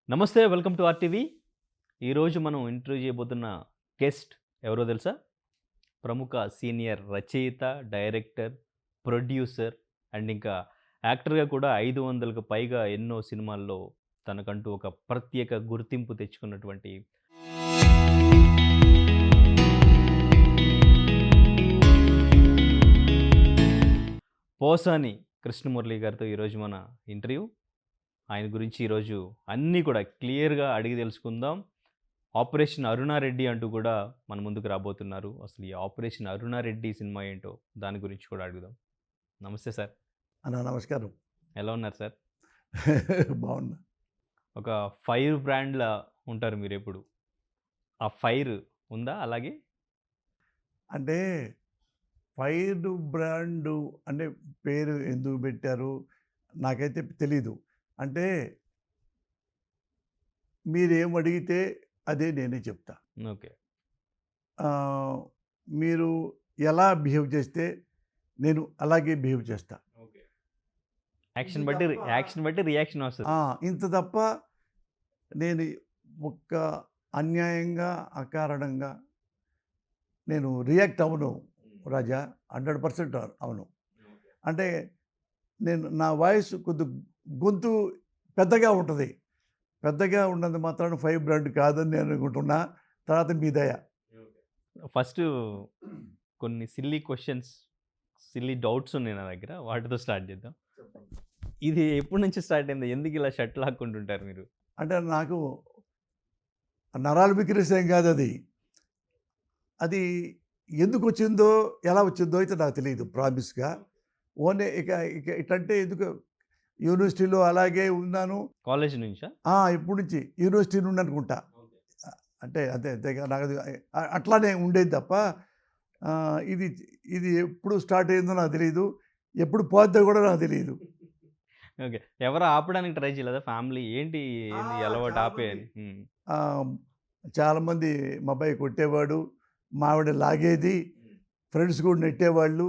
నమస్తే. Welcome to RTV. ఈరోజు మనం ఇంటర్వ్యూ చేయబోతున్న గెస్ట్ ఎవరో తెలుసా? ప్రముఖ సీనియర్ రచయిత, డైరెక్టర్, ప్రొడ్యూసర్ అండ్ ఇంకా యాక్టర్‌గా కూడా 500కు పైగా ఎన్నో సినిమాల్లో తనకంటూ ఒక ప్రత్యేక గుర్తింపు తెచ్చుకున్నటువంటి పోసాని కృష్ణమురళి గారితో ఈరోజు మన ఇంటర్వ్యూ. ఆయన గురించి ఈరోజు అన్నీ కూడా క్లియర్‌గా అడిగి తెలుసుకుందాం. ఆపరేషన్ అరుణారెడ్డి అంటూ కూడా మన ముందుకు రాబోతున్నారు. అసలు ఈ ఆపరేషన్ అరుణారెడ్డి సినిమా ఏంటో దాని గురించి కూడా అడుగుదాం. నమస్తే సార్. అన్న నమస్కారం. ఎలా ఉన్నారు సార్? బాగున్నా. ఒక ఫైర్ బ్రాండ్‌లా ఉంటారు మీరెప్పుడు. ఆ ఫైర్ ఉందా అలాగే? అంటే ఫైర్ బ్రాండు అంటే పేరు ఎందుకు పెట్టారు? నాకైతే తెలీదు. అంటే మీరేమడిగితే అదే నేనే చెప్తా. ఓకే. ఆహ్, మీరు ఎలా బిహేవ్ చేస్తే నేను అలాగే బిహేవ్ చేస్తా. ఓకే. ఇది యాక్షన్ బట్టి రియాక్షన్ వస్తది. ఆ! ఇంత తప్ప నేను ఒక్క అన్యాయంగా, అకారణంగా నేను రియాక్ట్ అవ్వను రాజా. 100% అవును. అంటే నా వాయిస్ గొంతు పెద్దగా ఉంటది. పెద్దగా ఉన్నంత మాత్రాన ఫైర్ బ్రాండ్ కాదని నేను అనుకుంటున్నా. తర్వాత మీ దయ. ఫస్ట్ కొన్ని సిల్లీ క్వెషన్స్, సిల్లీ డౌట్స్ ఉన్నాయి నా దగ్గర. వాటితో స్టార్ట్ చేద్దాం. ఇది ఎప్పటి నుంచి స్టార్ట్ అయింది? ఎందుకు ఇలా షర్ట్ లాక్కుంటుంటారు మీరు? అంటే నాకు నరాలు విక్రేసేం కాదది. అది ఎందుకొచ్చిందో, ఎలా వచ్చిందో అయితే నాకు తెలీదు ప్రామిస్‌గా. ఓన్లీ ఇక ఇక ఇటంటే ఎందుకు యూనివర్సిటీలో అలాగే ఉన్నాను. కాలేజ్ నుంచా? ఇప్పటి నుంచి యూనివర్సిటీ నుండి అనుకుంటా. అంటే అంతే అంతేగా నాకది అట్లానే ఉండేది తప్ప ఇది ఇది ఎప్పుడు స్టార్ట్ అయిందో నాకు తెలీదు. ఎప్పుడు పోద్దో కూడా నాకు తెలీదు. ఓకే. ఎవరు ఆపడానికి ట్రై చేయలేదా ఫ్యామిలీ? ఏంటి ఏంది ఈ అలవాటు ఆపేయి అని? హ్మ్. ఆహ్, చాలామంది మా అబ్బాయి కొట్టేవాడు, మా ఆవిడ లాగేది, ఫ్రెండ్స్ కూడా నెట్టేవాళ్ళు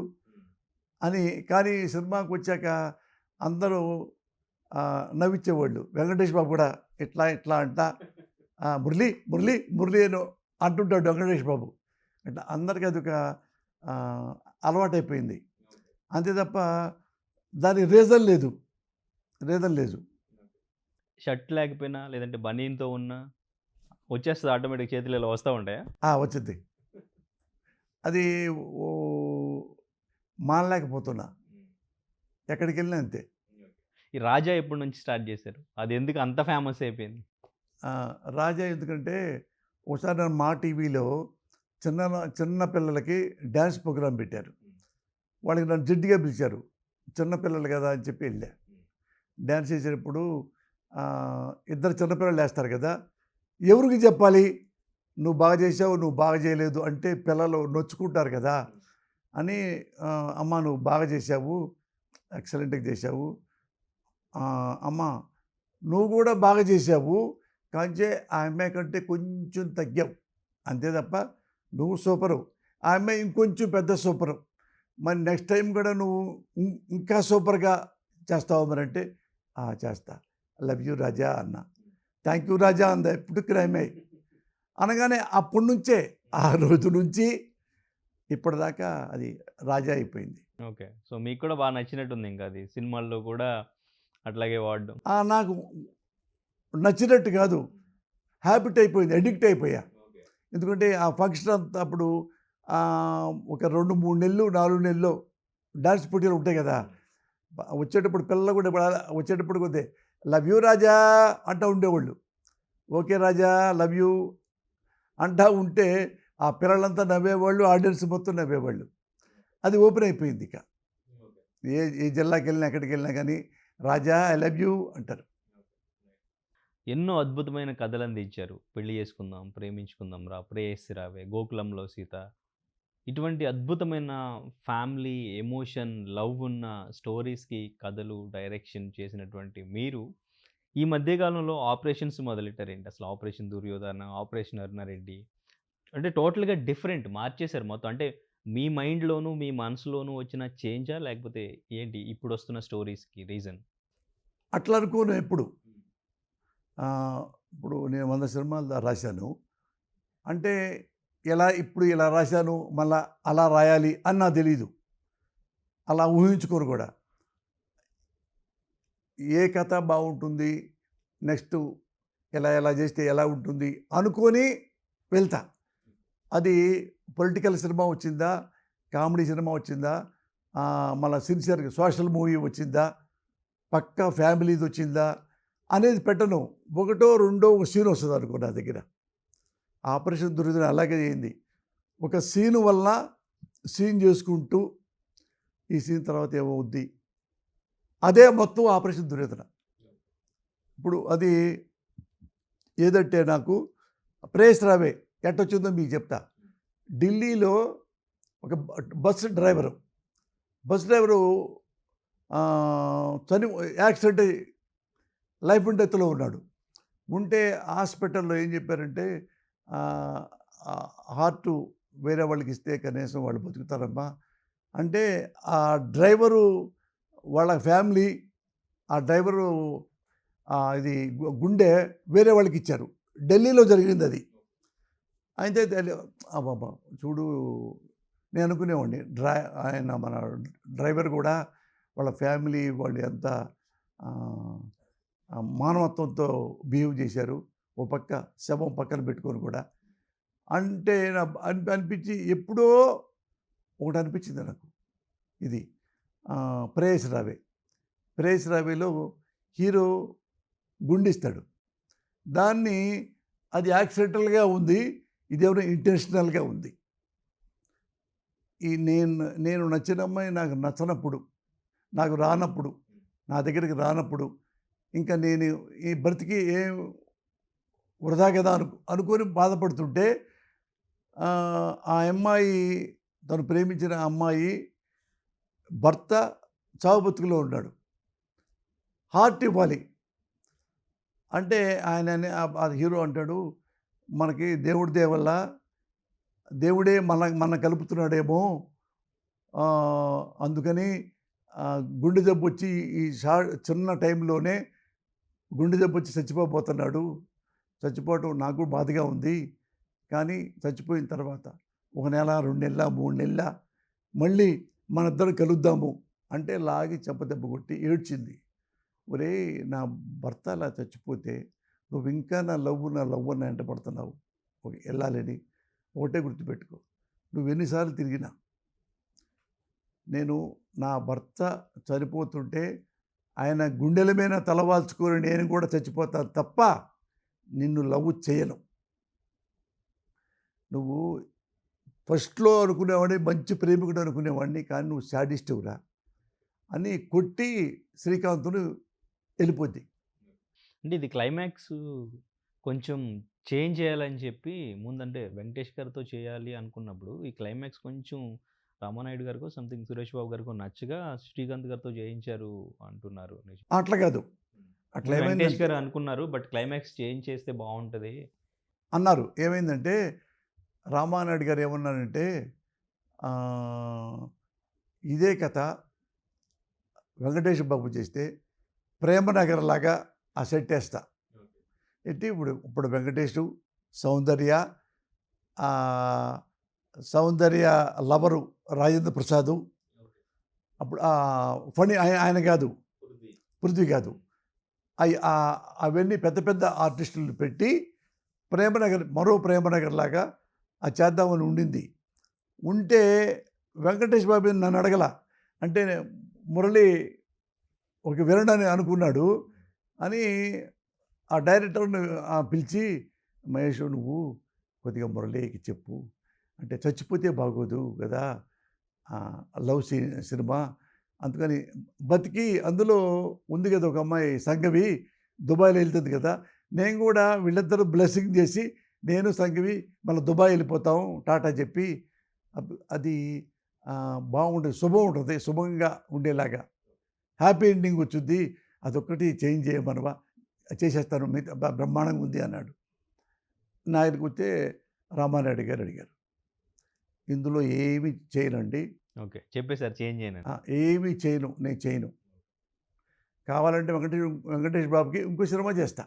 అని. కానీ సినిమాకొచ్చాక అందరూ నవ్విచ్చేవాళ్ళు. వెంకటేష్ బాబు కూడా ఇట్లా ఇట్లా అంట మురళి, మురళి, మురళి అని అంటుంటాడు వెంకటేష్ బాబు. ఇట్లా అందరికీ అదొక ఆహ్, అలవాటైపోయింది. అంతే తప్ప దానికి రీజన్ లేదు. రీజన్ లేదు. షర్ట్ లేకపోయినా లేదంటే బనీన్‌తో ఉన్నా వచ్చేస్తదా ఆటోమేటిక్ చేతులు ఇలా వస్తా ఉంటాయా? వచ్చిద్ది. అది ఓహ్, మానలేకపోతున్నా. ఎక్కడికెళ్ళినా అంతే. ఈ 'రాజా' ఎప్పటి నుంచి స్టార్ట్ చేశారు? అది ఎందుకు అంత ఫేమస్ అయిపోయింది? రాజా ఎందుకంటే ఒకసారి నన్ను మా టీవీలో చిన్న పిల్లలకి డ్యాన్స్ ప్రోగ్రామ్ పెట్టారు. వాళ్ళకి నన్ను జడ్జిగా పిలిచారు. చిన్న పిల్లలు కదా అని చెప్పి వెళ్ళా. డ్యాన్స్ చేసేటప్పుడు ఇద్దరు చిన్నపిల్లలు వేస్తారు కదా! ఎవరికి చెప్పాలి? నువ్వు బాగా చేసావు, నువ్వు బాగా చేయలేదు అంటే పిల్లలు నొచ్చుకుంటారు కదా! అని అమ్మ నువ్వు బాగా చేసావు, ఎక్సలెంట్‌గా చేసావు. అమ్మ నువ్వు కూడా బాగా చేసావు. కాంచే ఆ అమ్మాయి కంటే కొంచెం తగ్గావు. అంతే తప్ప నువ్వు సూపరు. ఆ అమ్మాయి ఇంకొంచెం పెద్ద సూపరు. మరి నెక్స్ట్ టైం కూడా నువ్వు ఇంకా సూపర్‌గా చేస్తావా మరంటే, చేస్తా. లవ్ యూ రాజా అన్నా. థ్యాంక్ యూ రాజా అంది పుటుక్కున అమ్మాయి. అనగానే అప్పటి నుంచే ఆ రోజు నుంచి ఇప్పటిదాకా అది రాజా అయిపోయింది. ఓకే. సో, మీకు కూడా బాగా నచ్చినట్టుంది ఇంకా అది. సినిమాల్లో కూడా అట్లాగే వాడడం. నాకు నచ్చినట్టు కాదు. హ్యాబిట్ అయిపోయింది. అడిక్ట్ అయిపోయా. ఎందుకంటే ఆ ఫంక్షన్ అంతా అప్పుడు ఒక 2, 3 నెలలు, 4 నెలల్లో డాన్స్ పోటీలు ఉంటాయి కదా! వచ్చేటప్పుడు పిల్లలు కూడా వచ్చేటప్పుడు కొద్ది లవ్ యూ రాజా అంటూ ఉండేవాళ్ళు. ఓకే రాజా లవ్ యూ అంటా ఉంటే ఆ పిల్లలంతా నవ్వేవాళ్ళు, ఆడియన్స్ మొత్తం నవ్వేవాళ్ళు. అది ఓపెన్ అయిపోయింది ఇక. ఏ ఏ జిల్లాకెళ్ళినా ఎక్కడికెళ్ళినా కానీ రాజా ఐ లవ్ యూ అంటారు. ఎన్నో అద్భుతమైన కథలందించారు. 'పెళ్లి చేసుకుందాం', 'ప్రేమించుకుందాం రా', 'ప్రేయసి రావే', 'గోకులంలో సీత' ఇటువంటి అద్భుతమైన ఫ్యామిలీ, ఎమోషన్, లవ్ ఉన్న స్టోరీస్‌కి కథలు, డైరెక్షన్ చేసినటువంటి మీరు, ఈ మధ్య కాలంలో ఆపరేషన్స్ మొదలెట్టారేంటి? అసలు 'ఆపరేషన్ దుర్యోధన', 'ఆపరేషన్ అరుణారెడ్డి' అంటే టోటల్‌గా డిఫరెంట్ మార్చేశారు మొత్తం. అంటే మీ మైండ్‌లోను, మీ మనసులోను వచ్చిన చేంజా? లేకపోతే ఏంటి ఇప్పుడొస్తున్న స్టోరీస్‌కి రీజన్? అట్లా అనుకోను ఎప్పుడు. ఇప్పుడు నేను 100 సినిమాలు రాశాను. అంటే ఇప్పుడు ఇలా రాశాను, మళ్ళా అలా రాయాలి అని నాకు తెలీదు. అలా ఊహించుకోను కూడా. ఏ కథ బాగుంటుంది, నెక్స్టు ఎలా చేస్తే ఎలా ఉంటుంది అనుకోని వెళ్తా. అది పొలిటికల్ సినిమా వచ్చిందా, కామెడీ సినిమా వచ్చిందా, మళ్ళా సిన్సియర్‌గా సోషల్ మూవీ వచ్చిందా, పక్కా ఫ్యామిలీది వచ్చిందా అనేది పెట్టను. ఒకటో, రెండో ఒక సీన్ వస్తదనుకో నా దగ్గర. 'ఆపరేషన్ దుర్యోధన' అలాగే అయింది. ఒక సీను వల్ల సీన్ చేసుకుంటూ, ఈ సీన్ తర్వాత ఏమవుద్ది, అదే మొత్తం 'ఆపరేషన్ దుర్యోధన'. ఇప్పుడు అది ఏదంటే నాకు 'ప్రేయస్ రావే' ఎట్టొచ్చిందో మీకు చెప్తా. ఢిల్లీలో ఒక బస్సు డ్రైవరు యాక్సిడెంట్ అయ్యి లైఫ్ అండ్ డెత్లో ఉన్నాడు. ఉంటే హాస్పిటల్‌లో ఏం చెప్పారంటే హార్టు వేరే వాళ్ళకి ఇస్తే కనీసం వాళ్ళు బతుకుతారమ్మా అంటే, ఆ డ్రైవరు వాళ్ళ ఫ్యామిలీ, ఆ డ్రైవరు ఇది గుండె వేరే వాళ్ళకి ఇచ్చారు. ఢిల్లీలో జరిగిందది. అయితే అబ్బబ్బా! చూడు, నేను అనుకునేవాడిని ఆయన మన డ్రైవర్ కూడా వాళ్ళ ఫ్యామిలీ వాళ్ళు ఎంత మానవత్వంతో బిహేవ్ చేశారు. ఓ పక్క శవం పక్కన పెట్టుకొని కూడా. అంటే అనిపించి ఎప్పుడో ఒకటి అనిపించింది నాకు. ఇది 'ప్రేయస్ రావే'. 'ప్రేయస్ రావేలో' హీరో గుండిస్తాడు. దాన్ని అది యాక్సిడెంటల్‌గా ఉంది. ఇదేమో ఇంటెన్షనల్‌గా ఉంది. నేను నచ్చిన అమ్మాయి నాకు నచ్చనప్పుడు, నాకు రానప్పుడు, నా దగ్గరికి రానప్పుడు, ఇంకా నేను ఈ బ్రతికి ఏం వృధా కదా అనుకొని బాధపడుతుంటే, ఆ అమ్మాయి, తను ప్రేమించిన అమ్మాయి భర్త చావు బతుకులో ఉన్నాడు. హార్ట్ ఇవ్వాలి అంటే ఆ హీరో అంటాడు, మనకి దేవుడి దయ వల్ల దేవుడే మన కలుపుతున్నాడేమో, అందుకని గుండె జబ్బు వచ్చి ఈ చిన్న టైంలోనే గుండె జబ్బు వచ్చి చచ్చిపోతున్నాడు. చచ్చిపోవటం నాకు బాధగా ఉంది. కానీ చచ్చిపోయిన తర్వాత 1 నెల, 2 నెలల, 3 నెలల మళ్ళీ మనిద్దరం కలుద్దాము అంటే లాగి చెంపదెబ్బ కొట్టి ఏడ్చింది. ఒరేయ్, నా భర్త అలా చచ్చిపోతే నువ్వు ఇంకా నా లవ్వు అని వెంటపడుతున్నావు. వెళ్ళాలని ఒకటే గుర్తుపెట్టుకో. నువ్వు ఎన్నిసార్లు తిరిగినా, నేను నా భర్త చనిపోతుంటే ఆయన గుండెల మీద తలవాల్చుకొని నేను కూడా చచ్చిపోతాను తప్ప నిన్ను లవ్ చేయను. నువ్వు ఫస్ట్‌లో అనుకునేవాడిని, మంచి ప్రేమికుడు అనుకునేవాడిని, కానీ నువ్వు శాడిస్టువురా అని కొట్టి శ్రీకాంత్‌ను వెళ్ళిపోద్ది. అంటే ఇది క్లైమాక్స్ కొంచెం చేంజ్ చేయాలని చెప్పి ముందంటే వెంకటేష్ గారితో చేయాలి అనుకున్నప్పుడు, ఈ క్లైమాక్స్ కొంచెం రామానాయుడు గారికో సంథింగ్ సురేష్ బాబు గారికో నచ్చగా శ్రీకాంత్ గారితో చేయించారు అంటున్నారు. అట్లా కాదు. అట్లా వెంకటేష్ గారు అనుకున్నారు, బట్ క్లైమాక్స్ చేంజ్ చేస్తే బాగుంటుంది అన్నారు. ఏమైందంటే రామానాయుడు గారు ఏమన్నారంటే, ఇదే కథ వెంకటేష్ బాబు చేస్తే ప్రేమనగర్ లాగా ఆ సెట్ వేస్తా. ఎట్టి ఇప్పుడు వెంకటేషు, సౌందర్య లవరు రాజేంద్ర ప్రసాదు, అప్పుడు ఫణి ఆయన కాదు, పృథ్వీ కాదు, అవన్నీ పెద్ద పెద్ద ఆర్టిస్టులు పెట్టి మరో ప్రేమనగర్ లాగా అది చేద్దామని ఉండింది. ఉంటే వెంకటేష్ బాబు నన్ను అడగల. అంటే మురళి ఒక వినడని అనుకున్నాడు అని ఆ డైరెక్టర్ని పిలిచి, మహేష్ నువ్వు కొద్దిగా మురళికి చెప్పు అంటే, చచ్చిపోతే బాగోదు కదా లవ్ సినిమా, అందుకని బతికి అందులో ఉంది కదా ఒక అమ్మాయి సంఘవి దుబాయ్లో వెళ్తుంది కదా, నేను కూడా వీళ్ళిద్దరూ బ్లెస్సింగ్ చేసి నేను సంఘవి మళ్ళీ దుబాయ్ వెళ్ళిపోతాం టాటా చెప్పి, అది బాగుంటుంది, శుభం ఉంటుంది, శుభంగా ఉండేలాగా హ్యాపీ ఎండింగ్ వచ్చింది, అదొక్కటి చేంజ్ చేయమనవా, చేసేస్తాను, మిగతా బ్రహ్మాండంగా ఉంది అన్నాడు. నా దగ్గరికి వస్తే రామానాయుడు గారు అడిగారు, ఇందులో ఏమి చేయనండి. ఓకే, చెప్పేసారు చేంజ్ చేయను. ఏమీ చేయను, నేను చేయను, కావాలంటే వెంకటేష్ బాబుకి ఇంకో సినిమా చేస్తా,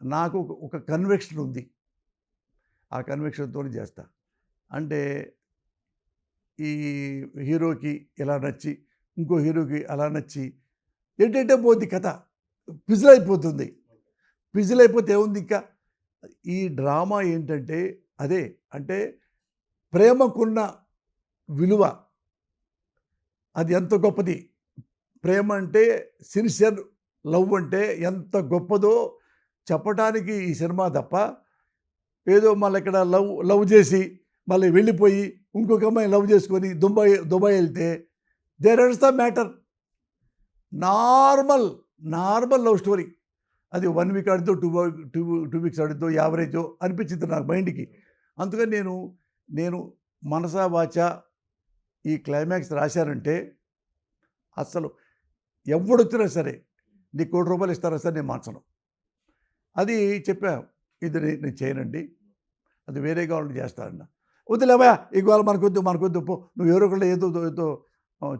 నాకు ఒక కన్విక్షన్ ఉంది. ఆ కన్విక్షన్‌తోని చేస్తా. అంటే ఈ హీరోకి ఇలా నచ్చి, ఇంకో హీరోకి అలా నచ్చి ఎటెటో పోద్ది కథ. ఫిజిల్ అయిపోతుంది. ఫిజిల్ అయిపోతే ఏముంది ఇంకా? ఈ డ్రామా ఏంటంటే అదే. అంటే ప్రేమకున్న విలువ అది ఎంత గొప్పది. ప్రేమ అంటే సిన్సియర్ లవ్ అంటే ఎంత గొప్పదో చెప్పటానికి ఈ సినిమా తప్ప, ఏదో మళ్ళీ ఇక్కడ లవ్ చేసి మళ్ళీ వెళ్ళిపోయి ఇంకొక అమ్మాయిని లవ్ చేసుకొని దుబాయ్ వెళ్తే there is the matter. Normal love story. అది 1 వీక్ ఆడిద్దో, 2 వీక్స్ ఆడిద్దో, యావరేజో అనిపించింది నాకు మైండ్కి. అందుకని నేను మనసా వాచా ఈ క్లైమాక్స్ రాశానంటే అస్సలు ఎవడొచ్చినా సరే నీకు ₹1,00,00,000 ఇస్తారా సార్, నేను మార్చను. అది చెప్పా. ఇది నేను చేయనండి, అది వేరే కావాలంటే చేస్తానన్న. వద్దులేవా ఇవాళ మనకొద్దు పో, నువ్వు ఎవరో ఒకళ్ళు ఏదో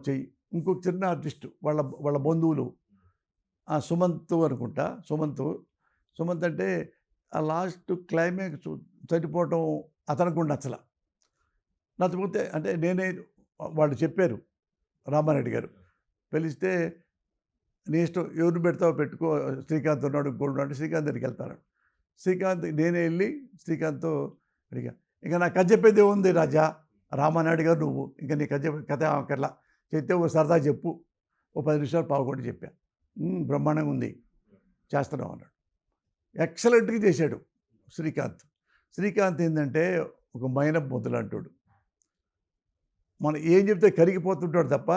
చెయ్యి. ఇంకొక చిన్న ఆర్టిస్టు వాళ్ళ బంధువులు సుమంత్ అనుకుంటా. సుమంత్ అంటే ఆ లాస్ట్ క్లైమాక్స్ చనిపోవటం అతనికి కూడా నచ్చకపోతే అంటే నేనే వాళ్ళు చెప్పారు రామారెడ్డి గారు పిలిస్తే, నీ ఇష్టం ఎవరిని పెడతావో పెట్టుకో, శ్రీకాంత్ ఉన్నాడు ఇంకోడు అంటే శ్రీకాంత్ దగ్గరికి వెళ్తాను. శ్రీకాంత్ నేనే వెళ్ళి శ్రీకాంత్తో అడిగా, ఇంకా నాకు కథ చెప్పేది ఉంది రాజా, రామానాయుడు గారు నువ్వు ఇంకా నీ కథ అక్కర్లా, చెప్తే ఓ సరదా చెప్పు, ఓ 10 నిమిషాలు పావుకోండి చెప్పా. బ్రహ్మాండంగా ఉంది చేస్తున్నాం అన్నాడు. ఎక్సలెంట్గా చేశాడు శ్రీకాంత్ ఏంటంటే ఒక మైనపు ముద్దులు అంటాడు. మనం ఏం చెప్తే కరిగిపోతుంటాడు తప్ప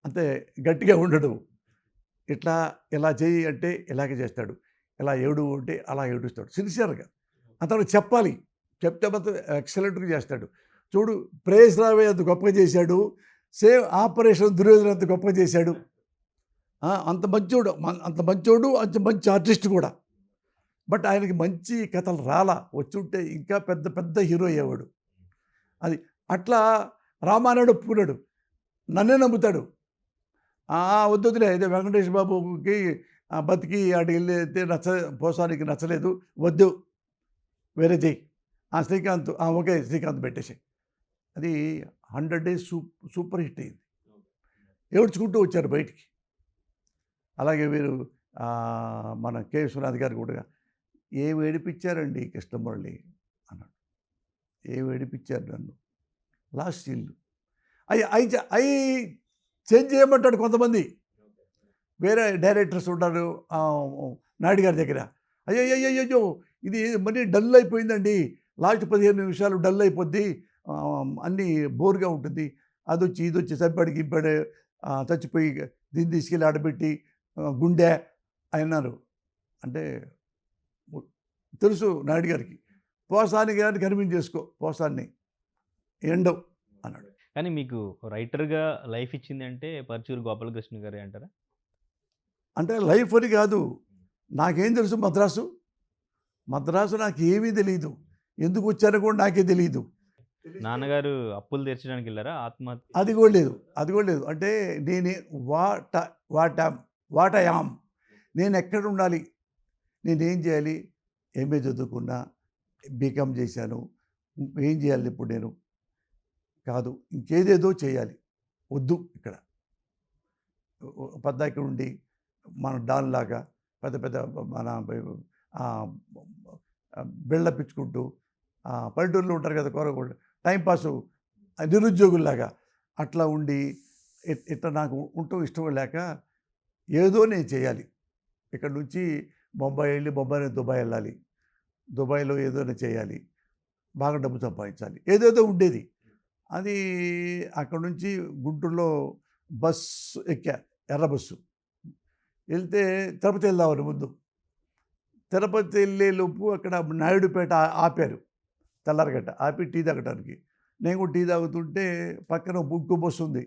అంతే గట్టిగా ఉండడు. ఇట్లా ఇలా చేయి అంటే ఇలాగే చేస్తాడు, ఇలా ఏడు అంటే అలా ఏడుస్తాడు సిన్సియర్గా. అతను చెప్పాలి, చెప్తే మాత్రం ఎక్సలెంట్గా చేస్తాడు. చూడు ప్రేస్ రావే అంత గొప్పగా చేశాడు, సేమ్ ఆపరేషన్ దుర్యోధన అంత గొప్పగా చేశాడు. అంత మంచోడు అంత మంచి ఆర్టిస్ట్ కూడా. బట్ ఆయనకి మంచి కథలు రాలా, వచ్చుంటే ఇంకా పెద్ద హీరో అయ్యేవాడు. అది అట్లా రామానాయుడు ఒప్పుకున్నాడు, నన్నే నమ్ముతాడు. వద్దులే అయితే వెంకటేష్ బాబుకి బతికి ఆడికి వెళ్ళి పోసానికి నచ్చలేదు, వద్దు వేరే చెయ్యి. శ్రీకాంత్ ఓకే శ్రీకాంత్ పెట్టేసి. అది 100 days సూపర్ హిట్ అయింది. ఏడ్చుకుంటూ వచ్చారు బయటికి. అలాగే వీరు మన కె. విశ్వనాథ్ గారు కూడా ఏం ఏడిపించారండి కృష్ణమురళి అన్నాడు. ఏం ఏడిపించారు నన్ను, లాస్ట్ ఇల్లు అవి చేంజ్ చేయమంటాడు కొంతమంది. వేరే డైరెక్టర్స్ ఉంటారు నాయుడు గారి దగ్గర, అయ్యో ఇది మరీ డల్ అయిపోయిందండి, లాస్ట్ 15 నిమిషాలు డల్ అయిపోద్ది, అన్నీ బోర్గా ఉంటుంది, ఇది వచ్చి చంపాడు గింపాడు, చచ్చిపోయి దీన్ని తీసుకెళ్ళి ఆడబెట్టి గుండె అన్నారు. అంటే తెలుసు నాయుడు గారికి, పోసాని గారిని కన్విన్స్ చేసుకో, పోసాన్ని ఎండవు అన్నాడు. కానీ మీకు రైటర్గా లైఫ్ ఇచ్చింది అంటే పరుచూరి గోపాలకృష్ణ గారే అంటారా? అంటే లైఫ్ అని కాదు, నాకేం తెలుసు మద్రాసు నాకు ఏమీ తెలియదు, ఎందుకు వచ్చారో కూడా నాకే తెలియదు. నాన్నగారు అప్పులు తీర్చడానికి వెళ్ళారా ఆత్మహత్య? అది కూడా లేదు. అంటే నేనే వాట్ ఐ యామ్, నేను ఎక్కడ ఉండాలి, నేనేం చేయాలి, ఎంఏ చదువుకున్నా, బీకామ్ చేశాను, ఏం చేయాలి ఇప్పుడు నేను కాదు, ఇంకేదేదో చేయాలి, వద్దు ఇక్కడ పద్దాకి ఉండి మన డాన్లాగా పెద్ద మన బిల్డప్ ఇచ్చుకుంటూ పల్లెటూరులో ఉంటారు కదా కోరకుండా టైంపాసు నిరుద్యోగుల్లాగా అట్లా ఉండి ఇట్లా నాకు ఉంటూ ఇష్టం లేక ఏదో నేను చేయాలి, ఇక్కడ నుంచి బొంబాయి వెళ్ళి దుబాయ్ వెళ్ళాలి, దుబాయ్లో ఏదైనా చేయాలి, బాగా డబ్బు సంపాదించాలి, ఏదేదో ఉండేది. అది అక్కడ నుంచి గుంటూరులో బస్సు ఎక్కా, ఎర్ర బస్సు వెళ్తే తిరుపతి వెళ్దామని ముందు. తిరుపతి వెళ్ళేలోపు అక్కడ నాయుడుపేట ఆపారు, తెల్లారగట్ట ఆపి టీ తాగడానికి. నేను కూడా టీ తాగుతుంటే పక్కన ఇంకో బస్సు ఉంది,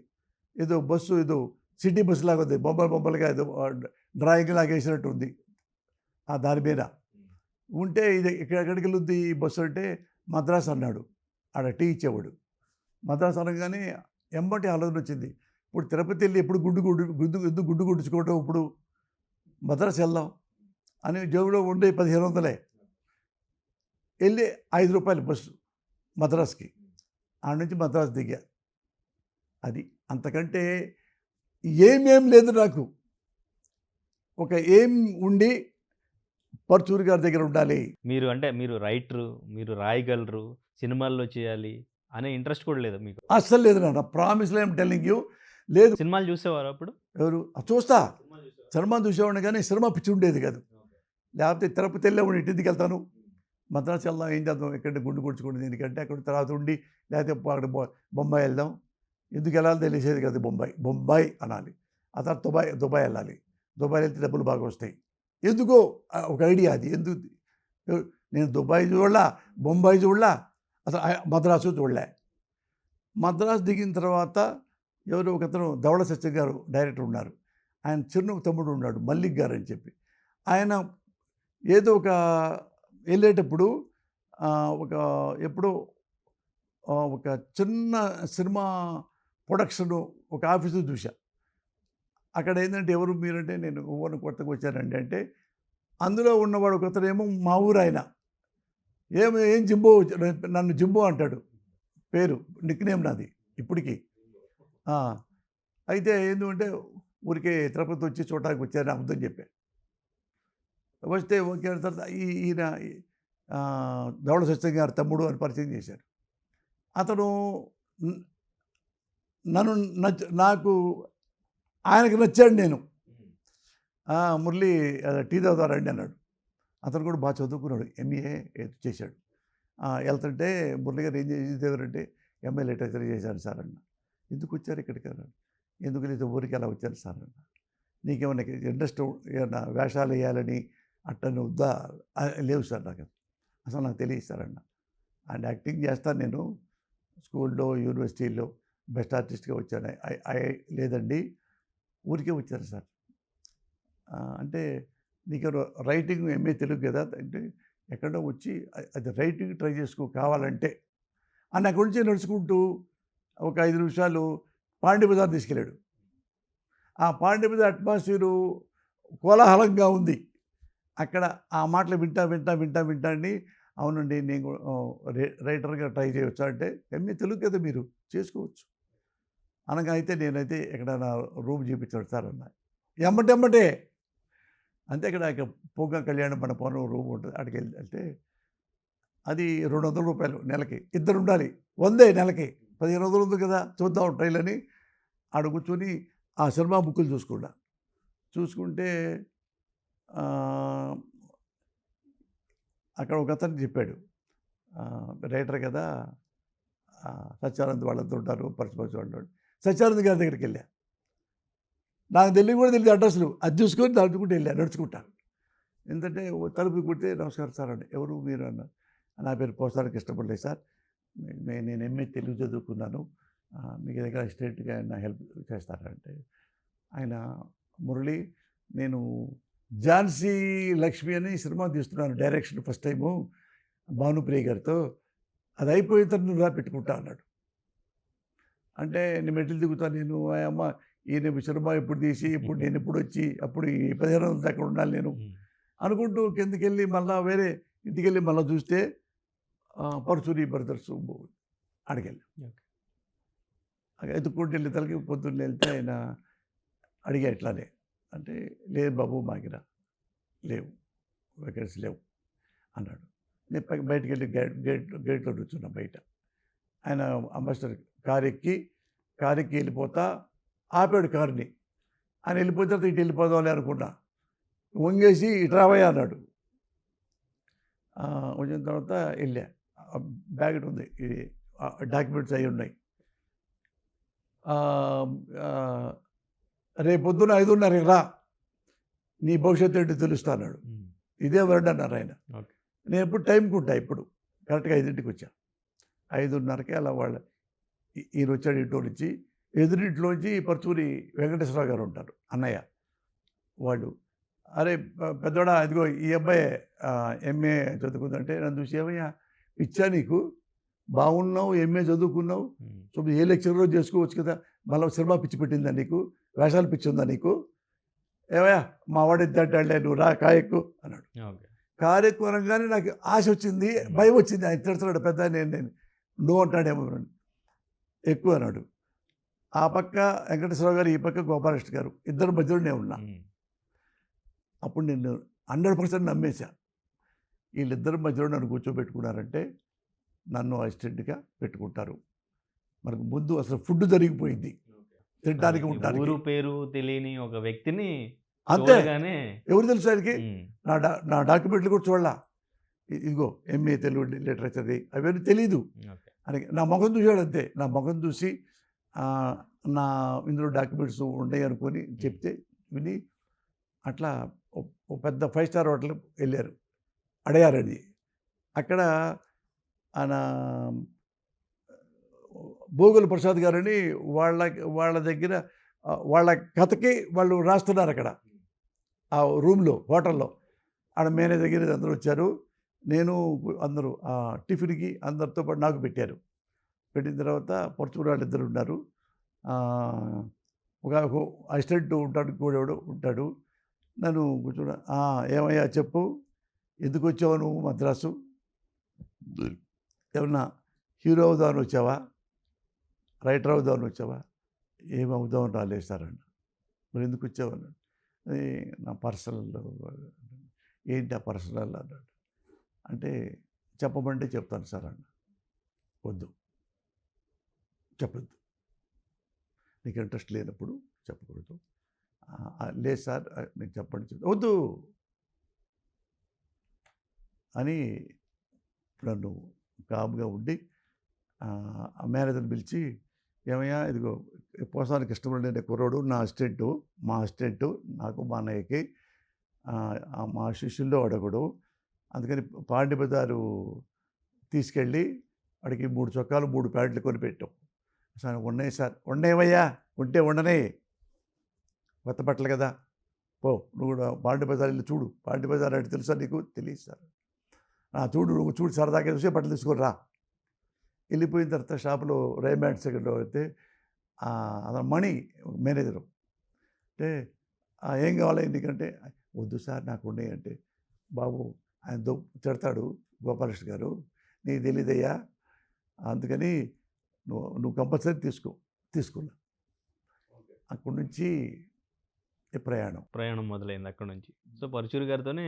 ఏదో సిటీ బస్సు లాగా ఉంది, బొమ్మలుగా ఏదో డ్రాయింగ్ లాగా వేసినట్టు ఉంది. దాని మీద ఉంటే ఇది ఎక్కడికి వెళ్ళొద్ది ఈ బస్సు అంటే మద్రాసు అన్నాడు. ఆడ టీ ఇచ్చేవాడు. మద్రాసు అనగానే ఎంబటి ఆలోచన వచ్చింది, ఇప్పుడు తిరుపతి వెళ్ళి ఎప్పుడు గుడ్డు గుడ్డుచుకోవటం, ఇప్పుడు మద్రాసు వెళ్దాం అని జేబులో ఉండే 1500 వెళ్ళి 5 రూపాయలు బస్సు మద్రాస్కి. ఆడ నుంచి మద్రాసు దిగా. అది అంతకంటే ఏమేం లేదు నాకు. ఒక ఏం ఉండి పరుచూరి గారి దగ్గర ఉండాలి. మీరు రైటరు, మీరు రాయగలరు, సినిమాల్లో చేయాలి అనే ఇంట్రెస్ట్ కూడా లేదా మీకు? అస్సలు లేదు నాన్న. ప్రామిస్లీ ఐఎమ్ టెల్లింగ్ యూ. లేదు. సినిమాలు చూసేవారు అప్పుడు? ఎవరు? చూస్తా. సినిమా చూసేవాడిని కానీ సినిమా పిచ్చి ఉండేది కాదు. లేకపోతే తిరుపతి వెళ్ళేవాడిని, ఇంటికి వెళ్తాను, మద్రాసు వెళ్దాం, ఏం చేద్దాం, ఎక్కడ గుండు కొడుచుకోండి దీనికంటే అక్కడ తర్వాత ఉండి, లేకపోతే అక్కడ బొంబాయి వెళ్దాం. ఎందుకు వెళ్ళాలో తెలిసేది కదా. బొంబాయి అనాలి. ఆ తర్వాత దుబాయ్ వెళ్ళాలి. దుబాయ్ వెళ్తే డబ్బులు బాగా వస్తాయి. ఎందుకో ఒక ఐడియా అది. ఎందుకు నేను దుబాయ్ చూడలా, బొంబాయి చూడలా, అసలు మద్రాసు చూడలే. మద్రాసు దిగిన తర్వాత ఎవరు ఒకతను ధవళ సత్యం గారు డైరెక్టర్ ఉన్నారు. ఆయన చిన్న తమ్ముడు ఉన్నాడు మల్లిక్ గారు అని చెప్పి. ఆయన ఏదో ఒక వెళ్ళేటప్పుడు ఎప్పుడో ఒక చిన్న సినిమా ప్రొడక్షను ఒక ఆఫీసు చూసా. అక్కడ ఏంటంటే, ఎవరు మీరంటే, నేను కొత్తగా వచ్చానండి అంటే, అందులో ఉన్నవాడు ఒకతనేమో మా ఊరు ఆయన. ఏం జింబో, నన్ను జింబో అంటాడు, పేరు నిక్నేమ్ నాది ఇప్పటికీ. అయితే ఎందుకంటే ఊరికే తిరుపతి వచ్చి చూడటానికి వచ్చారని అబద్ధం చెప్పాను. వస్తే ఓకే తర్వాత ఈయన ధవళ సత్యం గారి తమ్ముడు అని పరిచయం చేశారు. అతను నాకు ఆయనకు నచ్చాడు. నేను మురళి టీ తాగుతారండి అన్నాడు. అతను కూడా బాగా చదువుకున్నాడు, ఎంఏ చేశాడు. వెళ్తుంటే మురళి గారు ఏం చేసేవారంటే, ఎంఏ లిటరేచర్ చేశాను సార్ అన్న. ఎందుకు వచ్చారు ఇక్కడికి అన్నాడు. ఎందుకు లేదు, ఊరికి ఎలా వచ్చారు సార్ అన్న. నీకేమన్నా ఇంట్రెస్ట్, ఏమన్నా వేషాలు వేయాలని అట్టని వద్దా? లేవు సార్, నాకు అసలు నాకు తెలియదు సార్ అన్న. అండ్ యాక్టింగ్ చేస్తాను నేను, స్కూల్లో యూనివర్సిటీలో బెస్ట్ ఆర్టిస్ట్గా వచ్చాను. లేదండి, ఊరికే వచ్చారు సార్. అంటే నీకు రైటింగ్ ఎంఏ తెలుగు కదా అంటే, ఎక్కడో వచ్చి అది రైటింగ్ ట్రై చేసుకో కావాలంటే అని అక్కడి నుంచి నడుచుకుంటూ ఒక 5 నిమిషాలు పాండ్య బజార్ తీసుకెళ్ళాడు. ఆ పాండ్య బజార్ అట్మాస్ఫియరు కోలాహలంగా ఉంది. అక్కడ ఆ మాటలు వింటా అండి. అవునండి, నేను రైటర్గా ట్రై చేయవచ్చా అంటే, ఎంఏ తెలుగు కదా మీరు చేసుకోవచ్చు అనగా. అయితే నేనైతే ఎక్కడైనా రూమ్ చూపించాడు సార్ అన్న. ఎమ్మటే అంతే. ఇక్కడ పొగ్గ కళ్యాణ మండపం రూమ్ ఉంటుంది, అక్కడికి వెళ్తే అది 200 రూపాయలు నెలకి. ఇద్దరు ఉండాలి, 100 నెలకి. 1500 ఉంది కదా, చూద్దాం ట్రైల్ అని ఆడ కూర్చొని ఆ సినిమా బుక్కులు చూసుకుంటే అక్కడ ఒక అతను చెప్పాడు, రైటర్ కదా, సత్యానంద్ వాళ్ళంతా ఉంటారు, పరశుపతి వాళ్ళు. సత్యానంద్ గారి దగ్గరికి వెళ్ళా. నాకు తెలియదు అడ్రస్లు. అది చూసుకొని నడుచుకుంటూ వెళ్ళా, నడుచుకుంటాను. ఎందుకంటే తలుపు కుడితే, నమస్కారం సార్ అండి, ఎవరు మీరు అన్నారు. నా పేరు పోసానికి ఇష్టపడలేదు సార్, నేను ఎంఏ తెలుగు చదువుకున్నాను, మీకు దగ్గర అసిస్టెంట్గా ఆయన హెల్ప్ చేస్తారంటే, ఆయన మురళి, నేను ఝాన్సీ లక్ష్మి అని సినిమా తీస్తున్నాను, డైరెక్షన్ ఫస్ట్ టైము భానుప్రియ గారితో, అది అయిపోయిన తర్వాత నువ్వు పెట్టుకుంటా అన్నాడు. అంటే నేను మెట్లు దిగుతాను, నేను అమ్మ ఈయన సినిమా ఎప్పుడు తీసి ఇప్పుడు నేను ఎప్పుడు వచ్చి అప్పుడు ఈ 1500 అక్కడ ఉండాలి నేను అనుకుంటూ కిందకెళ్ళి మళ్ళీ వేరే ఇంటికి వెళ్ళి మళ్ళీ చూస్తే పరుచూరి బ్రదర్స్ అడిగెళ్ళి ఎత్తుకుంటూ వెళ్ళి తలకి పొద్దున్న వెళ్తే ఆయన అడిగా ఇట్లానే అంటే, లేదు బాబు మాకిరా లేవు, వేకెన్సీ లేవు అన్నాడు. నేను బయటికి వెళ్ళి గేట్లో కూర్చున్నా బయట. ఆయన అంబాసిడర్ కారు ఎక్కి వెళ్ళిపోతా ఆపాడు కారుని. ఆయన వెళ్ళిపోయిన తర్వాత ఇటు వెళ్ళిపోదామని అనుకున్నా. వంగేసి ఇటు రావయ్యా అన్నాడు. వచ్చిన తర్వాత వెళ్ళా. బ్యాగ్ ఉంది, ఇది డాక్యుమెంట్స్ అవి ఉన్నాయి. రేపొద్దున 5:30కి రా, నీ భవిష్యత్తు ఏంటో తెలుస్తా అన్నాడు. ఇదే వర్డ్ అన్నారు ఆయన. నేను ఎప్పుడు టైంకి ఉంటా, ఇప్పుడు కరెక్ట్గా 5ంటికి వచ్చా. 5:30కి అలా ఈయన వచ్చాడు ఇంట్లో నుంచి. ఎదురింట్లోంచి పరుచూరి వెంకటేశ్వరరావు గారు ఉంటారు, అన్నయ్య వాడు. అరే పెద్దోడా, ఇదిగో ఈ అబ్బాయి ఎంఏ చదువుకుందంటే, నన్ను చూసి, ఏమయ్యా ఇచ్చా నీకు, బాగున్నావు, ఎంఏ చదువుకున్నావు, సో ఏ లెక్చర్లో చేసుకోవచ్చు కదా, మళ్ళీ సినిమా పిచ్చి పెట్టిందా నీకు, వేషాలు పిచ్చి ఉందా నీకు, ఏవయ్యా మా వాడు ఇంత అంటాడులే నువ్వు రా కాయెక్కు అన్నాడు. ఓకే. కారు ఎక్కువ అనగానే నాకు ఆశ వచ్చింది, భయం వచ్చింది. ఆయన తిడుతున్నాడు పెద్ద నేను నువ్వు అంటాడేమో అని. ఎక్కువ అన్నాడు. ఆ పక్క వెంకటేశ్వరరావు గారు, ఈ పక్క గోపాలకృష్ణ గారు, ఇద్దరి మధ్యలో నేను ఉన్నా. అప్పుడు నేను 100% నమ్మేశా. వీళ్ళిద్దరి మధ్యలో నన్ను కూర్చోబెట్టుకున్నారంటే నన్ను అసిస్టెంట్గా పెట్టుకుంటారు. మనకు ముందు అసలు ఫుడ్ జరిగిపోయింది తినడానికి ఊరు ఉండడానికి. పేరు తెలియని ఒక వ్యక్తిని అంతే, చూడగానే ఎవరు తెలుసు ఆయనకి? నా డాక్యుమెంట్లు కూడా చూడాల. ఇదిగో ఎంఏ తెలుగు లిటరేచర్ది అవన్నీ తెలీదు ఓకే. అని. నా ముఖం చూశాడు అంతే. నా ముఖం చూసి నా ఇందులో డాక్యుమెంట్స్ ఉన్నాయి అనుకొని చెప్తే విని అట్లా ఓ పెద్ద 5 స్టార్ హోటల్ వెళ్ళారు, అడయారని. అక్కడ ఆయన భోగుల ప్రసాద్ గారని వాళ్ళ దగ్గర వాళ్ళ కథకి వాళ్ళు రాస్తున్నారు అక్కడ ఆ రూమ్లో, హోటల్లో. ఆడ మేనేజర్ దగ్గర అందరూ వచ్చారు. నేను అందరూ టిఫిన్కి అందరితో పాటు నాకు పెట్టారు. పెట్టిన తర్వాత పరుచూరు వాళ్ళు ఇద్దరు ఉన్నారు. ఒక అసిస్టెంట్ ఉంటాడు, కూడా ఉంటాడు. నన్ను కూర్చోడా, ఏమయ్యా చెప్పు, ఎందుకు వచ్చావు నువ్వు మద్రాసు? ఏమన్నా హీరో అవుదామని వచ్చావా, రైటర్ అవుదామని వచ్చావా? ఏమవుదామని రాలేదు సార్ అన్న. మరి ఎందుకు వచ్చావని? నా పర్సనల్. ఏంటి ఆ పర్సనల్ అన్నాడు. అంటే చెప్పమంటే చెప్తాను సార్ అన్న. వద్దు, చెప్పొద్దు, నీకు ఇంట్రెస్ట్ లేనప్పుడు చెప్పకూడదు. లేదు సార్ నేను చెప్పండి వద్దు అని నన్ను కామ్గా ఉండి ఆ మేనేజర్ని పిలిచి, ఏమయ్యా ఇదిగో పోసానికి ఇష్టపడే కుర్రోడు మా అసిస్టెంటు నాకు మా అన్నయ్యకి మా శిష్యుల్లో అడగడు, అందుకని పాండి బజారు తీసుకెళ్ళి వాడికి 3 చొక్కాలు 3 ప్యాంట్లు కొనిపెట్టాం సార్. ఉన్నాయి సార్. ఉండేవయ్యా, ఉంటే ఉండనే, కొత్త బట్టలు కదా, పో నువ్వు కూడా పాండి బజార్ వెళ్ళి చూడు. పాండి బజార్ అంటే తెలుసా నీకు? తెలియదు సార్. చూడు, నువ్వు చూడు, సరదాగా చూసి బట్టలు తీసుకొని రా. వెళ్ళిపోయిన తర్వాత షాపులో రైమాండ్ సెకండ్లో అయితే అతను మణి మేనేజరు అంటే ఏం కావాలి ఎందుకంటే, వద్దు సార్ నాకు ఉన్నాయి అంటే, బాబు ఆయన తిడతాడు గోపాలకృష్ణ గారు, నీకు తెలియదయ్యా, అందుకని నువ్వు కంపల్సరీ తీసుకున్నా. అక్కడి నుంచి ప్రయాణం మొదలైంది అక్కడ నుంచి. సో పరుచూరి గారితోనే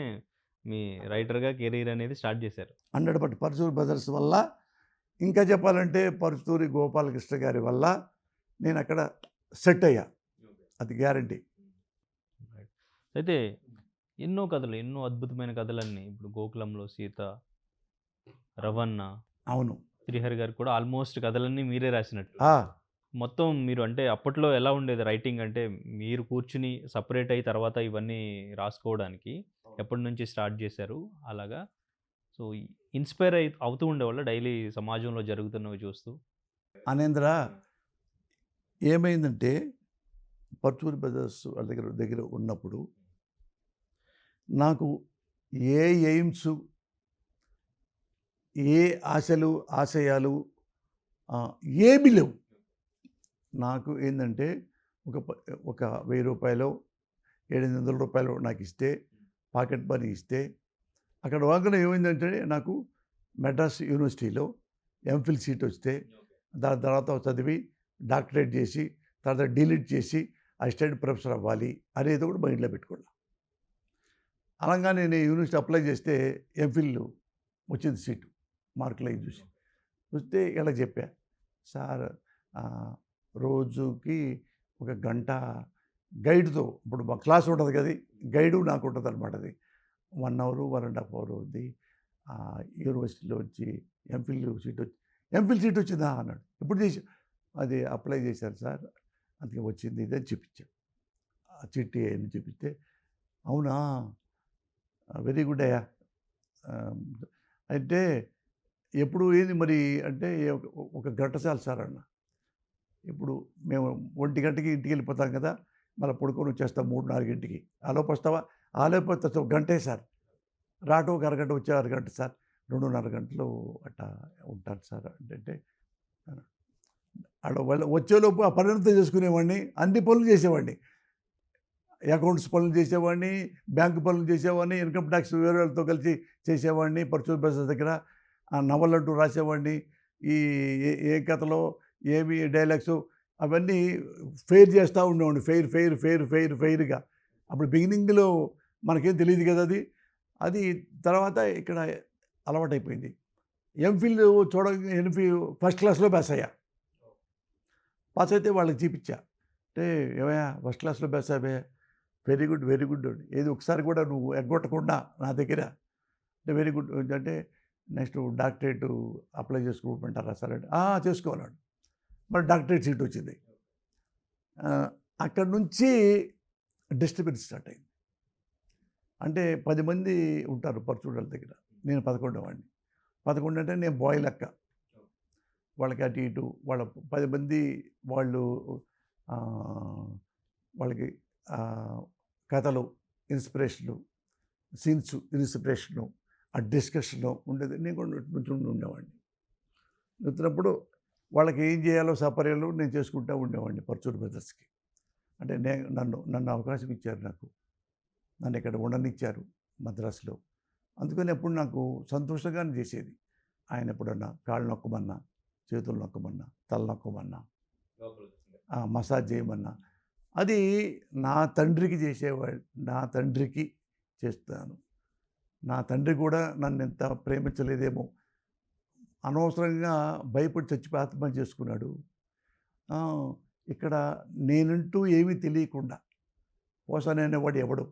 మీ రైటర్గా కెరీర్ అనేది స్టార్ట్ చేశారు. 100% పరుచూరి బ్రదర్స్ వల్ల, ఇంకా చెప్పాలంటే పరుచూరి గోపాలకృష్ణ గారి వల్ల నేను అక్కడ సెట్ అయ్యా, అది గ్యారంటీ. అయితే ఎన్నో కథలు, ఎన్నో అద్భుతమైన కథలన్నీ ఇప్పుడు గోకులంలో సీత, రవణ, అవును, శ్రీహరి గారు కూడా ఆల్మోస్ట్ కథలన్నీ మీరే రాసినట్టు. మొత్తం మీరు అంటే అప్పట్లో ఎలా ఉండేది రైటింగ్ అంటే, మీరు కూర్చుని సపరేట్ అయ్యి తర్వాత ఇవన్నీ రాసుకోవడానికి ఎప్పటి నుంచి స్టార్ట్ చేశారు అలాగా? సో ఇన్స్పైర్ అవుతూ ఉండేవాళ్ళ డైలీ సమాజంలో జరుగుతున్నవి చూస్తూ? అనేంద్ర ఏమైందంటే పరుచూరి బ్రదర్స్ వాళ్ళ దగ్గర ఉన్నప్పుడు నాకు ఏ ఎయిమ్స్, ఏ ఆశలు ఆశయాలు ఏమీ లేవు. నాకు ఏంటంటే ఒక 1000 రూపాయలు 700 రూపాయలు నాకు ఇస్తే, పాకెట్ మనీ ఇస్తే, అక్కడ వాకడం ఏమైందంటే నాకు మెడ్రాస్ యూనివర్సిటీలో ఎంఫిల్ సీట్ వస్తే, దాని తర్వాత చదివి డాక్టరేట్ చేసి తర్వాత డిలీట్ చేసి అసిస్టెంట్ ప్రొఫెసర్ అవ్వాలి అనేది కూడా మైండ్లో పెట్టుకున్నా. అనగానే నేను యూనివర్సిటీ అప్లై చేస్తే ఎంఫిల్ వచ్చింది సీటు, మార్కులు అవి చూసి వస్తే ఇలా చెప్పా, సార్ రోజుకి 1 గంట గైడ్తో, ఇప్పుడు మా క్లాస్ ఉంటుంది కదా, గైడు నాకు ఉంటుంది అనమాట. అది 1 అవర్ 1.5 అవర్ ఉంది. యూనివర్సిటీలో వచ్చి ఎంఫిల్ సీట్ వచ్చిందా అన్నాడు. ఎప్పుడు చేసి? అది అప్లై చేశారు సార్, అందుకే వచ్చింది ఇది అని చూపించాను. ఆ చిట్టి అని చూపిస్తే, అవునా, వెరీ గుడ్ అయ్యా, అంటే ఎప్పుడు ఏంది మరి అంటే, 1 గంట చాలు సార్ అన్న. ఇప్పుడు మేము 1 గంటకి ఇంటికి వెళ్ళిపోతాం కదా, మళ్ళీ పడుకొని వచ్చేస్తాం 3-4 గంటకి. ఆలోపు వస్తావా? ఆలోపు వస్తా, 1 గంటే సార్, రావటం 1 అరగంట, వచ్చే 1 గంట సార్, 2.5 గంటలు అట్టా ఉంటాను సార్ అంటే, వాళ్ళు వచ్చేలోపు ఆ పనులతో చేసుకునేవాడిని, అన్ని పనులు చేసేవాడిని. అకౌంట్స్ పనులు చేసేవాడిని, బ్యాంకు పనులు చేసేవాడిని, ఇన్కమ్ ట్యాక్స్ వేరే వాళ్ళతో కలిసి చేసేవాడిని, పర్చూర్ బజార్ దగ్గర నవలంటూ రాసేవాడిని. ఈ ఏ కథలో ఏమి డైలాగ్స్ అవన్నీ ఫెయిర్ చేస్తూ ఉండేవాడిని. ఫెయిర్గా. అప్పుడు బిగినింగ్లో మనకేం తెలియదు కదా అది. అది తర్వాత ఇక్కడ అలవాటైపోయింది. ఎంఫిల్ ఎంఫిల్ ఫస్ట్ క్లాస్లో పాస్ అయ్యా. పాస్ అయితే వాళ్ళకి చూపించా. అంటే ఏమయ్యా ఫస్ట్ క్లాస్లో పాస్ అయ్యా, వెరీ గుడ్ ఏది ఒకసారి కూడా నువ్వు ఎగ్గొట్టకుండా నా దగ్గర, అంటే వెరీ గుడ్. అంటే నెక్స్ట్ డాక్టరేట్ అప్లై చేసుకోమంటారా సార్ అంటే చేసుకోవాలండి. మరి డాక్టరేట్ సీట్ వచ్చింది. అక్కడ నుంచి డిస్టర్బెన్స్ స్టార్ట్ అయింది. అంటే 10 మంది ఉంటారు పర్చూడల దగ్గర, నేను 11వ వాడిని. 11 అంటే నేను బాయ్ లెక్క. వాళ్ళకి అటు ఇటు వాళ్ళ 10 మంది వాళ్ళు వాళ్ళకి కథలు ఇన్స్పిరేషను, సీన్స్ ఇన్స్పిరేషను, ఆ డిస్కషను ఉండేది. నేను కూడా నుంచి ఉండేవాడిని. వచ్చినప్పుడు వాళ్ళకి ఏం చేయాలో సపర్యాలు నేను చేసుకుంటూ ఉండేవాడిని పర్చూర్ బ్రదర్స్కి. అంటే నన్ను అవకాశం ఇచ్చారు నాకు. నన్ను ఇక్కడ ఉండనిచ్చారు మద్రాసులో. అందుకని ఎప్పుడు నాకు సంతోషంగానే చేసేది. ఆయన ఎప్పుడన్నా కాళ్ళు నొక్కమన్నా, చేతులు నొక్కమన్నా, తల నొక్కమన్నా, మసాజ్ చేయమన్నా, అది నా తండ్రికి చేసేవాడు. నా తండ్రికి చేస్తాను. నా తండ్రి కూడా నన్ను ఎంత ప్రేమించలేదేమో, అనవసరంగా భయపడి చచ్చిపోయి ఆత్మహత్య చేసుకున్నాడు. ఇక్కడ నేనంటూ ఏమీ తెలియకుండా పోసాని అనేవాడు ఎవడు,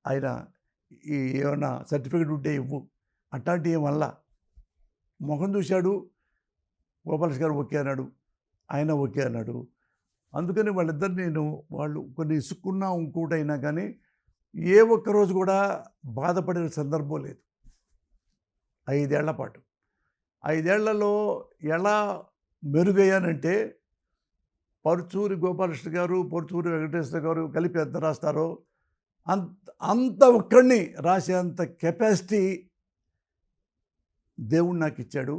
ఆయన ఏమన్నా సర్టిఫికెట్ ఉంటే ఇవ్వు అట్లాంటి వల్ల ముఖం చూశాడు. గోపాలకృష్ణ గారు ఓకే అన్నాడు, ఆయన ఓకే అన్నాడు. అందుకని వాళ్ళు కొన్ని ఇసుక్కున్నా ఇంకోటైనా కానీ ఏ ఒక్కరోజు కూడా బాధపడిన సందర్భం లేదు. 5 ఏళ్ల పాటు. 5 ఏళ్లలో ఎలా మెరుగయ్యానంటే, పరుచూరి గోపాలకృష్ణ గారు, పరుచూరి వెంకటేశ్వర గారు కలిపి ఎంత రాస్తారో అంత ఒక్కడిని రాసేంత కెపాసిటీ దేవుడు నాకు ఇచ్చాడు.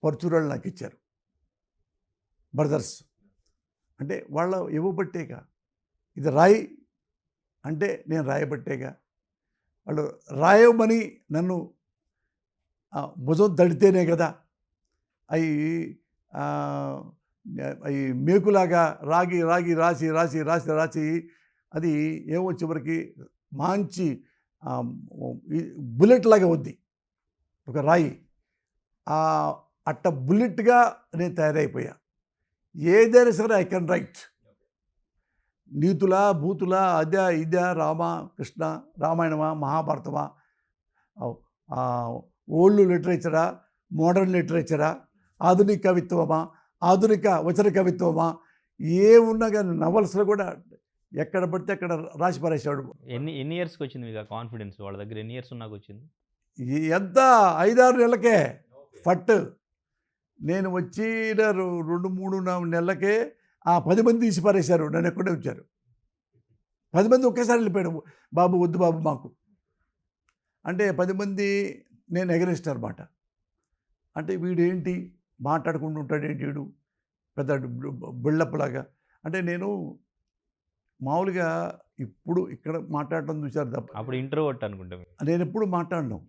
పరుచూరాళ్ళు నాకు ఇచ్చారు బ్రదర్స్. అంటే వాళ్ళ ఇవ్వబట్టేగా, ఇది రాయి అంటే నేను రాయబట్టేగా. వాళ్ళు రాయమని నన్ను భుజం తడితేనే కదా అవి మేకులాగా రాసి అది ఏమో చివరికి మంచి బుల్లెట్ లాగా వద్ది ఒక రాయి. అట్ట బుల్లెట్గా నేను తయారైపోయా. ఏదైనా సరే ఐ కెన్ రైట్. నీతులా భూతులా అదే ఇదే కృష్ణ రామాయణమా మహాభారతమా, ఓల్డ్ లిటరేచరా మోడర్న్ లిటరేచరా, ఆధునిక కవిత్వమా ఆధునిక వచన కవిత్వమా, ఏమున్నా కానీ నవల్స్లో కూడా ఎక్కడ పడితే అక్కడ రాసి పారేసాడు. ఎన్ని ఇయర్స్కి వచ్చింది మీకు కాన్ఫిడెన్స్? వాళ్ళ దగ్గర ఎన్ని ఇయర్స్ ఉన్నాక వచ్చింది? ఎంత 5-6 నెలలకే ఫట్. నేను వచ్చిన 2-3 నెలలకే 10 మంది తీసి పారేశారు. నన్ను ఎక్కడే వచ్చారు 10 మంది ఒకేసారి వెళ్ళిపోయాడు. బాబు వద్దు బాబు మాకు అంటే 10 మంది నేను ఎగరెస్ట్ అనమాట. అంటే వీడేంటి మాట్లాడుకుంటూ ఉంటాడు ఏంటి, వీడు పెద్ద బిల్డప్లాగా. అంటే నేను మామూలుగా ఇప్పుడు ఇక్కడ మాట్లాడటం చూశారు తప్ప అప్పుడు ఇంట్రోవర్ట్ అనుకుంటా. నేను ఎప్పుడు మాట్లాడను,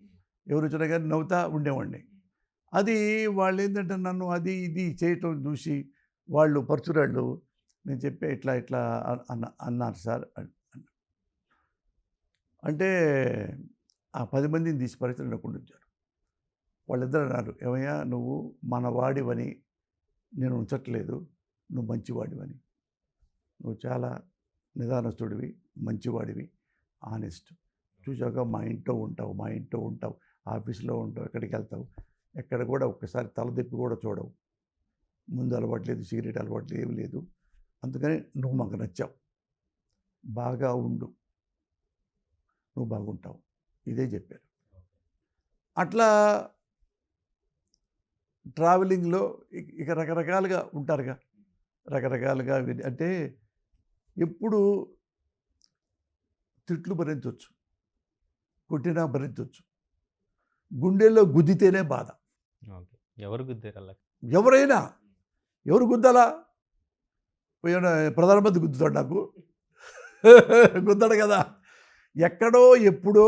ఎవరు వచ్చినా కానీ నవ్వుతా ఉండేవాడిని. అది వాళ్ళు ఏంటంటే నన్ను అది ఇది చేయటం చూసి వాళ్ళు పరచురాళ్ళు నేను చెప్పే ఇట్లా అన్నారు సార్ అంటే ఆ 10 మందిని తీసి పరిస్థితులు నవ్వుకుంటూ వచ్చారు. వాళ్ళిద్దరు అన్నారు, ఏమయ్యా నువ్వు మన వాడివని నేను ఉంచట్లేదు, నువ్వు మంచివాడివని, నువ్వు చాలా నిదానస్తుడివి, మంచివాడివి, ఆనెస్ట్. చూసాక మా ఇంట్లో ఉంటావు, ఆఫీస్లో ఉంటావు, ఎక్కడికి వెళ్తావు, ఎక్కడ కూడా ఒక్కసారి తలదిప్పి కూడా చూడవు, ముందు అలవాట్లేదు, సిగరెట్ అలవాట్లేదు, ఏమి లేదు, అందుకని నువ్వు మాకు నచ్చావు, బాగా ఉండు, నువ్వు బాగుంటావు, ఇదే చెప్పారు. అట్లా ట్రావెలింగ్లో ఇక రకరకాలుగా ఉంటారుగా, రకరకాలుగా అంటే ఎప్పుడు తిట్లు భరించవచ్చు, కొట్టినా భరించవచ్చు, గుండెల్లో గుద్దితేనే బాధ. ఎవరు గుద్దారు అలా? ఎవరు గుద్దాలా? పోయిన ప్రధానమంత్రి గుద్దుతాడు నాకు, గుద్దడు కదా. ఎక్కడో ఎప్పుడో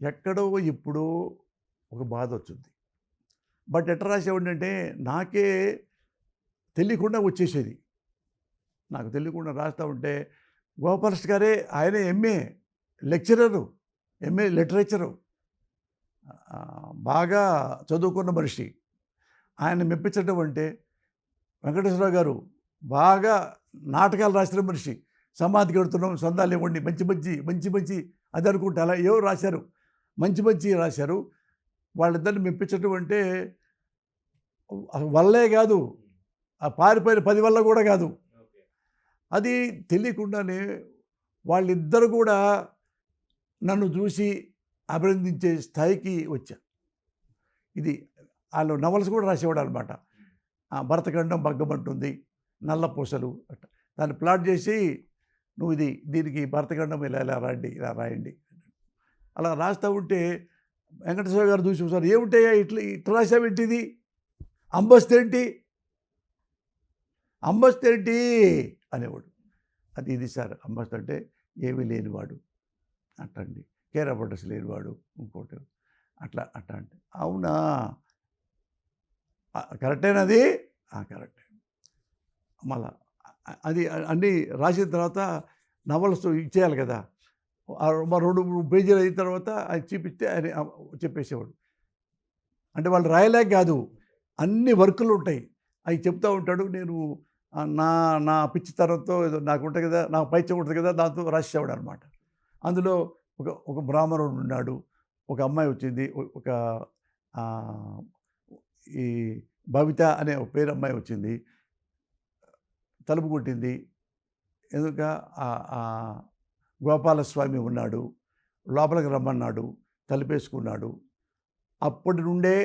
ఎక్కడో ఎప్పుడో ఒక బాధ వచ్చింది. బట్ ఎట్లా రాసేవాడినంటే నాకే తెలియకుండా వచ్చేసేది. నాకు తెలియకుండా రాస్తా ఉంటే గోపాలకృష్ణ గారే ఆయనే ఎంఏ లెక్చరరు, ఎంఏ లిటరేచరు, బాగా చదువుకున్న మనిషి. ఆయన మెప్పించడం అంటే వెంకటేశ్వరరావు గారు బాగా నాటకాలు రాసిన మనిషి. సమాధి కడుతున్నాం, సందాలు ఇవ్వండి, మంచి మంచి మంచి మంచి అది అనుకుంటే అలా ఏవో రాశారు, మంచి మంచి రాశారు. వాళ్ళిద్దరిని మెప్పించడం అంటే వల్లే కాదు, ఆ పారిపోయిన 10 వల్ల కూడా కాదు. అది తెలియకుండానే వాళ్ళిద్దరు కూడా నన్ను చూసి అభినందించే స్థాయికి వచ్చా. ఇది వాళ్ళు నవల్స్ కూడా రాసేవాడు అనమాట. భరతఖండం భగ్గమంటుంది, నల్లపూసలు అట్ట దాన్ని ప్లాట్ చేసి నువ్వు దీనికి భరతఖండం ఇలా ఇలా రాయండి, ఇలా రాయండి. అలా రాస్తూ ఉంటే వెంకటేశ్వర గారు చూసి సార్ ఏమిటయ్యా ఇట్లా రాసావేంటి, ఇది అంబస్తేంటి అంబస్తేంటి అనేవాడు. ఇది సార్ అంబస్త్ అంటే ఏమీ లేనివాడు అట్టండి, కేర్ ఆఫ్ అడ్రస్ లేనివాడు, ఇంకోటి అట్లా అంటే అవునా కరెక్టేనది, కరెక్టే. మళ్ళా అది అన్నీ రాసిన తర్వాత నవల్స్ ఇచ్చేయాలి కదా, 2-3 పేజీలు అయిన తర్వాత అది చూపిస్తే ఆయన చెప్పేసేవాడు. అంటే వాళ్ళు రాయలేక కాదు, అన్ని వర్కులు ఉంటాయి, అవి చెప్తూ ఉంటాడు. నేను నా నా పిచ్చితనంతో ఏదో నాకు ఉంటుంది కదా, నాకు పైచ్యం ఉంటుంది కదా, దాంతో రాసేవాడు అనమాట. అందులో ఒక బ్రాహ్మణుడు ఉన్నాడు, ఒక అమ్మాయి వచ్చింది, ఒక ఈ భవిత అనే ఒక పేరు అమ్మాయి వచ్చింది, తలుపు కొట్టింది. ఎందుక గోపాలస్వామి ఉన్నాడు, లోపలికి రమ్మన్నాడు, తలుపేసుకున్నాడు. అప్పటి నుండే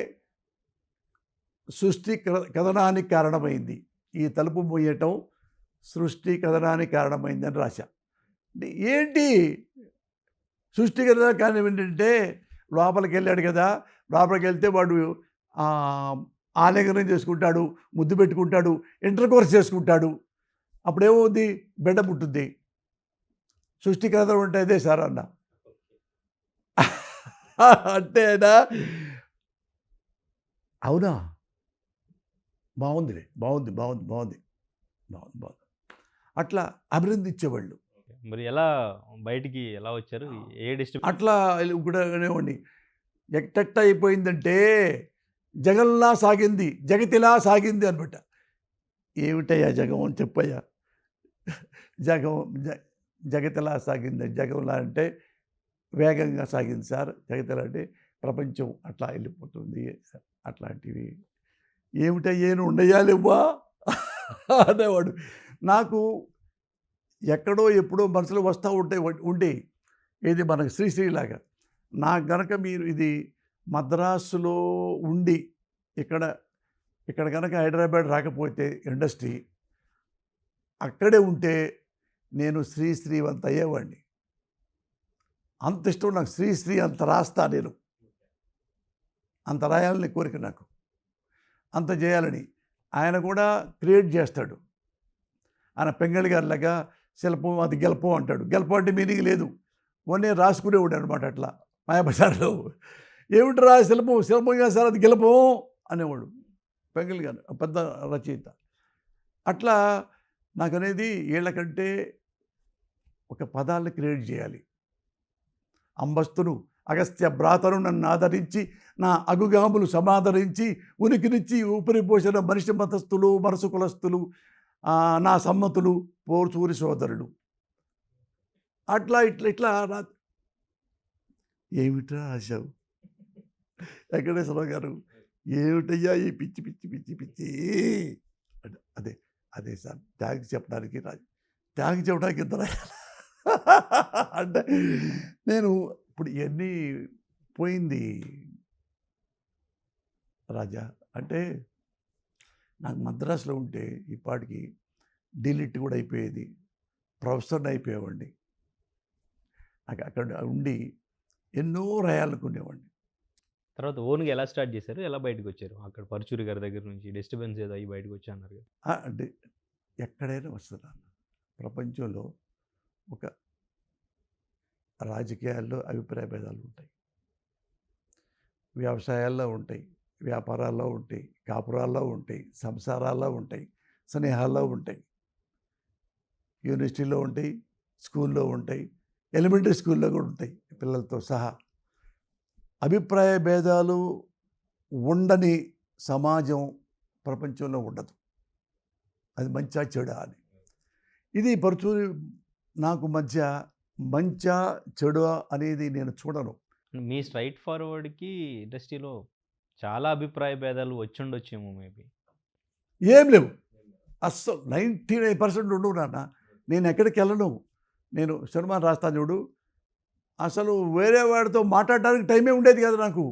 సృష్టి కథనానికి కారణమైంది. ఈ తలుపు మూయటం సృష్టి కథనానికి కారణమైందని రాశా. ఏంటి సృష్టి కథనానికి కారణం ఏంటంటే లోపలికి వెళ్ళాడు కదా, లోపలికి వెళ్తే వాడు ఆలింగనం చేసుకుంటాడు, ముద్దు పెట్టుకుంటాడు, ఇంటర్ కోర్స్ చేసుకుంటాడు. అప్పుడేమవుద్ది, బిడ్డ పుట్టుద్ది. సృష్టి కథనం అంటే అదే సార్ అన్న. అంటేనా అవునా, బాగుందిలే, బాగుంది బాగుంది బాగుంది బాగుంది బాగుంది అట్లా అభినందించేవాళ్ళు. మరి ఎలా బయటికి ఎలా వచ్చారు, ఏ డిస్ట్రిక్ట్ అట్లా కూడా అనేవాడిని. ఎట్టెట్ట అయిపోయిందంటే జగన్లా సాగింది, జగతిలా సాగింది అనమాట. ఏమిటయ్యా జగం అని చెప్పయ్యా. జగం జగతిలా సాగింది. జగంలా అంటే వేగంగా సాగింది సార్, జగతిలా అంటే ప్రపంచం అట్లా వెళ్ళిపోతుంది, అట్లాంటివి. ఏమిటయ్యేను ఉండయాలివ్వా అనేవాడు. నాకు ఎక్కడో ఎప్పుడో మనసులో వస్తూ ఉండే ఇది మనకు శ్రీశ్రీలాగా. నాకు గనక మీరు ఇది మద్రాసులో ఉండి ఇక్కడ కనుక హైదరాబాద్ రాకపోతే ఇండస్ట్రీ అక్కడే ఉంటే నేను శ్రీవంత అయ్యేవాడిని. అంత ఇష్టం నాకు శ్రీశ్రీ, అంత రాస్తా నేను, అంత రాయాలని కోరిక నాకు, అంత చేయాలని. ఆయన కూడా క్రియేట్ చేస్తాడు. ఆయన పెంగళి గారిలాగా శిల్పం అది గెలపం అంటాడు. గెలపం అంటే మీనింగ్ లేదు, మొన్నే రాసుకునేవాడు అనమాట. అట్లా మాయాబజార్లో ఏమిటి శిల్పం కాదు సార్, అది గెలపం అనేవాడు పెంగళి గారు, పెద్ద రచయిత. అట్లా నాకు అనేది వీళ్ళకంటే ఒక పదాలను క్రియేట్ చేయాలి. అంబస్తును అగస్త్య భ్రాతను నన్ను ఆదరించి, నా అగుగాములు సమాదరించి, ఉనికినిచ్చి ఊపిరిపోసిన మనిషి మతస్థులు, మనసు కులస్థులు, నా సమ్మతులు, పోర్చూరి సోదరుడు. అట్లా ఇట్లా ఏమిట్రా ఆశావు వెంకటేశ్వరరావు గారు, ఏమిటయ్యా ఈ పిచ్చి పిచ్చి పిచ్చి పిచ్చి అదే సార్ థ్యాంక్స్ చెప్పడానికి ఇంత అంటే నేను ఇప్పుడు ఇవన్నీ పోయింది రాజా. అంటే నాకు మద్రాసులో ఉంటే ఈ పాటికి డిలిట్ కూడా అయిపోయేది, ప్రొఫెసర్ని అయిపోయేవాడిని. నాకు అక్కడ ఉండి ఎన్నో రాయాలనుకునేవాడిని. తర్వాత ఓన్గా ఎలా స్టార్ట్ చేశారు, ఎలా బయటకు వచ్చారు? అక్కడ పరుచూరి గారి దగ్గర నుంచి డిస్టర్బెన్స్ ఏదో అయ్యి బయటకు వచ్చా అన్నారు కదా. అంటే ఎక్కడైనా వస్తున్నాను ప్రపంచంలో, ఒక రాజకీయాల్లో అభిప్రాయ భేదాలు ఉంటాయి, వ్యవసాయాల్లో ఉంటాయి, వ్యాపారాల్లో ఉంటాయి, కాపురాల్లో ఉంటాయి, సంసారాల్లో ఉంటాయి, స్నేహాల్లో ఉంటాయి, యూనివర్సిటీలో ఉంటాయి, స్కూల్లో ఉంటాయి, ఎలిమెంటరీ స్కూల్లో కూడా ఉంటాయి పిల్లలతో సహా. అభిప్రాయ భేదాలు ఉండని సమాజం ప్రపంచంలో ఉండదు. అది మంచా చెడా అని. ఇది పరుచూరి నాకు మధ్య మంచా చెడా అనేది నేను చూడను. మీ స్ట్రైట్ ఫార్వర్డ్‌కి ఇండస్ట్రీలో చాలా అభిప్రాయ భేదాలు వచ్చుండొచ్చేమో మేబీ. ఏం లేవు. అస్సలు 99% ఉండవు నాన్న. నేను ఎక్కడికి వెళ్ళను. నేను సినిమాలు రాస్తాను చూడు, అసలు వేరే వాడితో మాట్లాడడానికి టైమే ఉండేది కాదు నాకు.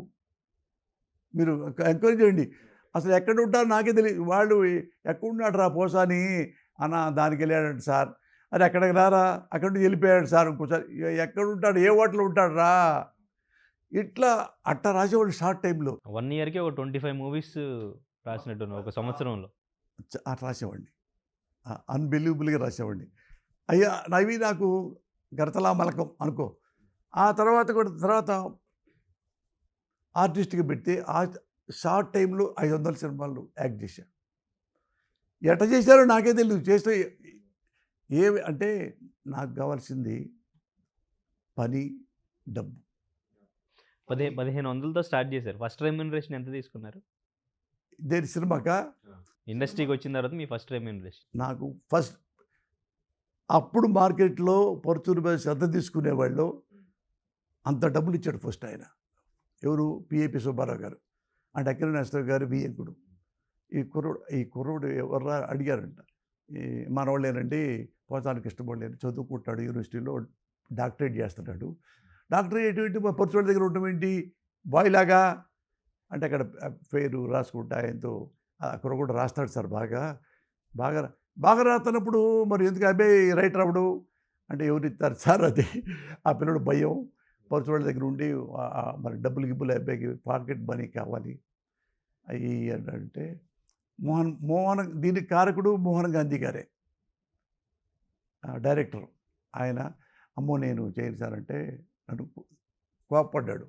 మీరు ఎంక్వైరీ చేయండి. అసలు ఎక్కడ ఉంటారో నాకే తెలియదు. వాళ్ళు ఎక్కడున్నాడు రా పోసాని అన్న దానికి వెళ్ళాడంట సార్. అది ఎక్కడికి రారా, అక్కడి నుంచి వెళ్ళిపోయాడు సార్. ఇంకోసారి ఎక్కడ ఉంటాడు, ఏ హోటల్లో ఉంటాడు రా, ఇట్లా అట్లా రాసేవాళ్ళు షార్ట్ టైంలో. 1 ఇయర్‌కి ఒక 25 మూవీస్ రాసినట్టున్నారు ఒక సంవత్సరంలో. అట్లా రాసేవాడిని. అన్బిలీవబుల్గా రాసేవాడిని. అయ్యా అవి నాకు గరతలా మలకం అనుకో. ఆ తర్వాత ఆర్టిస్ట్గా పెడితే ఆ షార్ట్ టైంలో 500 సినిమాలు యాక్ట్ చేశాను. ఎట్ట చేశారో నాకే తెలియదు. చేస్తే ఏమి అంటే నాకు కావాల్సింది పని, డబ్బు. 1500తో స్టార్ట్ చేశారు. ఫస్ట్ రెమ్యూనరేషన్ ఎంత తీసుకున్నారు? దేని సినిమాకా? ఇండస్ట్రీకి వచ్చిన తర్వాత మీ ఫస్ట్ రెమ్యూనరేషన్? నాకు ఫస్ట్ అప్పుడు మార్కెట్లో పరుచూరు మీద శ్రద్ధ తీసుకునేవాళ్ళు అంత డబ్బులు ఇచ్చాడు ఫస్ట్ ఆయన. ఎవరు? పిఏపి సుబ్బారావు గారు. అంటే అక్కినేని నాగేశ్వరరావు గారు వియ్యంకుడు. ఈ కుర్రోడు ఎవర్రా అడిగారంట. ఈ మనవాళ్ళేనండి, పోసాని కృష్ణమూర్తి చదువుకుంటాడు, యూనివర్సిటీలో డాక్టరేట్ చేస్తున్నాడు. డాక్టరేట్ ఏంటి మా పరుచూరు దగ్గర ఉండటం ఏంటి బాయ్ లాగా అంటే, అక్కడ పేరు రాసుకుంటా ఆయనతో అక్కడ కూడా రాస్తాడు సార్. బాగా రాస్తున్నప్పుడు మరి ఎందుకు అబ్బాయి రైటర్ అవ్వడు అంటే, ఎవరు ఇస్తారు సార్ అది. ఆ పిల్లడు భయం. పరుచూరు దగ్గర ఉండి మరి డబ్బులు అబ్బాయికి పాకెట్ మనీ కావాలి అవి అంటే, మోహన్ దీనికి కారకుడు మోహన్ గాంధీ గారే, డైరెక్టర్. ఆయన అమ్మో నేను చేయను సార్ అంటే నన్ను కోప్పడ్డాడు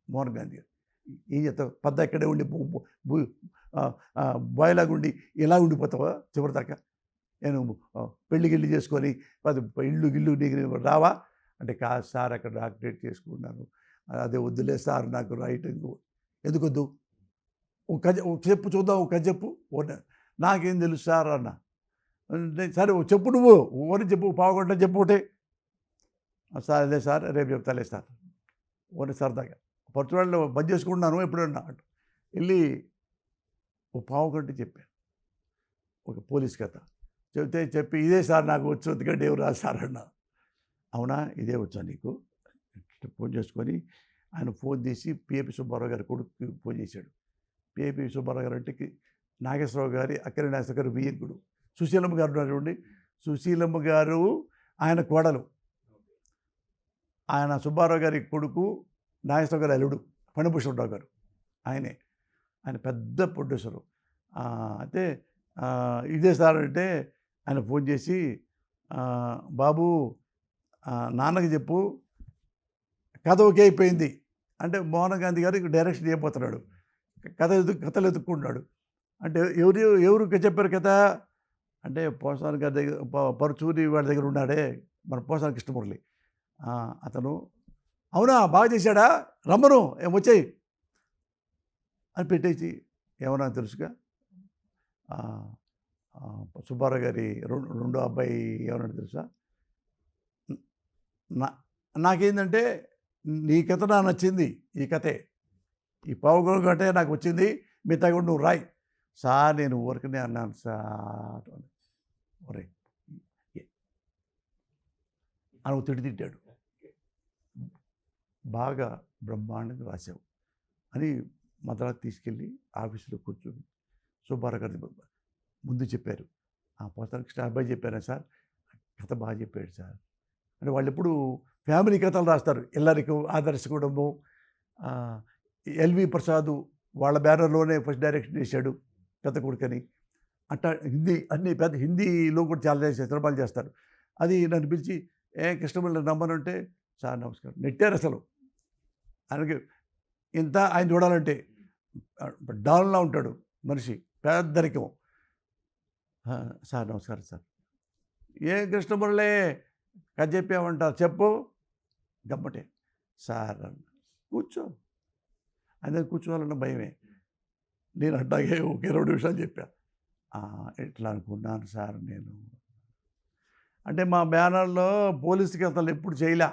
మోహన్ గాంధీ గారు. ఏం చేస్తావు, పద్ద ఇక్కడే ఉండి బాయ్లాగా ఉండి ఇలా ఉండిపోతావా చివరిదాకా? నేను పెళ్ళి చేసుకొని ఇల్లు నీకు రావా అంటే, కాదు సార్ అక్కడ డాక్టరేట్ చేసుకున్నాను, అదే వద్దులే సార్ నాకు రైటింగ్ ఎందుకు వద్దు, ఒక చెప్పు చూద్దాం, ఒక చెప్పు. నాకేం తెలుసు సార్ అన్న. సరే చెప్పు, నువ్వు ఓని చెప్పు, పావుగంట చెప్పు ఒకటే. సార్ అదే సార్ రేపు చెప్తాలే సార్ ఓని సరదాగా. పరుచూరులో బంద్ చేసుకుంటున్నాను ఎప్పుడన్నా వెళ్ళి ఓ పావుగంట చెప్పాను ఒక పోలీస్ కథ. చెప్పి ఇదే సార్ నాకు వచ్చు, ఎందుకంటే ఎవరు రాదు సార్ అన్న. అవునా, ఇదే వచ్చా నీకు? ఫోన్ చేసుకొని ఆయన ఫోన్ తీసి పిఏపి సుబ్బారావు గారి కొడుకు ఫోన్ చేశాడు. పిఏపి సుబ్బారావు గారు అంటే నాగేశ్వరరావు గారి అక్కినేని నాగేశ్వరరావు గారు వియ్యంకుడు. సుశీలమ్మ గారు ఉన్నారండి. సుశీలమ్మ గారు ఆయన కోడలు. ఆయన సుబ్బారావు గారి కొడుకు నాగేశ్వరరావు గారి అల్లుడు ఫణిభూషణరావు గారు. ఆయన పెద్ద ప్రొడ్యూసరు. అయితే ఇదే సార్ అంటే ఆయన ఫోన్ చేసి, బాబు నాన్నకి చెప్పు కథ ఓకే అయిపోయింది అంటే, మోహన్ గాంధీ గారు డైరెక్షన్ చేయబోతున్నాడు, కథలు ఎత్తుక్కుంటున్నాడు అంటే, ఎవరు చెప్పారు కథ అంటే, పోసాని గారి దగ్గర పరుచూరి వాడి దగ్గర ఉన్నాడే మన పోసాని కృష్ణమూర్తి, అతను. అవునా, బాగా చేశాడా, రమ్మను వచ్చాయి అని పెట్టేసి, ఏమన్నా తెలుసుగా సుబ్బారావు గారి రెండో అబ్బాయి ఏమన్నా తెలుసా, నాకేంటంటే నీ కథ నాకు నచ్చింది, ఈ కథే ఈ పావుగొంగ కథే నాకు వచ్చింది, మిగతా కూడా నువ్వు రాయి. సార్ నేను ఊరికనే అన్నాను సార్. ఒరే అని తిట్టాడు. బాగా బ్రహ్మాండంగా రాసావు అని మద్రాసు తీసుకెళ్ళి ఆఫీసులో కూర్చొని సుబ్బారావు గారి ముందు చెప్పారు. పోసాని కృష్ణ అబ్బాయి చెప్పారా సార్, కథ బాగా చెప్పాడు సార్ అంటే. వాళ్ళు ఎప్పుడు ఫ్యామిలీ కథలు రాస్తారు. ఇల్లరికం, ఆదర్శ కుటుంబం, ఎల్వి ప్రసాద్ వాళ్ళ బ్యానర్లోనే ఫస్ట్ డైరెక్షన్ చేశాడు పెద్ద కొడుకని. అట్లా హిందీ అన్ని పెద్ద హిందీలో కూడా చాలా సినిమాలు చేస్తారు. అది నన్ను పిలిచి, కృష్ణమురళి నమ్మనంటే సార్ నమస్కారం నెట్టారు అసలు. ఆయనకి ఇంత ఆయన చూడాలంటే డాన్లా ఉంటాడు మనిషి, పేదరికం. సార్ నమస్కారం సార్. ఏం కృష్ణమురళి కథ చెప్పామంటారు, చెప్పు గమ్మటే. సార్ అన్న కూర్చో, ఆయన కూర్చోవాలన్న భయమే. నేను అట్లాగే ఒకే 2 నిమిషాలు చెప్పా. ఎట్లా అనుకున్నాను సార్ నేను అంటే మా బ్యానర్లో పోలీసుకి అసలు ఎప్పుడు చేయలే.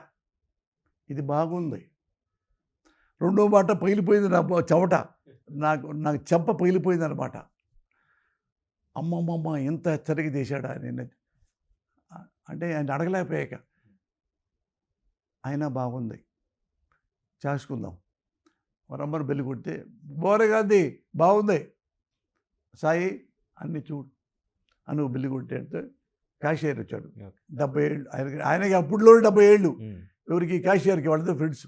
ఇది బాగుంది. రెండో మాట పగిలిపోయింది నా చెమట, నాకు చెంప పగిలిపోయింది అనమాట. అమ్మమ్మమ్మ ఎంత హెచ్చరిక చేశాడు ఆయన. అంటే ఆయన అడగలేకపోయాక అయినా బాగుంది, చేసుకుందాం. వరమ్మను బెల్లి కొడితే బోరగాంధీ బాగుంది సాయి అన్ని చూడు అని బెల్లి కొట్టే క్యాషియర్ వచ్చాడు. 70 ఏళ్ళు ఆయనకి అప్పుడులో 70 ఏళ్ళు. ఎవరికి క్యాషియర్కి వాళ్ళతో ఫ్రెండ్స్.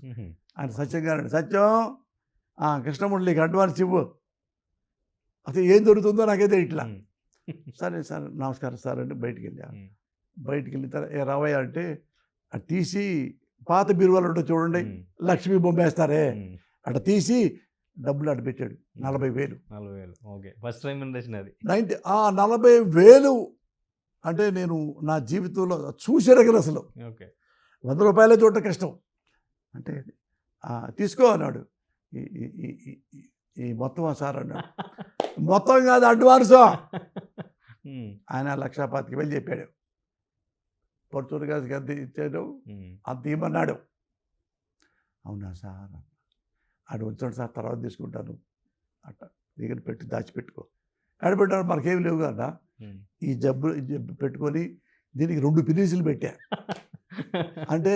ఆయన సత్యం గారు, సత్యం కృష్ణమురళికి అడ్వాన్స్ ఇవ్వు, అసలు ఏం దొరుకుతుందో నాకైతే ఇట్లా. సరే సార్ నమస్కారం సార్ అంటే బయటికి వెళ్ళా. బయటికి వెళ్ళిన తర్వాత రావయ్య అంటే అది తీసి పాత బీరువాలు ఉంటే చూడండి, లక్ష్మీ బొమ్మ వేస్తారే అట్లా తీసి డబ్బులు అటు పెట్టాడు. 40,000. 40,000 ఓకే. ఫస్ట్ టైం ఇండస్ట్రీ అది. 40,000 అంటే నేను నా జీవితంలో చూసేరగను అసలు. ఓకే. 100 రూపాయలే చూడటం కష్టం. అంటే తీసుకో అన్నాడు. ఈ మొత్తం సార్ అన్నాడు. మొత్తం కాదు అడ్వాన్సు. ఆయన 1,25,000 చెప్పాడు. పరుచూరు గారికి ఎంత ఇచ్చాడు అంత ఇవ్వమన్నాడు. అవునా సార్, ఆడు ఉంచండి సార్ తర్వాత తీసుకుంటాను అట్ట దగ్గర పెట్టి దాచిపెట్టుకో. ఆడబెట్టాడు మనకేమి లేవు కదా. ఈ జబ్బు పెట్టుకొని దీనికి 2 పిన్నీసులు పెట్టా. అంటే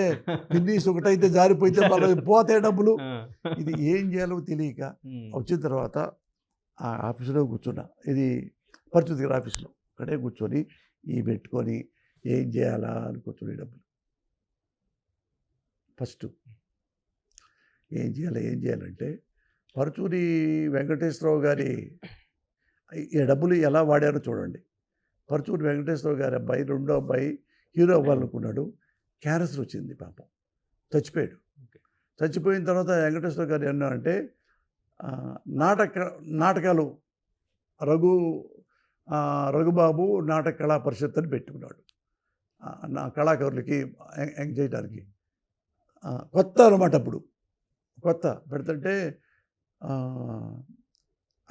పిన్నీస్ ఒకటైతే జారిపోతే మళ్ళీ పోతే డబ్బులు. ఇది ఏం చేయాలో తెలియక వచ్చిన తర్వాత ఆ ఆఫీసులో కూర్చున్నా. ఇది పరిస్థితి గారి ఆఫీసులో అక్కడే కూర్చొని ఈ పెట్టుకొని ఏం చేయాలా అని కూర్చొని డబ్బులు ఫస్ట్ ఏం చేయాలంటే పరుచూరి వెంకటేశ్వరరావు గారి ఈ డబ్బులు ఎలా వాడారో చూడండి. పరుచూరి వెంకటేశ్వరరావు గారి అబ్బాయి, రెండో అబ్బాయి హీరో అవ్వాలనుకున్నాడు. క్యాన్సర్ వచ్చింది, పాపం చచ్చిపోయాడు. చచ్చిపోయిన తర్వాత వెంకటేశ్వర గారు ఏమన్నారంటే నాటకాలు రఘుబాబు నాటక కళా పరిషత్ అని పెట్టుకున్నాడు. నా కళాకారులకి ఎంగ్ చేయడానికి కొత్త అనమాట. అప్పుడు కొత్త పెడుతుంటే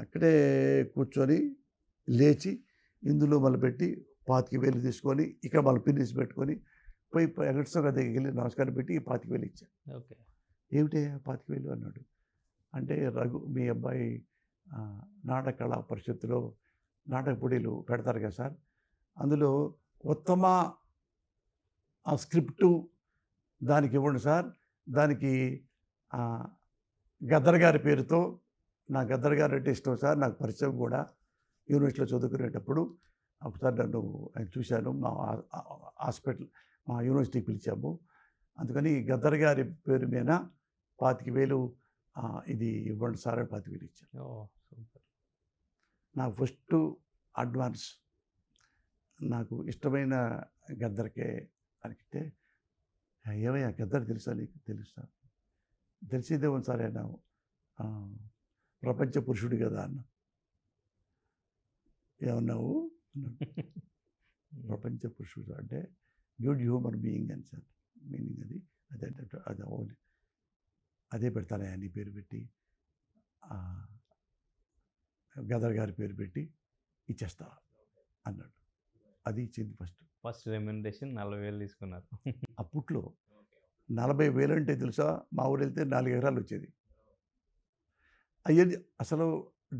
అక్కడే కూర్చొని లేచి ఇందులో మళ్ళీ పెట్టి 25,000 తీసుకొని ఇక్కడ మళ్ళీ పిన్నిసి పెట్టుకొని పోయి వెంకటేశ్వర గారి దగ్గరికి వెళ్ళి నమస్కారం పెట్టి 25,000 ఇచ్చాను. ఓకే. ఏమిటే 25,000 అన్నాడు. అంటే మీ అబ్బాయి నాటక కళా పరిషత్తులో నాటక పోటీలు పెడతారు కదా సార్, అందులో ఉత్తమ స్క్రిప్టు దానికి ఇవ్వండి సార్. దానికి గద్దర్ గారి పేరుతో, నా గద్దర్ గారు అంటే ఇష్టం సార్, నాకు పరిచయం కూడా. యూనివర్సిటీలో చదువుకునేటప్పుడు ఒకసారి నన్ను ఆయన చూశాను, మా హాస్పిటల్ మా యూనివర్సిటీకి పిలిచాము. అందుకని గద్దర్ గారి పేరు మీద 25,000 ఇది ఇవ్వండి సార్ అని 25,000 ఇచ్చాను. నాకు ఫస్ట్ అడ్వాన్స్ నాకు ఇష్టమైన గద్దర్కే అనిపిస్తే, ఏమయ్యా గద్దర్ తెలుసా నీకు? తెలుసా? తెలిసిందే ఉంది సార్, ఆయన ప్రపంచ పురుషుడు కదా అన్న. ఏమన్నావు? ప్రపంచ పురుషుడు అంటే గుడ్ హ్యూమన్ బీయింగ్ అని సార్ మీనింగ్. అది అవును, అదే పెడతానయ్యా నీ పేరు పెట్టి, గదర్ గారి పేరు పెట్టి ఇచ్చేస్తా అన్నాడు. అది ఇచ్చింది ఫస్ట్ రెమ్యునరేషన్ 40,000 తీసుకున్నారు. అప్పట్లో 40,000 అంటే తెలుసా, మా ఊరు వెళ్తే 4 ఎకరాలు వచ్చేది. అయ్యేది అసలు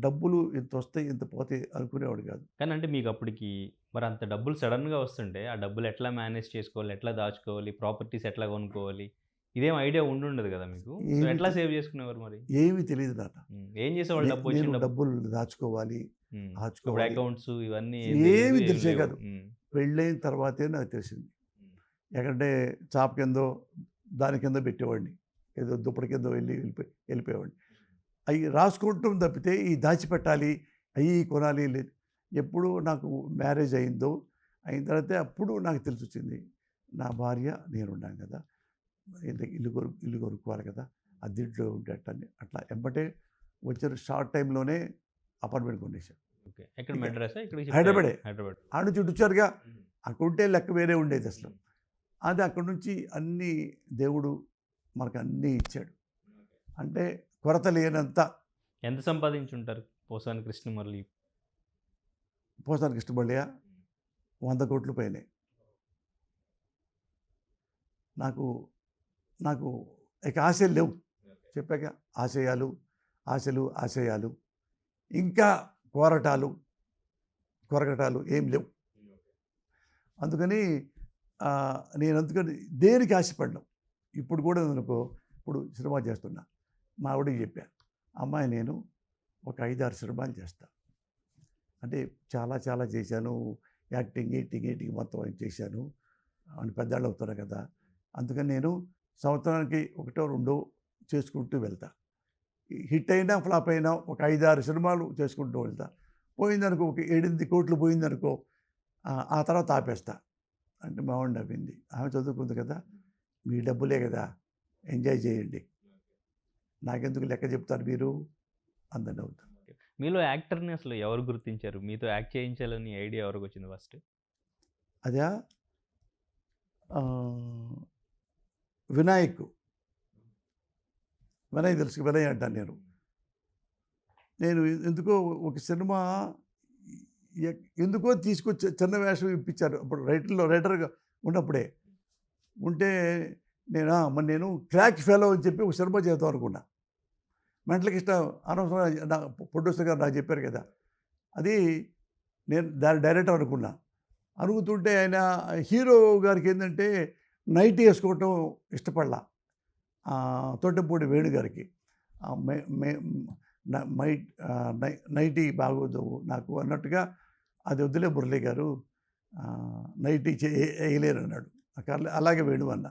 డబ్బులు ఇంత వస్తాయి ఇంత పోతాయి అనుకునేవాడు కాదు. కానీ అంటే మీకు అప్పటికి మరి అంత డబ్బులు సడన్గా వస్తుంటే ఆ డబ్బులు ఎట్లా మేనేజ్ చేసుకోవాలి, ఎట్లా దాచుకోవాలి, ప్రాపర్టీస్ ఎట్లా కొనుక్కోవాలి, ఇదేం ఐడియా ఉండుండదు కదా మీకు. ఎట్లా సేవ్ చేసుకునేవారు మరి? ఏమీ తెలియదు నాన్న. ఏం చేసేవాళ్ళు? డబ్బులు దాచుకోవాలి, అకౌంట్స్ ఇవన్నీ ఏమి తెలిసే కాదు. పెళ్ళైన తర్వాతే నాకు తెలిసింది. ఎక్కడంటే చాప కిందో దాని కింద పెట్టేవాడిని, ఏదో దుప్పటి కింద వెళ్ళిపోయేవాడిని. అవి రాసుకుంటాం తప్పితే ఈ దాచిపెట్టాలి అవి కొనాలి లేదు. ఎప్పుడు నాకు మ్యారేజ్ అయిన తర్వాత అప్పుడు నాకు తెలిసి వచ్చింది నా భార్య నేనున్నాం కదా, ఇల్లు కొనుక్కోవాలి కదా, అద్దెంట్లో ఉండేటని అట్లా ఎంబటే వచ్చిన షార్ట్ టైంలోనే అపార్ట్మెంట్ కొనేసాం. ఓకే. ఎక్కడ ఇక మెడ్రాసా? ఇక్కడికి షిఫ్ట్ హైదరాబాదే. అయ్యారు. హైదరాబాద్. ఆడ నుంచి వచ్చారుగా, అక్కడ ఉంటే లెక్క వేరే ఉండేది అసలు. అది అక్కడి నుంచి అన్నీ దేవుడు మనకు అన్నీ ఇచ్చాడు. అంటే కొరత లేనంత. ఎంత సంపాదించుంటారు పోసాని కృష్ణమురళి? పోసాని కృష్ణమల్లయ్య 100 కోట్ల పైనే. నాకు నాకు ఇక ఆశలు లేవు. చెప్పాక ఆశయాలు ఇంకా కొరకటాలు ఏం లేవు. అందుకని నేను అందుకని దేనికి ఆశపడ్డాను. ఇప్పుడు కూడా అనుకో, ఇప్పుడు సినిమా చేస్తున్నా, మా ఆవిడకి చెప్పాను, అమ్మాయి నేను ఒక 5-6 సినిమాలు చేస్తా. అంటే చాలా చేశాను. యాక్టింగ్ మొత్తం చేశాను అని పెద్దాళ్ళు అవుతున్నారు కదా. అందుకని నేను సంవత్సరానికి 1-2 చేసుకుంటూ వెళ్తా. హిట్ అయినా ఫ్లాప్ అయినా ఒక 5-6 సినిమాలు చేసుకుంటూ వెళ్తా. పోయిందనుకో, ఒక 7-8 కోట్లు పోయిందనుకో, ఆ తర్వాత ఆపేస్తా. అంటే మా ఆవిడ నవ్వింది. ఆమె చదువుకుంది కదా, మీ డబ్బులే కదా, ఎంజాయ్ చేయండి, నాకెందుకు లెక్క చెప్తారు మీరు అందని నవ్వుతాను. మీలో యాక్టర్‌ని అసలు ఎవరు గుర్తించారు? మీతో యాక్ట్ చేయించాలని ఐడియా ఎవరికొచ్చింది ఫస్ట్? అదా ఆహ్, వినాయక్ తెలుసు, వినయ్ అంటాను నేను. నేను ఎందుకో ఒక సినిమా ఎందుకో తీసుకొచ్చి చిన్న వేషం ఇప్పించారు. అప్పుడు రైటర్గా ఉన్నప్పుడే ఉంటే మరి నేను క్రాక్ ఫెలో అని చెప్పి ఒక సినిమా చేద్దాం అనుకున్నా. మెంటల్ ఇష్టం అనవసరంగా నా ప్రొడ్యూసర్ గారు నాకు చెప్పారు కదా, అది నేను దాని డైరెక్టర్ అనుకున్నా. అనుకుతుంటే ఆయన హీరో గారికి ఏంటంటే నైటీ వేసుకోవటం ఇష్టపడలా, తోటపూడి వేణు గారికి. నైటీ బాగోదు నాకు అన్నట్టుగా, అది వద్దులే మురళి గారు, నైటీ వేయలేరు అన్నాడు. అలాగే వేణు అన్న.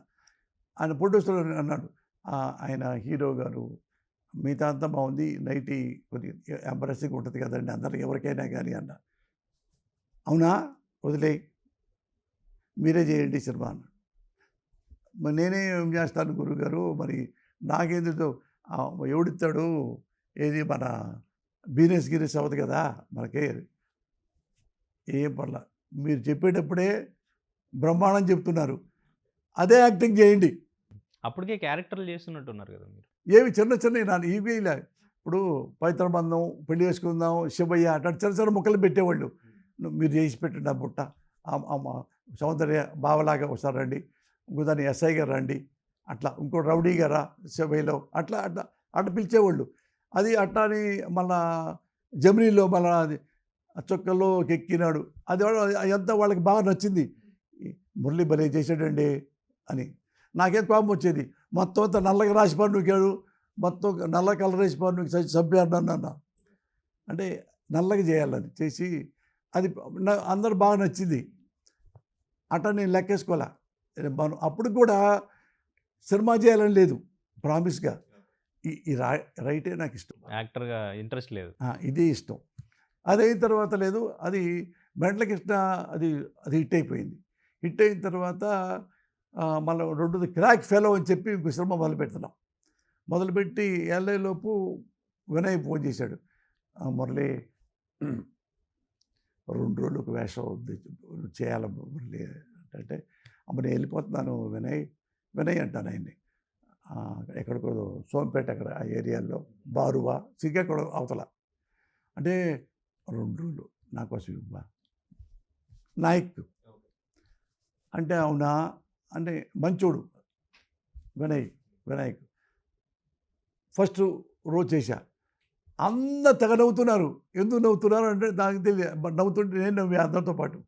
ఆయన ప్రొడ్యూసర్ అన్నాడు, ఆయన హీరో గారు మిగతా అంతా బాగుంది, నైటీ కొద్దిగా ఎంబరసింగ్ ఉంటుంది కదండి అందరికి, ఎవరికైనా కానీ అన్న. అవునా, వదిలే, మీరే చేయండి సినిమా అన్నాడు. మరి నేనే ఏం చేస్తాను గురువుగారు, మరి నాకేందుకు ఎవడిస్తాడు, ఏది మన బిజినెస్ అవ్వదు కదా మనకే, ఏం పర్ల, మీరు చెప్పేటప్పుడే బ్రహ్మాండం చెప్తున్నారు, అదే యాక్టింగ్ చేయండి. అప్పటికే క్యారెక్టర్లు చేస్తున్నట్టున్నారు కదా మీరు. ఏవి చిన్న ఇవి ఇలా, ఇప్పుడు పవిత్రబంధం, పెళ్లి చేసుకుందాం, శివయ్య అట్లాంటి చిన్న ముక్కలు పెట్టేవాళ్ళు. మీరు చేసి పెట్టండి ఆ బుట్ట, సౌందర్య బావలాగా ఒకసారి రండి, ఇంకోదాన్ని ఎస్ఐ గారు రండి, అట్లా ఇంకో రౌడీ గారా శివయ్యలో, అట్లా పిలిచేవాళ్ళు. అది అట్లా అని మళ్ళా జమినీలో మళ్ళా అది చొక్కల్లో ఎక్కినాడు, అది అదంతా వాళ్ళకి బాగా నచ్చింది. మురళి భలే చేశాడండి అని. నాకేం కోపం వచ్చేది, మొత్తం అంతా నల్లగా రాసిపారు నూకాడు, మొత్తం నల్ల కలర్ వేసిపారు నువ్వు చంపాడు అన్న. అంటే నల్లగా చేయాలని చేసి అది అందరు బాగా నచ్చింది. అట్లా నేను లెక్కేసుకోలే. అప్పుడు కూడా సినిమా చేయాలని లేదు, ప్రామిస్గా ఈ రైటే నాకు ఇష్టం, యాక్టర్‌గా ఇంట్రెస్ట్ లేదు. ఇదే ఇష్టం. అది అయిన తర్వాత లేదు, అది మెంటల్ కృష్ణ అది హిట్ అయిపోయింది. హిట్ అయిన తర్వాత మళ్ళీ రెండోది క్రాక్ ఫెలో అని చెప్పి ఇంకో సినిమా మొదలుపెడుతున్నాం. మొదలుపెట్టి లోపు వినయ్ ఫోన్ చేశాడు, మురళి 2 రోజులు ఒక వేషం ఉంది చేయాలి మురళి అంటే, అమ్మ నేను వెళ్ళిపోతున్నాను వినయ్ అంటాను ఆయన్ని. ఎక్కడికో సోంపేట అక్కడ ఆ ఏరియాలో బారువా శ్రీకాకుళం అవతల. అంటే 2 రోజులు నా కోసం ఇవ్వా నాయక్ అంటే, అవునా అంటే మంచోడు వినాయక్. ఫస్ట్ రోజు చేశా, అందరు తెగ నవ్వుతున్నారు. ఎందుకు నవ్వుతున్నారు అంటే నాకు తెలియదు, నవ్వుతుంటే నేను నవ్వి అందరితో పాటు,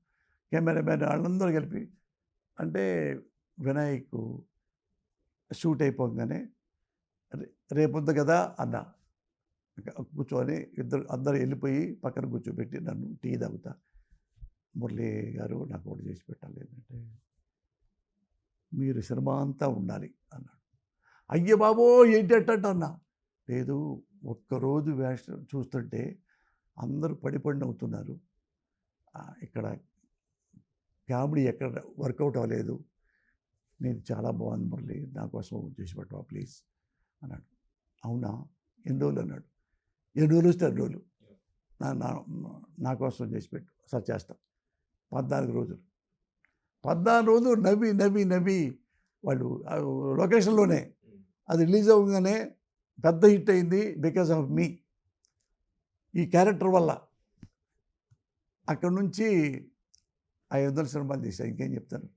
కెమెరామెన్ వాళ్ళందరూ కలిపి. అంటే వినాయక్ షూట్ అయిపోగానే రేపొద్దు కదా అన్న, కూర్చొని అందరూ వెళ్ళిపోయి పక్కన కూర్చోబెట్టి నన్ను టీ తాగుతా, మురళి గారు నాకు ఒకటి చేసి పెట్టాలి ఏంటంటే, మీరు సినిమా అంతా ఉండాలి అన్నాడు. అయ్య బాబో ఏంటి అట్ట అన్నా, లేదు ఒక్కరోజు వేషం చూస్తుంటే అందరూ పడి నవ్వుతున్నారు, ఇక్కడ కామెడీ ఎక్కడ వర్కౌట్ అవ్వలేదు, నీది చాలా బాగుంది మురళి, నా కోసం చేసి పెట్టవా ప్లీజ్ అన్నాడు. అవునా, ఎన్ని రోజులు అన్నాడు. ఎన్ని రోజులు వస్తే 2 రోజులు నా నా నా కోసం చేసి పెట్టు, సార్ చేస్తా. 14 రోజులు 14 రోజులు నవ్వి నవ్వి నవ్వి వాళ్ళు లొకేషన్లోనే అది రిలీజ్ అవ్వగానే పెద్ద హిట్ అయింది. బికాజ్ ఆఫ్ మీ, ఈ క్యారెక్టర్ వల్ల. అక్కడ నుంచి 500 సినిమాలు తీసా, ఇంకేం చెప్తాను.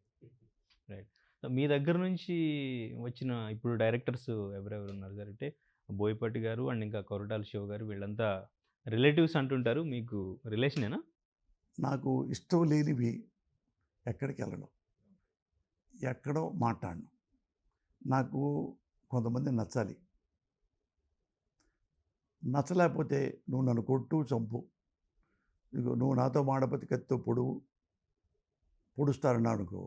సో మీ దగ్గర నుంచి వచ్చిన ఇప్పుడు డైరెక్టర్స్ ఎవరెవరు ఉన్నారు సార్ అంటే బోయపాటి గారు అండ్ ఇంకా కొరటాల శివ గారు వీళ్ళంతా రిలేటివ్స్ అంటుంటారు, మీకు రిలేషనేనా? నాకు ఇష్టం లేనివి ఎక్కడికి వెళ్ళను, ఎక్కడో మాట్లాడను. నాకు కొంతమంది నచ్చాలి, నచ్చలేకపోతే నువ్వు నన్ను కొట్టు చంపు, ఇగో నువ్వు నాతో మాడపతి కత్తితో పొడుస్తారన్నాడు అనుకో,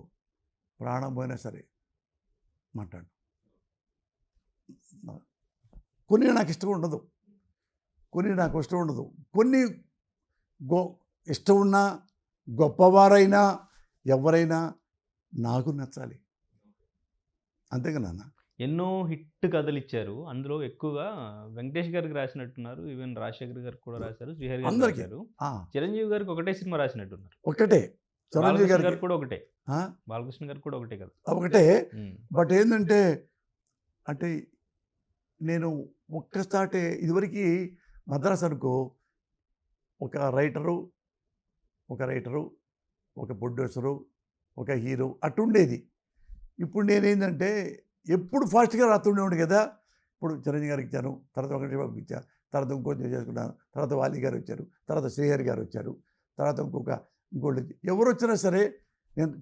ప్రాణం పోయినా సరే మాట్లాడు. కొన్ని నాకు ఇష్టం ఉండదు, కొన్ని నాకు ఇష్టం ఉండదు. కొన్ని ఇష్టం ఉన్నా గొప్పవారైనా ఎవరైనా నాకు నచ్చాలి, అంతేగా నాన్న. ఎన్నో హిట్ కథలు ఇచ్చారు, అందులో ఎక్కువగా వెంకటేష్ గారికి రాసినట్టున్నారు, ఈవెన్ రాజశేఖర్ గారికి కూడా రాశారు, శ్రీహరి గారికి అందరికీ. రాశారు, ఆ, చిరంజీవి గారికి ఒకటే సినిమా రాసినట్టున్నారు, ఒకటే చిరంజీవి బాలకృష్ణ గారికి గారికి కూడా ఒకటే, ఆ, బాలకృష్ణ గారికి కూడా ఒకటే కదా. ఒకటే. ఉమ్. బట్ ఏంటంటే అంటే నేను ఒక్కసారి ఇదివరకు మద్రాసు అనుకో, ఒక రైటరు ఒక ప్రొడ్యూసరు ఒక హీరో అటుండేది. ఇప్పుడు నేనేంటంటే ఎప్పుడు ఫాస్ట్గా రాస్తుండేవాడు కదా. ఇప్పుడు చిరంజీవి గారికి ఇచ్చాను, తర్వాత వెంకటేష్ బాబుకి ఇచ్చా, తర్వాత ఇంకొంచెం చేసుకున్నాను, తర్వాత వాలి గారు వచ్చారు, తర్వాత శ్రీహరి గారు వచ్చారు, తర్వాత ఇంకోటి ఎవరు వచ్చినా సరే నేను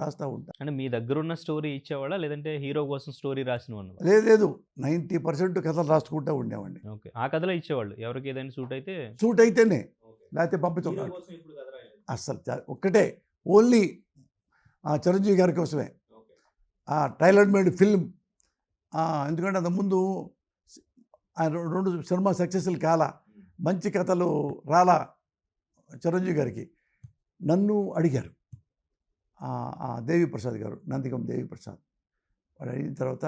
రాస్తూ ఉంటాను. అంటే మీ దగ్గర ఉన్న స్టోరీ ఇచ్చేవాళ్ళ లేదంటే హీరో కోసం స్టోరీ రాసిన వాళ్ళు? లేదు 90% కథలు రాసుకుంటూ ఉండేవాడిని. ఓకే, ఆ కథలో ఇచ్చేవాళ్ళు, ఎవరికి ఏదైనా సూట్ అయితే. సూట్ అయితేనే, లేకపోతే పంపించుకున్నాను. అస్సలు ఒక్కటే, ఓన్లీ చిరంజీవి గారి కోసమే టైలర్ మేడ్ ఫిల్మ్. ఎందుకంటే అంతకుముందు ఆయన 2 సినిమా సక్సెస్లు కాలా, మంచి కథలు రాలా చిరంజీవి గారికి. నన్ను అడిగారు దేవి ప్రసాద్ గారు, నందిగం దేవి ప్రసాద్. వాడు అడిగిన తర్వాత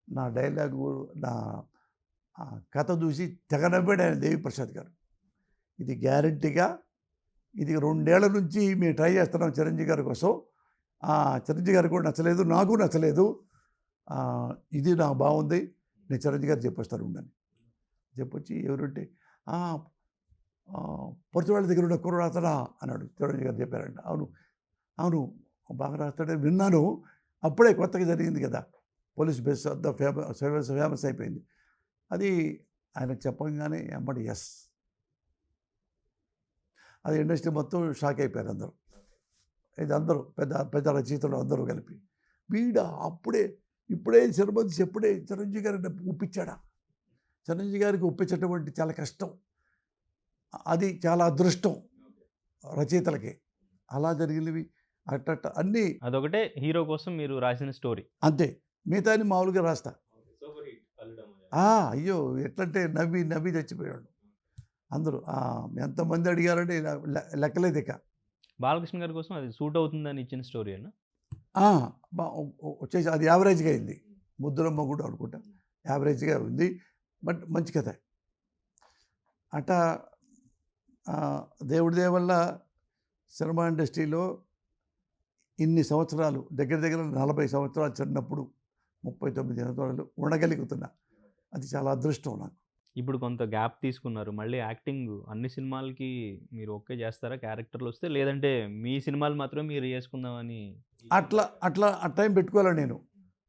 నా డైలాగు, నా కథ చూసి తెగ నవ్వాడు ఆయన దేవి ప్రసాద్ గారు. ఇది గ్యారంటీగా, ఇది 2 ఏళ్ల నుంచి మేము ట్రై చేస్తున్నాం చిరంజీవి గారి కోసం. చిరంజీవి గారికి కూడా నచ్చలేదు, నాకు నచ్చలేదు. ఇది నాకు బాగుంది, నేను చిరంజీవి గారు చెప్పొస్తాను ఉండని చెప్పొచ్చి, ఎవరుంటే పొరచవాళ్ళ దగ్గర ఉన్న కుర్ర రాతడా అన్నాడు. చిరంజీవి గారు చెప్పారంట. అవును బాగా రాస్తాడని విన్నాను. అప్పుడే కొత్తగా జరిగింది కదా, పోలీస్ బేస్ అంత ఫేమస్ అయిపోయింది. అది ఆయన చెప్పగానే అమ్మడి ఎస్, అది ఇండస్ట్రీ మొత్తం షాక్ అయిపోయారు అందరూ. ఇది అందరూ పెద్ద రచయితలు అందరూ కలిపి, వీడ ఇప్పుడే సినిమా తీసి ఎప్పుడే చిరంజీవి గారిని ఒప్పించాడా. చిరంజీవి గారికి ఒప్పించేటువంటి చాలా కష్టం, అది చాలా అదృష్టం రచయితలకి. అలా జరిగినవి అట్ట అన్నీ. అదొకటే హీరో కోసం మీరు రాసిన స్టోరీ అంతే, మిగతా మామూలుగా రాస్తా. అయ్యో ఎట్లంటే నవ్వి చచ్చిపోయాడు అందరూ. ఎంతమంది అడిగారంటే లెక్కలేదు ఇక. బాలకృష్ణ గారి కోసం అది సూట్ అవుతుందని ఇచ్చిన స్టోరీ అన్న వచ్చేసి అది యావరేజ్గా అయింది. ముద్దులమ్మ కూడా అనుకుంటా యావరేజ్గా ఉంది, బట్ మంచి కథ. అట దేవుడి దయ వల్ల సినిమా ఇండస్ట్రీలో ఇన్ని సంవత్సరాలు, దగ్గర 40 సంవత్సరాలు చిన్నప్పుడు 39 సంవత్సరాలు ఉండగలుగుతున్నా, అది చాలా అదృష్టం నాకు. ఇప్పుడు కొంత గ్యాప్ తీసుకున్నారు, మళ్ళీ యాక్టింగ్ అన్ని సినిమాలకి మీరు ఓకే చేస్తారా క్యారెక్టర్లు వస్తే, లేదంటే మీ సినిమాలు మాత్రమే మీరు చేసుకుందామని? అట్లా టైం పెట్టుకోవాలి నేను.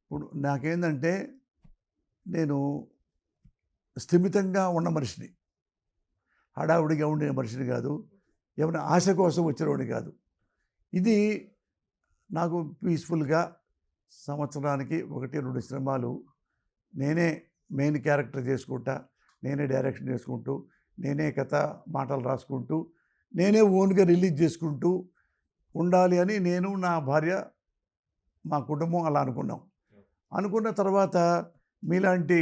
ఇప్పుడు నాకేంటంటే నేను స్థిమితంగా ఉన్న మనిషిని, హడావుడిగా ఉండే మనిషిని కాదు, ఏమైనా ఆశ కోసం వచ్చినవాడిని కాదు. ఇది నాకు పీస్ఫుల్గా సంవత్సరానికి 1-2 సినిమాలు నేనే మెయిన్ క్యారెక్టర్ చేసుకుంటా, నేనే డైరెక్షన్ చేసుకుంటూ, నేనే కథ మాటలు రాసుకుంటూ, నేనే ఓన్గా రిలీజ్ చేసుకుంటూ ఉండాలి అని నేను, నా భార్య, మా కుటుంబం అలా అనుకున్న తర్వాత మీలాంటి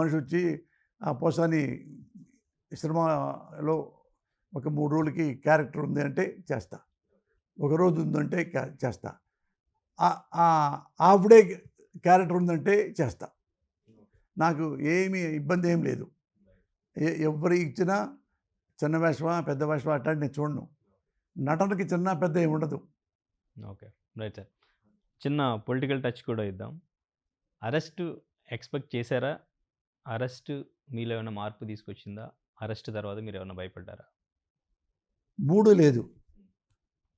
మనిషి వచ్చి పోసాని సినిమాలో ఒక 3 రోజులకి క్యారెక్టర్ ఉంది అంటే చేస్తా, 1 రోజు ఉందంటే చేస్తా. ఆఫ్డే క్యారెక్టర్ ఉందంటే చేస్తా. నాకు ఏమీ ఇబ్బంది ఏం లేదు. ఎవరు ఇచ్చినా చిన్న వేషమా పెద్ద వేషమా అట్లాంటి నేను చూడను. నటనకి చిన్న పెద్ద ఏమి ఉండదు. ఓకే. Right sir. చిన్న పొలిటికల్ టచ్ కూడా ఇద్దాం. అరెస్ట్ ఎక్స్‌పెక్ట్ చేశారా? అరెస్ట్ మీలో ఏమైనా మార్పు తీసుకొచ్చిందా? అరెస్ట్ తర్వాత మీరేమన్నా భయపడ్డారా? 3 లేదు.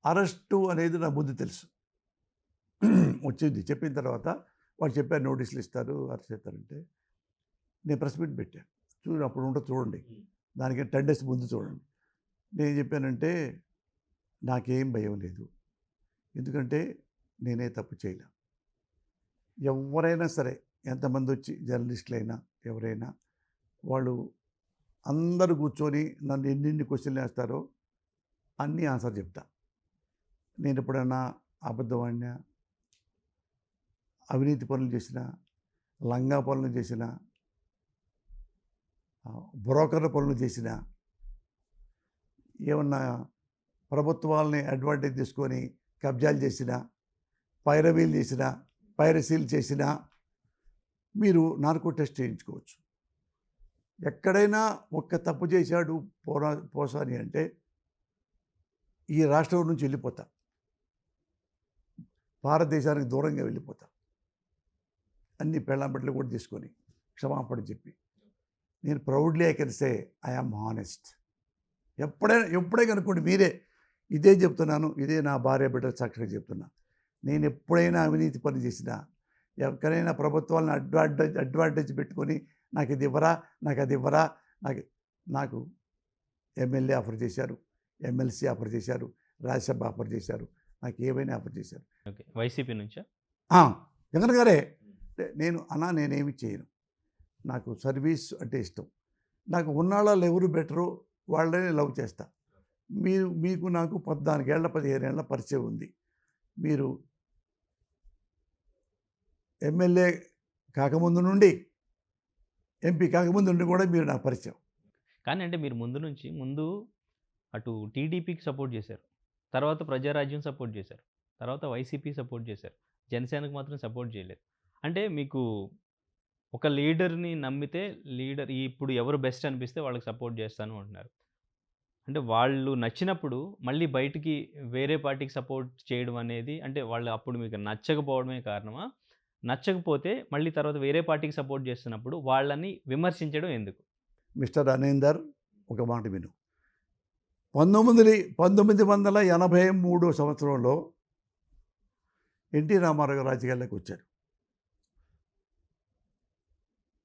అరెస్టు అనేది నా ముందు తెలుసు. వచ్చింది. చెప్పిన తర్వాత వాళ్ళు చెప్పారు నోటీసులు ఇస్తారు, అరెస్ట్ చేస్తారంటే నేను ప్రెస్ మీట్ పెట్టాను. అప్పుడు ఉంటే చూడండి. దానికి 10 డేస్ ముందు చూడండి. నేను చెప్పానంటే నాకేం భయం లేదు. ఎందుకంటే నేనే తప్పు చేయలే. ఎవరైనా సరే ఎంతమంది వచ్చి జర్నలిస్టులైనా ఎవరైనా వాళ్ళు అందరూ కూర్చొని నన్ను ఎన్ని క్వశ్చన్లు వేస్తారో అన్నీ ఆన్సర్ చెప్తా. నేను ఎప్పుడైనా అబద్ధం ఆడినా, అవినీతి పనులు చేసినా, లంగా పనులు చేసినా, బ్రోకర్ల పనులు చేసినా, ఏమన్నా ప్రభుత్వాలని అడ్వాంటేజ్ తీసుకొని కబ్జాలు చేసినా, పైరవీలు చేసినా, పైరసీలు చేసినా మీరు నార్కో టెస్ట్ చేయించుకోవచ్చు. ఎక్కడైనా ఒక్క తప్పు చేశాడు పోసాని అంటే ఈ రాష్ట్రం నుంచి వెళ్ళిపోతా, భారతదేశానికి దూరంగా వెళ్ళిపోతా. అన్ని పెళ్ళంబట్లు కూడా తీసుకొని క్షమాపణ చెప్పి నేను proudly I can say I am honest. ఎప్పుడే కనుక్కోండి మీరే. ఇదే చెప్తున్నాను, ఇదే నా భార్య బిడ్డల సాక్షిగా చెప్తున్నా. నేను ఎప్పుడైనా అవినీతి పని చేసినా, ఎక్కడైనా ప్రభుత్వాలను అడ్వాంటేజ్ పెట్టుకొని నాకు ఇది ఇవ్వరా, నాకు అది ఇవ్వరా, నాకు ఎమ్మెల్యే ఆఫర్ చేశారు, ఎమ్మెల్సీ ఆఫర్ చేశారు, రాజ్యసభ ఆఫర్ చేశారు, నాకు ఏమైనా ఆఫర్ చేశారు. ఓకే. వైసీపీ నుంచా? జగన్ గారే. నేనేమి చేయను. నాకు సర్వీస్ అంటే ఇష్టం. నాకు ఉన్నాళ్ళలో ఎవరు బెటరో వాళ్ళనే లవ్ చేస్తా. మీకు నాకు 14 ఏళ్ళ 15 ఏళ్ళ పరిచయం ఉంది. మీరు ఎమ్మెల్యే కాకముందు నుండి, ఎంపీ కాకముందు నుండి కూడా మీరు నాకు పరిచయం. కానీ అంటే మీరు ముందు అటు టీడీపీకి సపోర్ట్ చేశారు, తర్వాత ప్రజారాజ్యం సపోర్ట్ చేశారు, తర్వాత వైసీపీ సపోర్ట్ చేశారు, జనసేనకు మాత్రం సపోర్ట్ చేయలేదు. అంటే మీకు ఒక లీడర్ని నమ్మితే ఇప్పుడు ఎవరు బెస్ట్ అనిపిస్తే వాళ్ళకి సపోర్ట్ చేస్తాను అంటున్నారు. అంటే వాళ్ళు నచ్చినప్పుడు మళ్ళీ బయటికి వేరే పార్టీకి సపోర్ట్ చేయడం అనేది, అంటే వాళ్ళు అప్పుడు మీకు నచ్చకపోవడమే కారణమా? నచ్చకపోతే మళ్ళీ తర్వాత వేరే పార్టీకి సపోర్ట్ చేస్తున్నప్పుడు వాళ్ళని విమర్శించడం ఎందుకు? మిస్టర్ అనేందర్, ఒక మాట విను. 1983 సంవత్సరంలో ఎన్టీ రామారావు గారు రాజకీయాల్లోకి వచ్చారు.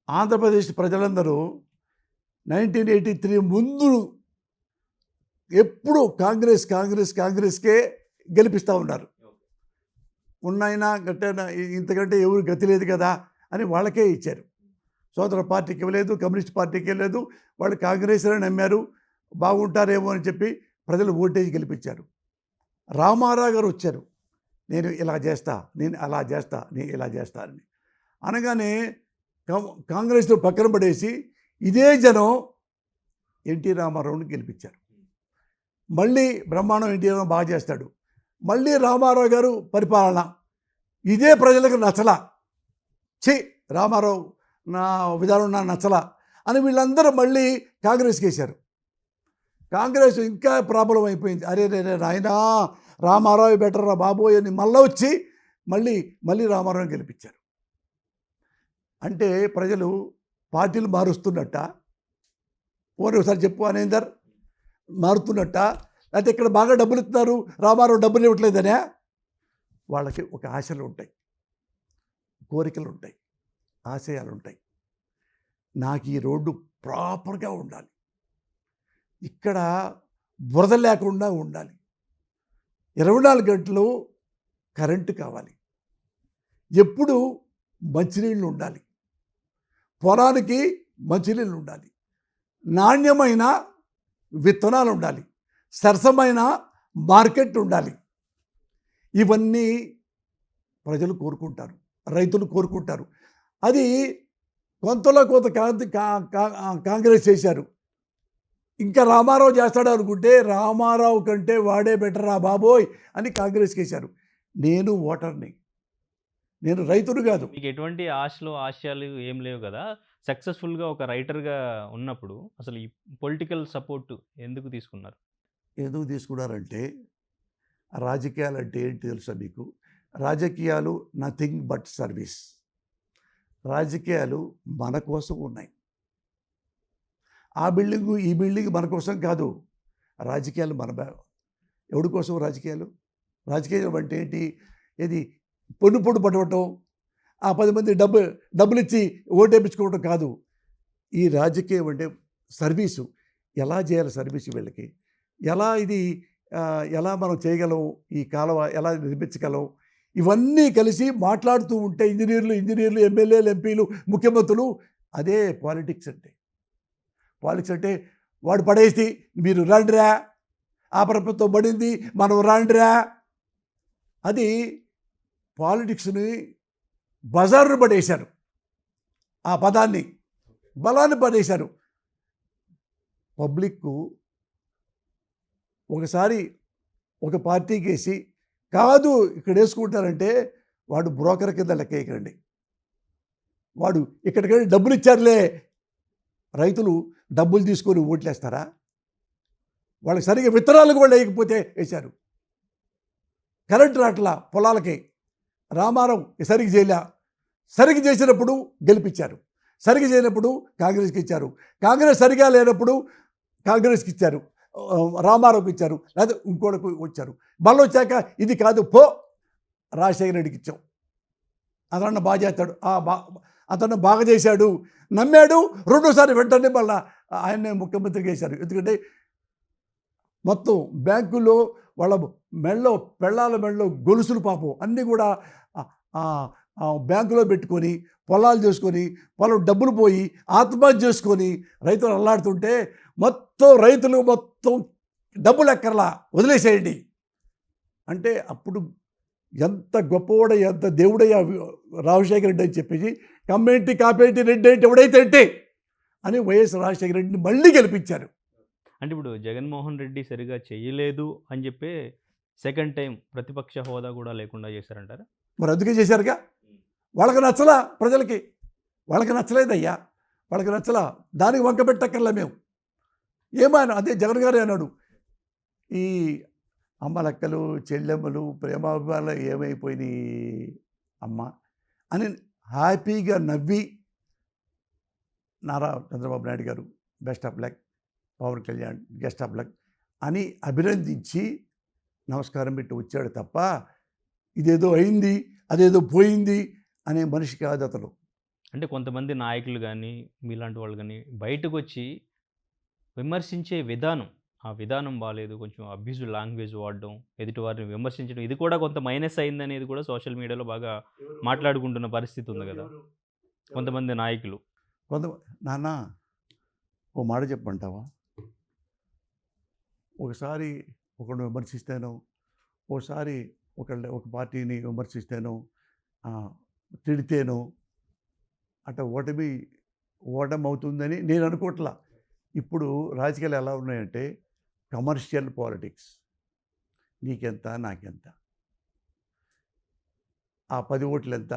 ఆంధ్రప్రదేశ్ ప్రజలందరూ 1983 ముందు ఎప్పుడు కాంగ్రెస్కే గెలిపిస్తూ ఉన్నారు. ఉన్నైనా గట్టైనా ఇంతకంటే ఎవరు గతి లేదు కదా అని వాళ్ళకే ఇచ్చారు. స్వతంత్ర పార్టీకి ఇవ్వలేదు, కమ్యూనిస్ట్ పార్టీకి ఇవ్వలేదు. వాళ్ళు కాంగ్రెస్లోనే నమ్మారు, బాగుంటారేమో అని చెప్పి ప్రజలు ఓటేసి గెలిపించారు. రామారావు గారు వచ్చారు, నేను ఇలా చేస్తా, నేను అలా చేస్తా, నేను ఇలా చేస్తా అని అనగానే కాంగ్రెస్లో పక్కన పడేసి ఇదే జనం ఎన్టీ రామారావుని గెలిపించారు. మళ్ళీ బ్రహ్మాండం ఎన్టీ రామారావు బాగా చేస్తాడు, మళ్ళీ రామారావు గారు పరిపాలన ఇదే ప్రజలకు నచ్చలా, రామారావు నా విధానం నా నచ్చలా అని వీళ్ళందరూ మళ్ళీ కాంగ్రెస్కి వేశారు. కాంగ్రెస్ ఇంకా ప్రాబ్లం అయిపోయింది. అరే నాయనా రామారావు బెటర్ రా బాబోయ్ అని మళ్ళీ రామారావుని గెలిపించారు. అంటే ప్రజలు పార్టీలు మారుస్తున్నట్ట? ఒకసారి చెప్పు అనేందర్, మారుతున్నట్ట? లేకపోతే ఇక్కడ బాగా డబ్బులు ఇస్తున్నారు, రామారావు డబ్బులు ఇవ్వట్లేదనే? వాళ్ళకి ఒక ఆశలు ఉంటాయి, కోరికలు ఉంటాయి, ఆశయాలు ఉంటాయి. నాకు ఈ రోడ్డు ప్రాపర్గా ఉండాలి, ఇక్కడ బురద లేకుండా ఉండాలి, 24 గంటలు కరెంటు కావాలి, ఎప్పుడు మంచినీళ్ళు ఉండాలి, పొలానికి మంచినీళ్ళు ఉండాలి, నాణ్యమైన విత్తనాలు ఉండాలి, సరసమైన మార్కెట్ ఉండాలి. ఇవన్నీ ప్రజలు కోరుకుంటారు, రైతులు కోరుకుంటారు. అది కొంతలో కొంత కాంగ్రెస్ చేశారు. ఇంకా రామారావు చేస్తాడు అనుకుంటే రామారావు కంటే వాడే బెటర్ రా బాబోయ్ అని కాంగ్రెస్కి వేశారు. నేను ఓటర్ని, నేను రైతును కాదు. మీకు ఎటువంటి ఆశలు, ఆశయాలు ఏం లేవు గదా! సక్సెస్‌ఫుల్‌గా ఒక రైటర్‌గా ఉన్నప్పుడు అసలు ఈ పొలిటికల్ సపోర్ట్ ఎందుకు తీసుకున్నారు? ఎందుకు తీసుకున్నారంటే, రాజకీయాలంటే ఏంటి తెలుసా మీకు? రాజకీయాలు నథింగ్ బట్ సర్వీస్. రాజకీయాలు మన కోసం ఉన్నాయి. ఆ బిల్డింగు, ఈ బిల్డింగ్ మన కోసం కాదు. రాజకీయాలు ఎవడి కోసం రాజకీయాలు? రాజకీయం అంటే ఏంటి? ఏది పొన్ను పొట్టు పట్టవటం, ఆ 10 మంది డబ్బులిచ్చి ఓటేపించుకోవడం కాదు. ఈ రాజకీయం అంటే సర్వీసు. ఎలా చేయాలి సర్వీసు వీళ్ళకి? ఎలా ఇది ఎలా మనం చేయగలం? ఈ కాలువ ఎలా నిర్మించగలం? ఇవన్నీ కలిసి మాట్లాడుతూ ఉంటే ఇంజనీర్లు, ఎమ్మెల్యేలు, ఎంపీలు, ముఖ్యమంత్రులు, అదే పాలిటిక్స్ అంటే. పాలిటిక్స్ అంటే వాడు పడేసి మీరు రాండిరా, ఆ ప్రభుత్వం పడింది మనం రాండిరా. అది పాలిటిక్స్ని బజారును పడేశారు. ఆ పదాన్ని, బలాన్ని పడేశారు. పబ్లిక్కు ఒకసారి ఒక పార్టీకి వేసి కాదు ఇక్కడ వేసుకుంటారంటే వాడు బ్రోకర్ కింద లెక్కేయకండి. వాడు ఇక్కడికి డబ్బులు ఇచ్చారులే. రైతులు డబ్బులు తీసుకొని ఓట్లేస్తారా? వాళ్ళకి సరిగ్గా విత్తనాలు కూడా వేయకపోతే వేశారు. కరెంట్ రాట్ల పొలాలకి రామారావు సరిగ్గా చేయలే. సరిగ్గా చేసినప్పుడు గెలిపించారు. సరిగ్గా చేయనప్పుడు కాంగ్రెస్కి ఇచ్చారు. కాంగ్రెస్ సరిగా లేనప్పుడు కాంగ్రెస్కి ఇచ్చారు, రామారావుకి ఇచ్చారు, లేదా ఇంకోటికి వచ్చారు. బలం వచ్చాక ఇది కాదు పో రాజశేఖర రెడ్డికి ఇచ్చాం. అతను బాగా చేస్తాడు, అతను బాగా చేశాడు, నమ్మాడు. రెండోసారి వెంటనే మళ్ళీ ఆయన్నే ముఖ్యమంత్రికి వేశారు. ఎందుకంటే మొత్తం బ్యాంకుల్లో వాళ్ళ పెళ్ళాల మెళ్ళలో గొలుసులు పాపం అన్నీ కూడా బ్యాంకులో పెట్టుకొని పొలాలు చేసుకొని పొలం డబ్బులు పోయి ఆత్మహత్య చేసుకొని రైతులు అల్లాడుతుంటే రైతులు డబ్బులు ఎక్కర్లా వదిలేసేయండి అంటే అప్పుడు ఎంత గొప్పవాడ ఎంత దేవుడయ్యా రాజశేఖర రెడ్డి అని చెప్పేసి కమ్మేంటి కాపేంటి రెడ్డి ఏంటి ఎవడైతే అంటే అని వైఎస్ రాజశేఖర రెడ్డిని మళ్ళీ గెలిపించారు. అంటే ఇప్పుడు జగన్మోహన్ రెడ్డి సరిగా చేయలేదు అని చెప్పి సెకండ్ టైం ప్రతిపక్ష హోదా కూడా లేకుండా చేశారంటారా? మరి అందుకే చేశారుగా. వాళ్ళకి నచ్చలా, ప్రజలకి వాళ్ళకి నచ్చలేదయ్యా, వాళ్ళకి నచ్చలా. దానికి వంక పెట్టక్కర్లా మేము. ఏమైనా అదే జగన్ గారే అన్నాడు, ఈ అమ్మలక్కలు చెల్లెమ్మలు ప్రేమాభిమానాలు ఏమైపోయినాయి అమ్మ అని హ్యాపీగా నవ్వి Nara Chandrababu Naidu garu best of luck, Pawan Kalyan best of luck అని అభినందించి నమస్కారం పెట్టి వచ్చాడు తప్ప ఇదేదో అయింది అదేదో పోయింది అనే మనిషి కాదు అతను. అంటే కొంతమంది నాయకులు కానీ మీలాంటి వాళ్ళు కానీ బయటకు వచ్చి విమర్శించే విధానం, ఆ విధానం బాలేదు, కొంచెం అబ్యూజివ్ లాంగ్వేజ్ వాడడం, ఎదుటి వారిని విమర్శించడం, ఇది కూడా కొంత మైనస్ అయిందనేది కూడా సోషల్ మీడియాలో బాగా మాట్లాడుకుంటున్న పరిస్థితి ఉంది కదా కొంతమంది నాయకులు. నాన్న ఓ మాట చెప్పంటావా? ఒకసారి ఒకరిని విమర్శిస్తాను, ఒకసారి ఒక పార్టీని విమర్శిస్తాను, తిడితేను అట్లా ఓటమవుతుందని నేను అనుకోవట్లా. ఇప్పుడు రాజకీయాలు ఎలా ఉన్నాయంటే కమర్షియల్ పాలిటిక్స్. నీకెంత నాకెంత, ఆ 10 ఓట్లు ఎంత,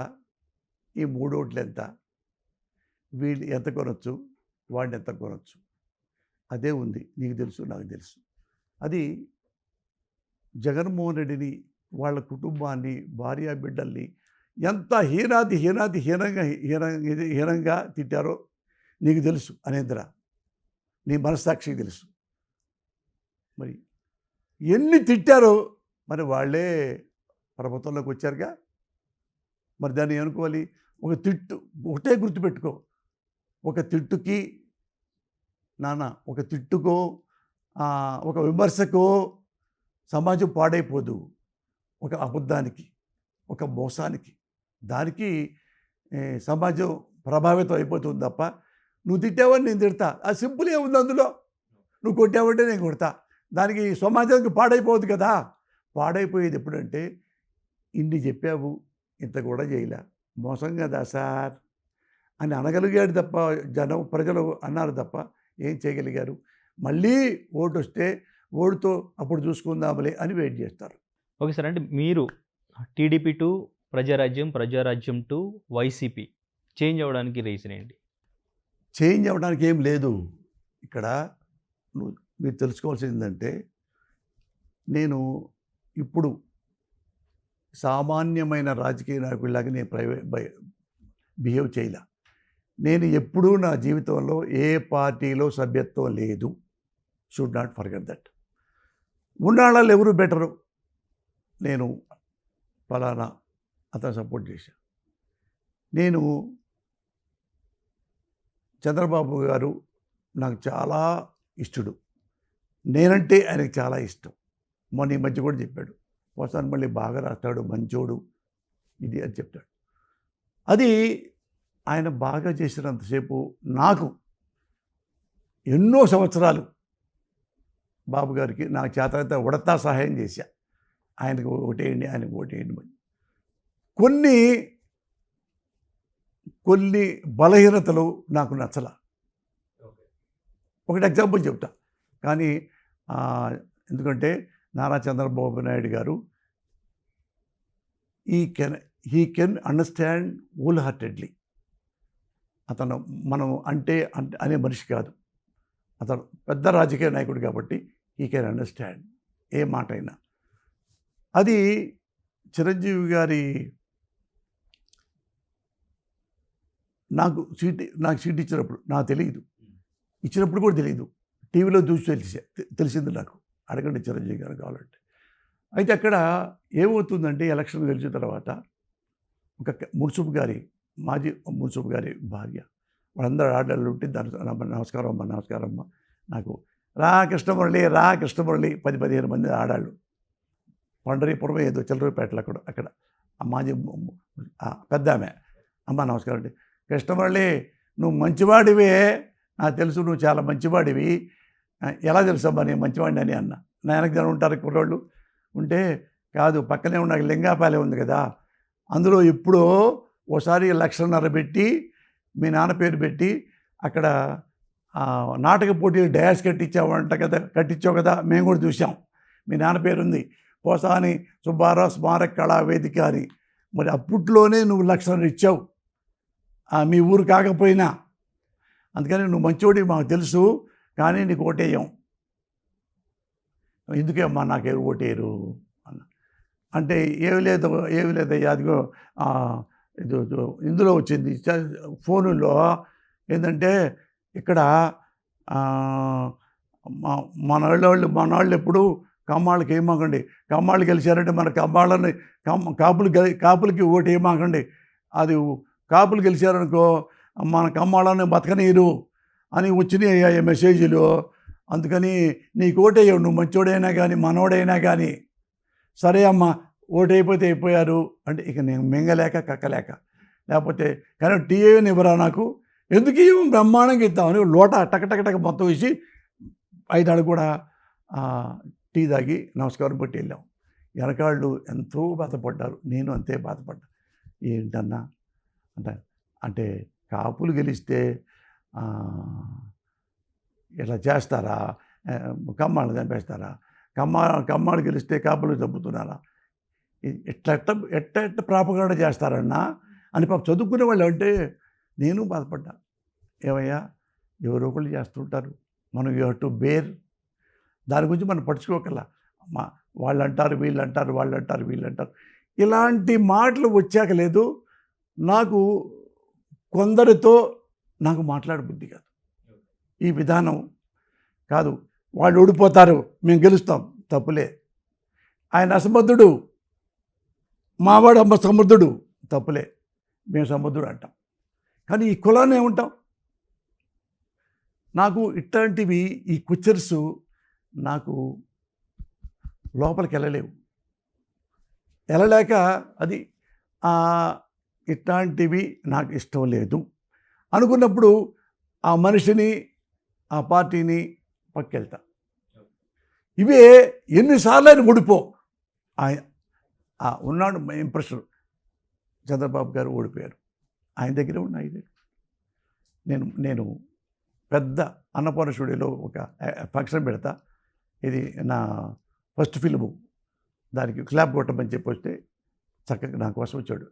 ఈ 3 ఓట్లు ఎంత, వీళ్ళు ఎంత కొనొచ్చు, వాడిని ఎంత కొనొచ్చు, అదే ఉంది. నీకు తెలుసు, నాకు తెలుసు. అది జగన్మోహన్ రెడ్డిని, వాళ్ళ కుటుంబాన్ని, భార్య బిడ్డల్ని ఎంత హీనంగా తిట్టారో నీకు తెలుసు అనేంద్ర, నీ మనస్సాక్షికి తెలుసు. మరి ఎన్ని తిట్టారో మరి వాళ్ళే ప్రభుత్వంలోకి వచ్చారుగా. మరి దాన్ని అనుకోవాలి. ఒక తిట్టు ఒకటే గుర్తుపెట్టుకో, ఒక తిట్టుకో ఒక విమర్శకో సమాజం పాడైపోదు. ఒక అబద్ధానికి, ఒక మోసానికి, దానికి సమాజం ప్రభావితం అయిపోతుంది తప్ప నువ్వు తిట్టావని నేను తిడతా, ఆ సింపుల్ ఏముంది అందులో. నువ్వు కొట్టావంటే నేను కొడతా, దానికి సమాజానికి పాడైపోదు కదా. పాడైపోయేది ఎప్పుడంటే ఇన్ని చెప్పావు ఇంత కూడా చేయలే, మోసం కదా సార్ అని అనగలిగాడు తప్ప, ప్రజలు అన్నారు తప్ప ఏం చేయగలిగారు? మళ్ళీ ఓటు వస్తే ఓటుతో అప్పుడు చూసుకుందాంలే అని వెయిట్ చేస్తారు. ఓకే సార్, అంటే మీరు TDP to Prajarajyam to YCP change అవ్వడానికి రీజన్ ఏంటి? చేంజ్ అవ్వడానికి ఏం లేదు. ఇక్కడ మీరు తెలుసుకోవాల్సింది ఏంటంటే, నేను ఇప్పుడు సామాన్యమైన రాజకీయ నాయకుడిలాగా నేను బిహేవ్ చేయలే. నేను ఎప్పుడూ నా జీవితంలో ఏ పార్టీలో సభ్యత్వం లేదు. Should not forget that. ఉన్నాళ్ళు ఎవరు బెటరు, నేను ఫలానా అతను సపోర్ట్ చేశా. నేను చంద్రబాబు గారు నాకు చాలా ఇష్టడు. నేనంటే ఆయనకు చాలా ఇష్టం. మొన్న ఈ మధ్య కూడా చెప్పాడు, పోసాను మళ్ళీ బాగా రాస్తాడు, మంచోడు ఇది అని చెప్తాడు. అది ఆయన బాగా చేసినంతసేపు నాకు ఎన్నో సంవత్సరాలు బాబు గారికి నాకు చేతనైతే ఉడతా సహాయం చేశా. ఆయనకు ఓటేయండి, ఆయనకు ఓటేయండి. కొన్ని బలహీనతలు నాకు నచ్చల. ఒకటి ఎగ్జాంపుల్ చెప్తా. కానీ ఎందుకంటే నారా చంద్రబాబు నాయుడు గారు he can understand whole heartedly. అతను మనం అనే మనిషి కాదు. అతను పెద్ద రాజకీయ నాయకుడు కాబట్టి హీ కెన్ అండర్స్టాండ్ ఏ మాట అయినా. అది చిరంజీవి గారి నాకు సీట్ ఇచ్చినప్పుడు నాకు తెలియదు, ఇచ్చినప్పుడు కూడా తెలియదు. టీవీలో చూసి తెలిసింది నాకు. అడగండి చిరంజీవి గారు కావాలంటే. అయితే అక్కడ ఏమవుతుందంటే ఎలక్షన్ గెలిచిన తర్వాత ఒక మాజీ మున్సిపల్ గారి భార్య వాళ్ళందరూ ఆడళ్ళు ఉంటే దాని నమస్కారం అమ్మ నాకు రా కృష్ణమురళి 10-15 మంది ఆడాళ్ళు. పండరీపురం ఏదో చిల్లరపేటలో అక్కడ మాజీ పెద్ద ఆమె, అమ్మ నమస్కారం అండి. కృష్ణమురళి నువ్వు మంచివాడివే, నాకు తెలుసు నువ్వు చాలా మంచివాడివి. ఎలా తెలుసమ్మా నేను మంచివాడిని అని అన్న. నా వెనక జనం ఉంటారు కుర్రోళ్ళు. ఉంటే కాదు, పక్కనే ఉన్న లింగాపాలెం ఉంది కదా, అందులో ఎప్పుడో ఓసారి 1,50,000 పెట్టి మీ నాన్న పేరు పెట్టి అక్కడ నాటక పోటీలు డయాస్ కట్టించావు కదా, మేము కూడా చూసాం. మీ నాన్న పేరు ఉంది, పోసాని సుబ్బారావు స్మారక కళా వేదిక అని. మరి అప్పట్లోనే నువ్వు 1,00,000 ఇచ్చావు మీ ఊరు కాకపోయినా. అందుకని నువ్వు మంచోడి మాకు తెలుసు, కానీ నీకు ఓటేయం. ఎందుకే అమ్మా నాకెవరు ఓటేయరు అన్న. అంటే ఏమి లేదయ్యా, అదిగో ఇందులో వచ్చింది ఫోనుల్లో ఏంటంటే ఇక్కడ మన వాళ్ళు ఎప్పుడు కమ్మాళ్ళకి ఏమాకండి, కమ్మాళ్ళు గెలిచారంటే మన కాపులకి ఓటు ఏమాకండి, అది కాపులు గెలిచారనుకో మన కమ్మాళ్ళని బతకనీరు అని వచ్చినాయి మెసేజ్లు. అందుకని నీకు ఓటేయవు, నువ్వు మంచోడైనా కానీ మనోడైనా కానీ. సరే అమ్మ ఓటైపోతే అయిపోయారు అంటే ఇక నేను మింగలేక కక్కలేక, లేకపోతే కానీ టీఏని ఇవ్వరా నాకు, ఎందుకు ఇవ్వం బ్రహ్మాండంగా ఇస్తామని లోట టక మొత్తం వేసి 5 అడుగు కూడా టీ తాగి నమస్కారం పెట్టి వెళ్ళాం. వెనకాళ్ళు ఎంతో బాధపడ్డారు, నేను అంతే బాధపడ్డా. ఏంటన్నా అంటే కాపులు గెలిస్తే ఇలా చేస్తారా, కమ్మాళ్ళు చంపేస్తారా, కమ్మాళ్ళు గెలిస్తే కాపులు చంపుతున్నారా, ఎట్ట ప్రాపగాడ చేస్తారన్నా అని పాప చదువుకునే వాళ్ళు. అంటే నేను బాధపడ్డా. ఏమయ్యా ఎవరో ఒకళ్ళు చేస్తుంటారు, మనం యూ హ్యావ్ టు బేర్. దాని గురించి మనం పడుచుకోకల్లా. వాళ్ళు అంటారు వీళ్ళంటారు ఇలాంటి మాటలు వచ్చాక లేదు నాకు. కొందరితో నాకు మాట్లాడబుద్ధి కాదు. ఈ విధానం కాదు, వాళ్ళు ఓడిపోతారు మేము గెలుస్తాం, తప్పులే. ఆయన అసమర్థుడు, మావాడు సమర్థుడు, తప్పులే, మేము సమర్థుడు అంటాం. కానీ ఈ కులాన్ని ఏమంటాం? నాకు ఇట్లాంటివి ఈ కుచర్స్ నాకు లోపలికి వెళ్ళలేక అది ఇట్లాంటివి నాకు ఇష్టం లేదు అనుకున్నప్పుడు ఆ మనిషిని ఆ పార్టీని పక్కెళ్తా. ఇవే ఎన్నిసార్లు ఆయన ఓడిపో ఉన్నాడు ఇంప్రెషన్. చంద్రబాబు గారు ఓడిపోయారు, ఆయన దగ్గరే ఉన్న ఇదే. నేను పెద్ద అన్నపూర్ణ స్టూడియోలో ఒక ఫంక్షన్ పెడతా. ఇది నా ఫస్ట్ ఫిల్ము, దానికి క్లాప్ కొట్టమని చెప్పి వస్తే చక్కగా నా కోసం వచ్చాడు.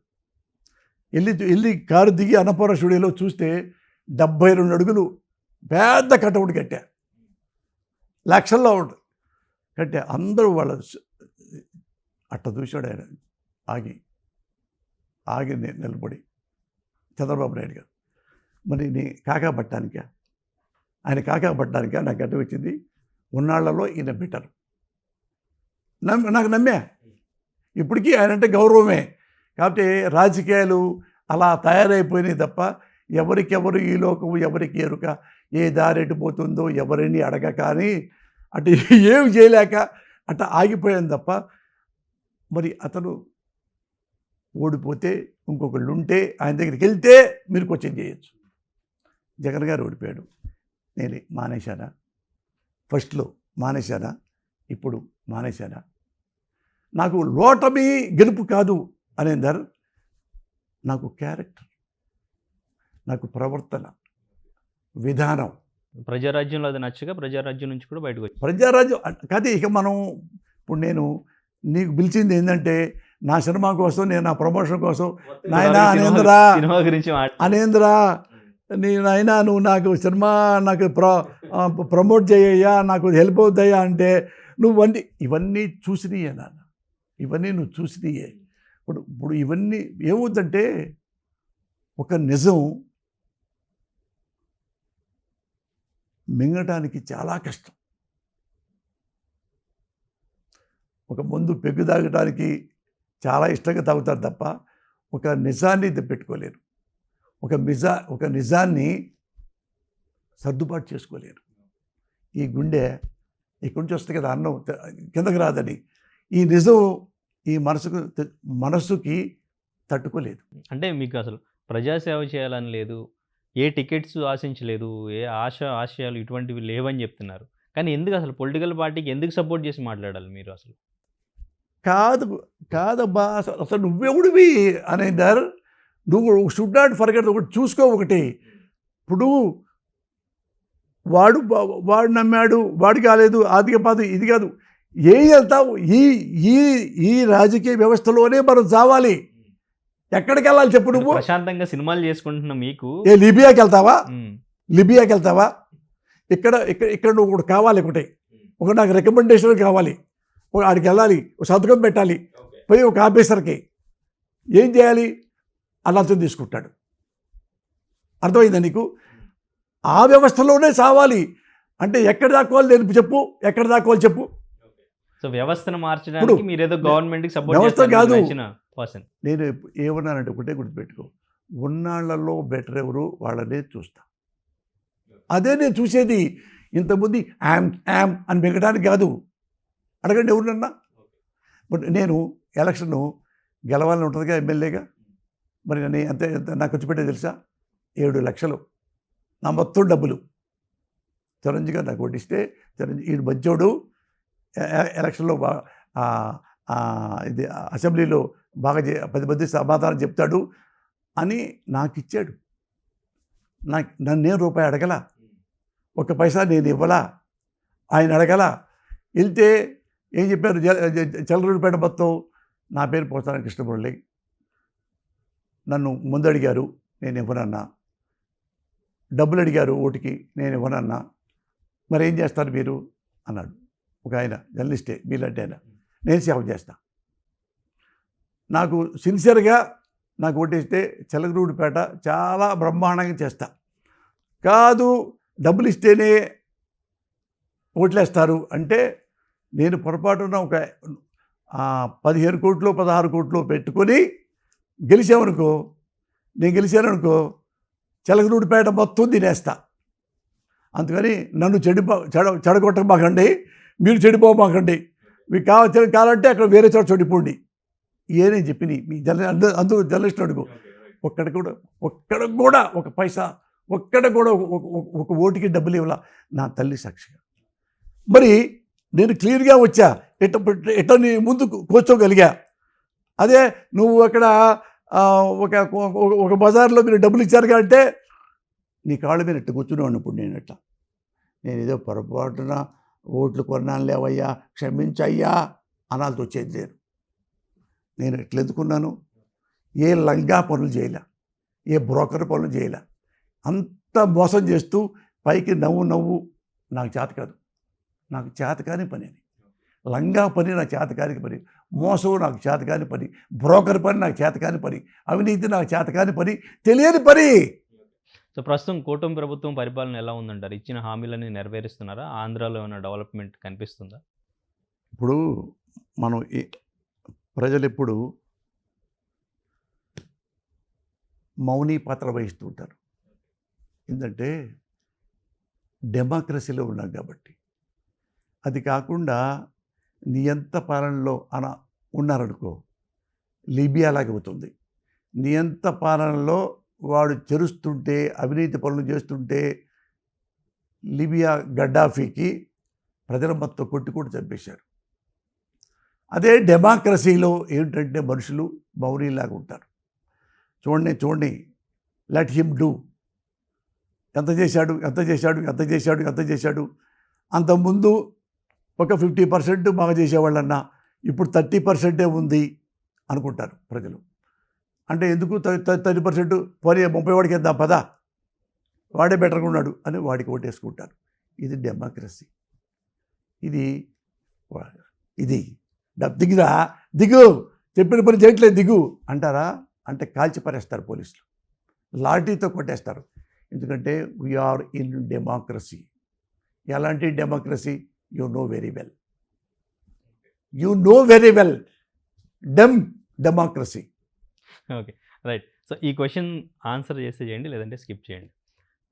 వెళ్ళి కారు దిగి అన్నపూర్ణ స్టూడియోలో చూస్తే 72 అడుగులు పెద్ద కటౌట్ కట్టా, లక్షల్లో ఉంటుంది కట్టా. అందరూ వాళ్ళ అట్ట చూశాడు ఆయన. ఆగి నిలబడి చంద్రబాబు నాయుడు గారు, మరి నీ కాకా పట్టడానికా, ఆయన కాకా పట్టడానికా నాకు గడ్డ వచ్చింది, ఉన్నాళ్లలో ఈయన బెటర్. నాకు నమ్మా. ఇప్పటికీ ఆయన అంటే గౌరవమే. కాబట్టి రాజకీయాలు అలా తయారైపోయినాయి తప్ప ఎవరికెవరు ఈ లోకం ఎవరికి ఎరుక, ఏ దారి ఎటుపోతుందో ఎవరిని అడగ, కానీ అటు ఏమి చేయలేక అట్ట ఆగిపోయాను తప్ప. మరి అతను ఓడిపోతే ఇంకొకళ్ళు ఉంటే ఆయన దగ్గరికి వెళ్తే మీరు క్వశ్చన్ చేయొచ్చు. జగన్ గారు ఓడిపోయాడు, నేను మానేశానా? ఫస్ట్లో మానేశానా? ఇప్పుడు మానేశానా? నాకు ఓటమి గెలుపు కాదు అనేందర్, నాకు క్యారెక్టర్, నాకు ప్రవర్తన విధానం. ప్రజారాజ్యంలో అది నచ్చగా ప్రజారాజ్యం నుంచి కూడా బయటకు వచ్చి ప్రజారాజ్యం కాదు. ఇక మనం ఇప్పుడు నేను నీకు పిలిచింది ఏంటంటే నా సినిమా కోసం, నేను నా ప్రమోషన్ కోసం, నాయనా అనేంద్రా సినిమా గురించి అనేంద్రా నాయనా నువ్వు నాకు సినిమా నాకు ప్రమోట్ చేయయ్యా, నాకు హెల్ప్ అవుతాయా అంటే నువ్వు ఇవన్నీ చూసినయే నాన్న, ఇవన్నీ నువ్వు చూసినయే. ఇప్పుడు ఇవన్నీ ఏమవుతుందంటే ఒక నిజం మింగటానికి చాలా కష్టం. ఒక మందు పెగ్గు తాగటానికి చాలా ఇష్టంగా తాగుతారు తప్ప ఒక నిజాన్ని పెట్టుకోలేరు, ఒక నిజాన్ని సర్దుబాటు చేసుకోలేరు. ఈ గుండె ఇక్కడి నుంచి వస్తుంది కదా, అన్నం కిందకి రాదని, ఈ నిజం ఈ మనసుకి తట్టుకోలేదు. అంటే మీకు అసలు ప్రజాసేవ చేయాలని లేదు, ఏ టికెట్స్ ఆశించలేదు, ఏ ఆశయాలు ఇటువంటివి లేవని చెప్తున్నారు. కానీ ఎందుకు అసలు పొలిటికల్ పార్టీకి ఎందుకు సపోర్ట్ చేసి మాట్లాడాలి మీరు? అసలు కాదబ్బా, అసలు నువ్వెవడివి అనేదారు. నువ్వు షుడ్ నాట్ ఫర్గెట్. ఒకటి చూసుకో, ఒకటి ఇప్పుడు వాడు నమ్మాడు, వాడు కాలేదు, అది కాదు ఇది కాదు, ఏం వెళ్తావు? ఈ రాజకీయ వ్యవస్థలోనే మనం చావాలి. ఎక్కడికి వెళ్ళాలి చెప్పు? నువ్వు ప్రశాంతంగా సినిమాలు చేసుకుంటున్నా మీకు లిబియాకి వెళ్తావా? ఇక్కడ నువ్వు ఒకటి కావాలి, ఒక నాకు రికమెండేషన్ కావాలి, ఆడికి వెళ్ళాలి, ఒక సంతకం పెట్టాలి, పోయి ఒక ఆఫీసర్కి ఏం చేయాలి? అల్లంతం తీసుకుంటాడు. అర్థమైందా నీకు? ఆ వ్యవస్థలోనే చావాలి అంటే ఎక్కడ దాకోవాలి నేను చెప్పు, ఎక్కడ దాకోవాలి చెప్పు. సో వ్యవస్థను మార్చడానికి మీరు ఏదో గవర్నమెంట్కి సపోర్ట్ వ్యవస్థ కాదు. పర్సన్ నేను ఏమన్నానంటే ఒకటే గుర్తుపెట్టుకో, ఉన్నాళ్లలో బెటర్ ఎవరు వాళ్ళనే చూస్తా. అదే నేను చూసేది. ఇంతకుముందు యామ్ అని మిగటానికి కాదు. అడగండి ఎవరినన్నా. బట్ నేను ఎలక్షన్ గెలవాలని ఉంటుందిగా, ఎమ్మెల్యేగా. మరి నేను ఎంత నాకు ఖర్చు పెట్టేది తెలుసా? 7 లక్షలు నా మొత్తం డబ్బులు. చిరంజీవి గారు నాకు వడ్డిస్తే, ఈడు మంచోడు, ఎలక్షన్లో ఇది అసెంబ్లీలో బాగా 10 మంది సమాధానం చెప్తాడు అని నాకు ఇచ్చాడు. నేను రూపాయి అడగల, ఒక పైసా నేను ఇవ్వలా, ఆయన అడగల. వెళ్తే ఏం చెప్పారు? చలరూరుపేట మొత్తం నా పేరు పోతాను కృష్ణమురళి, నన్ను ముందు అడిగారు, నేను ఇవ్వనన్నా. డబ్బులు అడిగారు ఓటుకి, నేను ఇవ్వనన్నా. మరి ఏం చేస్తారు మీరు అన్నాడు ఒక ఆయన, జర్నలిస్టే మీలాంటి ఆయన. నేను సేవ చేస్తా, నాకు సిన్సియర్గా నాకు ఓటేస్తే చలరూరుపేట చాలా బ్రహ్మాండంగా చేస్తా. కాదు డబ్బులు ఇస్తేనే ఓట్లేస్తారు అంటే నేను పొరపాటున ఒక 15 కోట్లు 16 కోట్లు పెట్టుకొని గెలిచామనుకో, నేను గెలిచాననుకో చలరూరుపేట మొత్తం తినేస్తా. అందుకని నన్ను చెడగొట్టమాకండి, మీరు చెడిపోమాకండి, మీకు కావాలంటే అక్కడ వేరే చోట చెడిపోండి. ఏనే చెప్పి మీ అందరూ జర్నలిస్టులు అడుగు. ఒక్కడ కూడా ఒక పైసా, ఒక ఓటుకి డబ్బులు ఇవ్వాల నా తల్లి సాక్షిగా. మరి నేను క్లియర్గా వచ్చా, ఎట్ట నీ ముందు కూర్చోగలిగా. అదే నువ్వు అక్కడ ఒక బజార్లో మీరు డబ్బులు ఇచ్చారు అంటే నీ కాళ్ళ మీద ఎట్టు కూర్చునేవాడిని. ఇప్పుడు నేను ఏదో పొరపాటున ఓట్లు కొన్నాను లేవయ్యా, క్షమించయ్యా అనాల్సి వచ్చేది లేదు. నేను ఎట్లా ఎందుకున్నాను? ఏ లంగా పనులు చేయలే, ఏ బ్రోకర్ పనులు చేయలే. అంత మోసం చేస్తూ పైకి నవ్వు నాకు చేత కాదు. నాకు చేతకాని పని అది. లంగా పని నాకు చేతకాని పని, మోసం నాకు చేతకాని పని, బ్రోకర్ పని నాకు చేతకాని పని, అవినీతి నాకు చేతకాని పని, తెలియని పని. సో ప్రస్తుతం కూటమి ప్రభుత్వం పరిపాలన ఎలా ఉందంటారు? ఇచ్చిన హామీలని నెరవేరుస్తున్నారా? ఆంధ్రాలో ఏమైనా డెవలప్మెంట్ కనిపిస్తుందా? ఇప్పుడు మనం ప్రజలు ఎప్పుడు మౌని పాత్ర వహిస్తూ ఉంటారు. ఎందుకంటే డెమోక్రసీలో ఉన్నాం కాబట్టి. అది కాకుండా నియంత పాలనలో ఉన్నారనుకో, లిబియాలాగా అవుతుంది. నియంత పాలనలో వాడు చెరుస్తుంటే, అవినీతి పనులు చేస్తుంటే, లిబియా గడ్డాఫీకి ప్రజలు మొత్తం కొట్టి చంపేశారు. అదే డెమోక్రసీలో ఏంటంటే మనుషులు మౌనీలాగా ఉంటారు. చూడండి, లెట్ హిమ్ డూ. ఎంత చేశాడు. అంతకుముందు ఒక 50% బాగా చేసేవాళ్ళన్నా ఇప్పుడు 30% ఉంది అనుకుంటారు ప్రజలు. అంటే ఎందుకు 30% పోనీ 30 వాడికి వేద్దాం పదా, వాడే బెటర్గా ఉన్నాడు అని వాడికి ఓటేసుకుంటారు. ఇది డెమోక్రసీ. ఇది దిగు, చెప్పిన పని చేయట్లేదు, దిగు అంటారా? అంటే కాల్చి పారేస్తారు పోలీసులు, లాఠీతో కొట్టేస్తారు. ఎందుకంటే వీఆర్ ఇన్ డెమోక్రసీ. ఎలాంటి democracy? You know very well democracy. Okay, right. So ఈ క్వశ్చన్ ఆన్సర్ చేస్తే చేయండి, లేదంటే స్కిప్ చేయండి.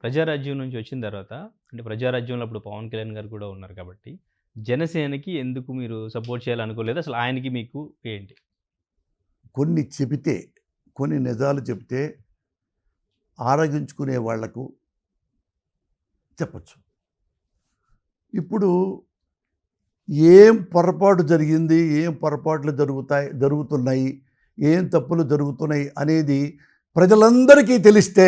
ప్రజారాజ్యం నుంచి వచ్చిన తర్వాత, అంటే ప్రజారాజ్యంలో అప్పుడు పవన్ కళ్యాణ్ గారు కూడా ఉన్నారు కాబట్టి, జనసేనకి ఎందుకు మీరు సపోర్ట్ చేయాలనుకోలేదు? అసలు ఆయనకి మీకు ఏంటి? కొన్ని నిజాలు చెబితే ఆరగించుకునే వాళ్లకు చెప్పచ్చు. ఇప్పుడు ఏం పొరపాటు జరిగింది, ఏం పొరపాట్లు జరుగుతున్నాయి, ఏం తప్పులు జరుగుతున్నాయి అనేది ప్రజలందరికీ తెలిస్తే,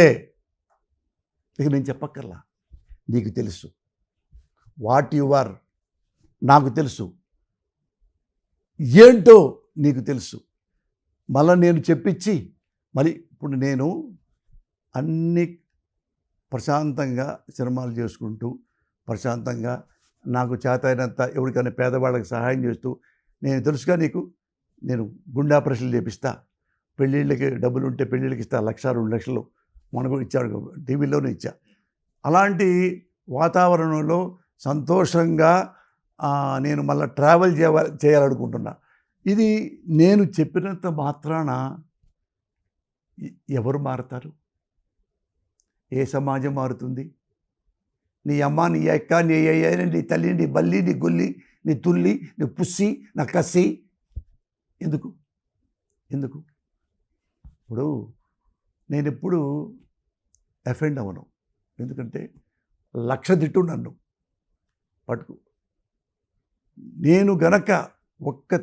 ఇక నేను చెప్పక్కర్లా, నీకు తెలుసు. వాట్ యు ఆర్ నాకు తెలుసు, ఏంటో నీకు తెలుసు. మళ్ళీ నేను చెప్పించి మళ్ళీ ఇప్పుడు నేను అన్ని ప్రశాంతంగా సినిమాలు చేసుకుంటూ, ప్రశాంతంగా నాకు చేతైనంత ఎవరికైనా పేదవాళ్ళకి సహాయం చేస్తూ, నేను తెలుసుగా నీకు, నేను గుండె ఆపరేషన్లు చేపిస్తా, పెళ్ళిళ్ళకి డబ్బులు ఉంటే పెళ్ళిళ్ళకి ఇస్తా, 1,00,000 2 లక్షలు మనకు ఇచ్చాడు, టీవీలోనే ఇచ్చా. అలాంటి వాతావరణంలో సంతోషంగా నేను మళ్ళీ ట్రావెల్ చేయాలనుకుంటున్నా. ఇది నేను చెప్పినంత మాత్రాన ఎవరు మారుతారు? ఏ సమాజం మారుతుంది? నీ అమ్మ, నీ అక్క, నీ అయ్య, నీ తల్లి, నీ బల్లి, నీ గుల్లి, నీ తుల్లి, నీ పుస్సి, నా కసి ఎందుకు? ఇప్పుడు నేను ఎప్పుడు అఫెండ్ అవ్వను. ఎందుకంటే 1,00,000 తిట్టు నన్ను పట్టుకు. నేను గనక ఒక్క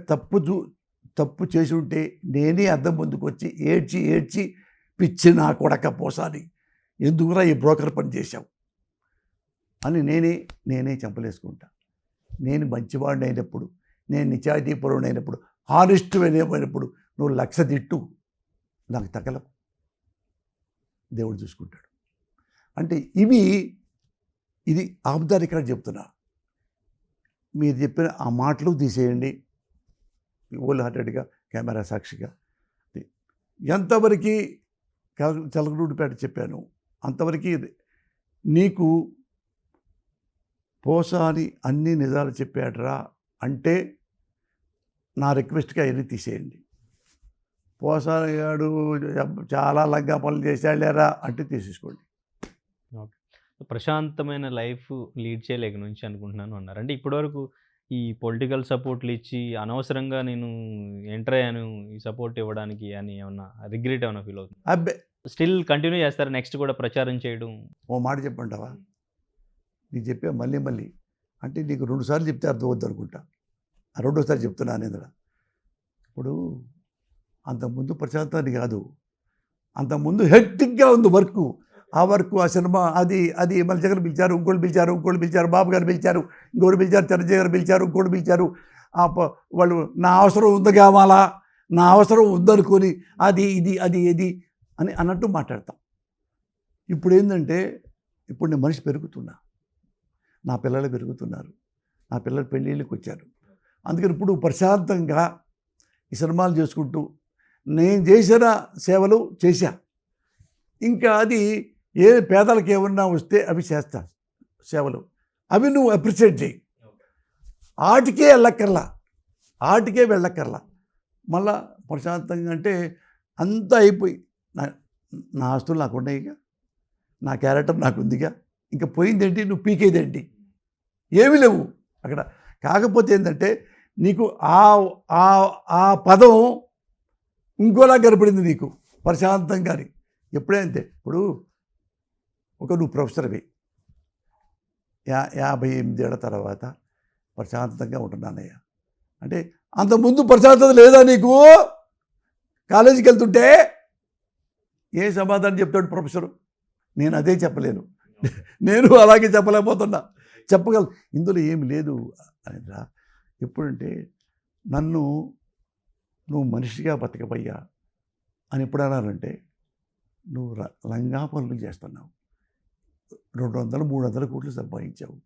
తప్పు చేసి ఉంటే నేనే అద్దం ముందుకు వచ్చి ఏడ్చి పిచ్చి నా కొడక పోసాని, ఎందుకురా ఈ బ్రోకర్ పని చేశావు అని నేనే చంపలేసుకుంటా. నేను మంచివాడిని అయినప్పుడు, నేను నిజాయితీపరుడు అయినప్పుడు, హానెస్ట్ అయినప్పుడు నువ్వు 1,00,000 తిట్టు, నాకు తగలవు, దేవుడు చూసుకుంటాడు. అంటే ఇది ఆబ్దారికగా చెప్తున్నా. మీరు చెప్పిన ఆ మాటలు తీసేయండి, హోల్ హార్టెడ్గా, కెమెరా సాక్షిగా. ఎంతవరకు చలకలూడిపేట చెప్పాను అంతవరకు నీకు పోసాని అన్ని నిజాలు చెప్పాడరా అంటే నా రిక్వెస్ట్గా అవన్నీ తీసేయండి. పోసాని గాడు చాలా లంగా పనులు చేశాడేరా అంటే తీసేసుకోండి. ఓకే, ప్రశాంతమైన లైఫ్ లీడ్ చేయలేక నుంచి అనుకుంటున్నాను అన్నారు. అంటే ఇప్పటివరకు ఈ పొలిటికల్ సపోర్ట్లు ఇచ్చి అనవసరంగా నేను ఎంటర్ అయ్యాను ఈ సపోర్ట్ ఇవ్వడానికి అని ఏమన్నా రిగ్రెట్ ఏమైనా ఫీల్ అవుతుంది? అబ్బే, స్టిల్ కంటిన్యూ చేస్తారు నెక్స్ట్ కూడా ప్రచారం చేయడం? ఓ మాట చెప్పంటావా? నీకు చెప్పా మళ్ళీ అంటే నీకు 2 సార్లు చెప్తే అర్థం అవుద్ది అనుకుంటా. రెండోసారి చెప్తున్నాను ఇందులో. ఇప్పుడు అంతకుముందు ప్రశాంతాన్ని కాదు, అంతకుముందు హెక్టిక్గా ఉంది వర్క్. ఆ సినిమా అది మళ్ళీ జగన్ పిలిచారు, ఇంకోటి పిలిచారు, బాబు గారు పిలిచారు, ఇంకోటి పిలిచారు, చిరంజీవి గారు పిలిచారు, ఇంకోటి పిలిచారు. వాళ్ళు నా అవసరం ఉంది కావాలా, నా అవసరం ఉందనుకొని అది ఇది అని అన్నట్టు మాట్లాడతాం. ఇప్పుడు ఏంటంటే ఇప్పుడు నేను మనిషి పెరుగుతున్నా, నా పిల్లలు పెరుగుతున్నారు, నా పిల్లలు పెళ్ళిళ్ళకి వచ్చారు. అందుకని ఇప్పుడు ప్రశాంతంగా ఈ సినిమాలు చేసుకుంటూ నేను చేసిన సేవలు చేశా. ఇంకా అది ఏ పేదలకు ఏమన్నా వస్తే అవి చేస్తా సేవలు, అవి నువ్వు అప్రిషియేట్ చేయి. ఆటికే వెళ్ళక్కర్లా మళ్ళా ప్రశాంతంగా అంటే అంతా అయిపోయి నా ఆస్తులు నాకు ఉన్నాయిగా, నా క్యారెక్టర్ నాకు ఉందిగా, ఇంకా పోయిందేంటి, నువ్వు పీకేదేంటి, ఏమీ లేవు అక్కడ. కాకపోతే ఏంటంటే నీకు ఆ పదం ఇంకోలా కనపడింది నీకు ప్రశాంతంగాని. ఎప్పుడైతే ఇప్పుడు నువ్వు ప్రొఫెసర్వి 58 ఏళ్ళ తర్వాత ప్రశాంతంగా ఉంటున్నానయ్యా అంటే అంతకుముందు ప్రశాంతత లేదా నీకు? కాలేజీకి వెళ్తుంటే ఏ సమాధానం చెప్తాడు ప్రొఫెసరు? నేను అదే చెప్పలేను, నేను అలాగే చెప్పలేకపోతున్నా. చెప్పగలను, ఇందులో ఏమి లేదు అనేదా. ఎప్పుడంటే నువ్వు మనిషిగా బతకబయ్యా అని ఎప్పుడు అన్నారంటే, నువ్వు లంగా పనులు చేస్తున్నావు, 200-300 కోట్లు సంపాదించావు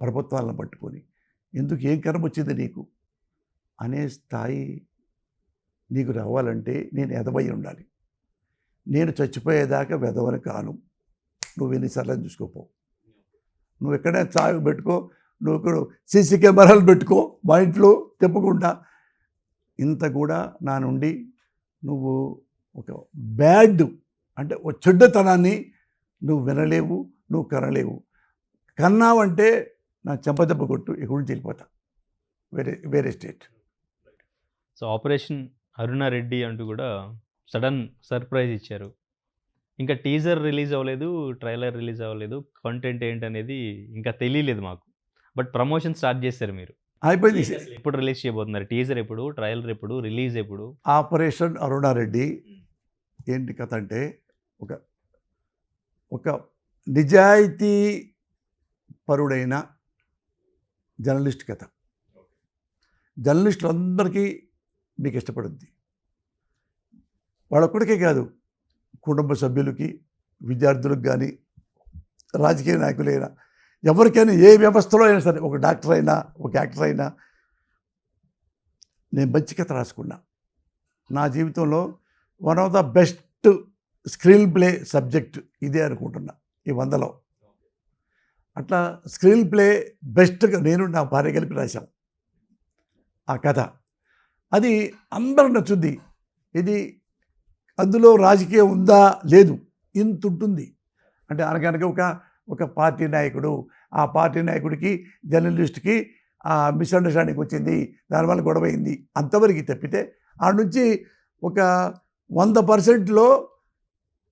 ప్రభుత్వాలను పట్టుకొని, ఎందుకు ఏం కర్మ వచ్చింది నీకు అనే స్థాయి నీకు రావాలంటే నేను ఎదవై ఉండాలి. నేను చచ్చిపోయేదాకా వెదవని కాను. నువ్వు ఎన్నిసార్లు చూసుకోపో, నువ్వు ఎక్కడైనా చావు పెట్టుకో, నువ్వు సీసీ కెమెరాలు పెట్టుకో మా ఇంట్లో తెప్పకుండా. ఇంత కూడా నా నుండి నువ్వు ఒక బ్యాడ్ అంటే ఒక చెడ్డతనాన్ని నువ్వు వినలేవు, నువ్వు కనలేవు. కన్నావంటే నా చెంపదెబ్బ కొట్టు, ఇక్కడ నుంచి వెళ్ళిపోతా వేరే స్టేట్. సో ఆపరేషన్ అరుణారెడ్డి అంటూ కూడా సడన్ సర్ప్రైజ్ ఇచ్చారు. ఇంకా టీజర్ రిలీజ్ అవ్వలేదు, ట్రైలర్ రిలీజ్ అవ్వలేదు, కంటెంట్ ఏంటనేది ఇంకా తెలియలేదు మాకు. బట్ ప్రమోషన్ స్టార్ట్ చేశారు మీరు. అయిపోయింది. ఎప్పుడు రిలీజ్ చేయబోతున్నారు? టీజర్ ఎప్పుడు, ట్రైలర్ ఎప్పుడు, రిలీజ్ ఎప్పుడు? ఆపరేషన్ అరుణారెడ్డి ఏంటి కథ అంటే ఒక నిజాయితీ పరుడైన జర్నలిస్ట్ కథ. జర్నలిస్టులందరికీ మీకు ఇష్టపడుద్ది. వాళ్ళొక్కడికే కాదు, కుటుంబ సభ్యులకి, విద్యార్థులకు కానీ, రాజకీయ నాయకులైనా, ఎవరికైనా ఏ వ్యవస్థలో అయినా సరే, ఒక డాక్టర్ అయినా, ఒక యాక్టర్ అయినా, నేను మంచి కథ రాసుకున్నా. నా జీవితంలో one of the best screen play subject ఇదే అనుకుంటున్నా ఈ 100లో. అట్లా స్క్రీన్ ప్లే బెస్ట్గా నేను నా భార్య కలిపి రాశాం ఆ కథ. అది అందరూ నచ్చుద్ది. ఇది అందులో రాజకీయం ఉందా? లేదు, ఇంత ఉంటుంది. అంటే అనగనగా ఒక పార్టీ నాయకుడు, ఆ పార్టీ నాయకుడికి జర్నలిస్ట్కి మిస్అండర్స్టాండింగ్ వచ్చింది, దానివల్ల గొడవ అయింది, అంతవరకు తప్పితే ఆ నుంచి ఒక 100%లో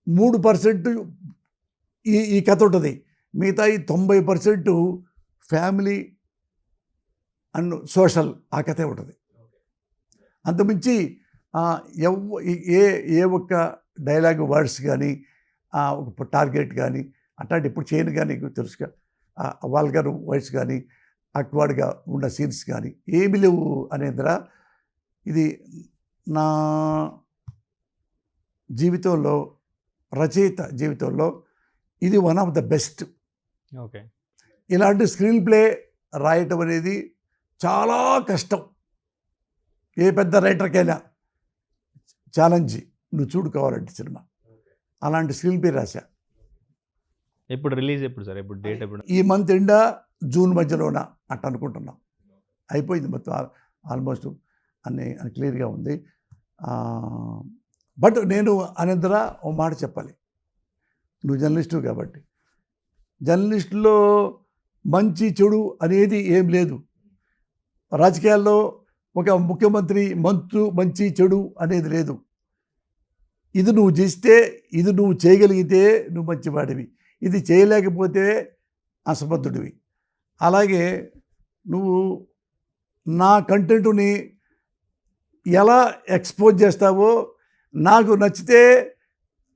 3% ఈ కథ ఉంటుంది. మిగతా ఈ 90% ఫ్యామిలీ అండ్ సోషల్ ఆ కథే ఉంటుంది. అంతమించి ఏ ఒక్క డైలాగ్ వర్డ్స్ కానీ, ఒక టార్గెట్ కానీ అట్లాంటి ఇప్పుడు చేయను కానీ తెలుసుగా, వాల్గర్ వర్డ్స్ కానీ, అక్వాడ్గా ఉన్న సీన్స్ కానీ ఏమి లేవు అనేదిరా. ఇది నా జీవితంలో, రచయిత జీవితంలో ఇది one of the best. Okay, ఇలాంటి స్క్రీన్ ప్లే రాయటం అనేది చాలా కష్టం. ఏ పెద్ద రైటర్కైనా ఛాలెంజ్. నువ్వు చూడు కావాలంటే సినిమా, అలాంటి స్క్రీన్ ప్లే రాశా. ఎప్పుడు రిలీజ్ ఎప్పుడు సార్? ఎప్పుడు డేట్ ఎప్పుడు? ఈ మంత్ ఎండా జూన్ మధ్యలోన అట్ట అనుకుంటున్నాం. అయిపోయింది మొత్తం ఆల్మోస్ట్ అన్నీ క్లియర్గా ఉంది. బట్ నేను అనంతర ఓ మాట చెప్పాలి. నువ్వు జర్నలిస్టు కాబట్టి, జర్నలిస్టులో మంచి చెడు అనేది ఏం లేదు. రాజకీయాల్లో ఒక ముఖ్యమంత్రి మంచి చెడు అనేది లేదు. ఇది నువ్వు చేస్తే, ఇది నువ్వు చేయగలిగితే నువ్వు మంచివాడివి, ఇది చేయలేకపోతే అసమర్థుడివి. అలాగే నువ్వు నా కంటెంట్ని ఎలా ఎక్స్పోజ్ చేస్తావో, నాకు నచ్చితే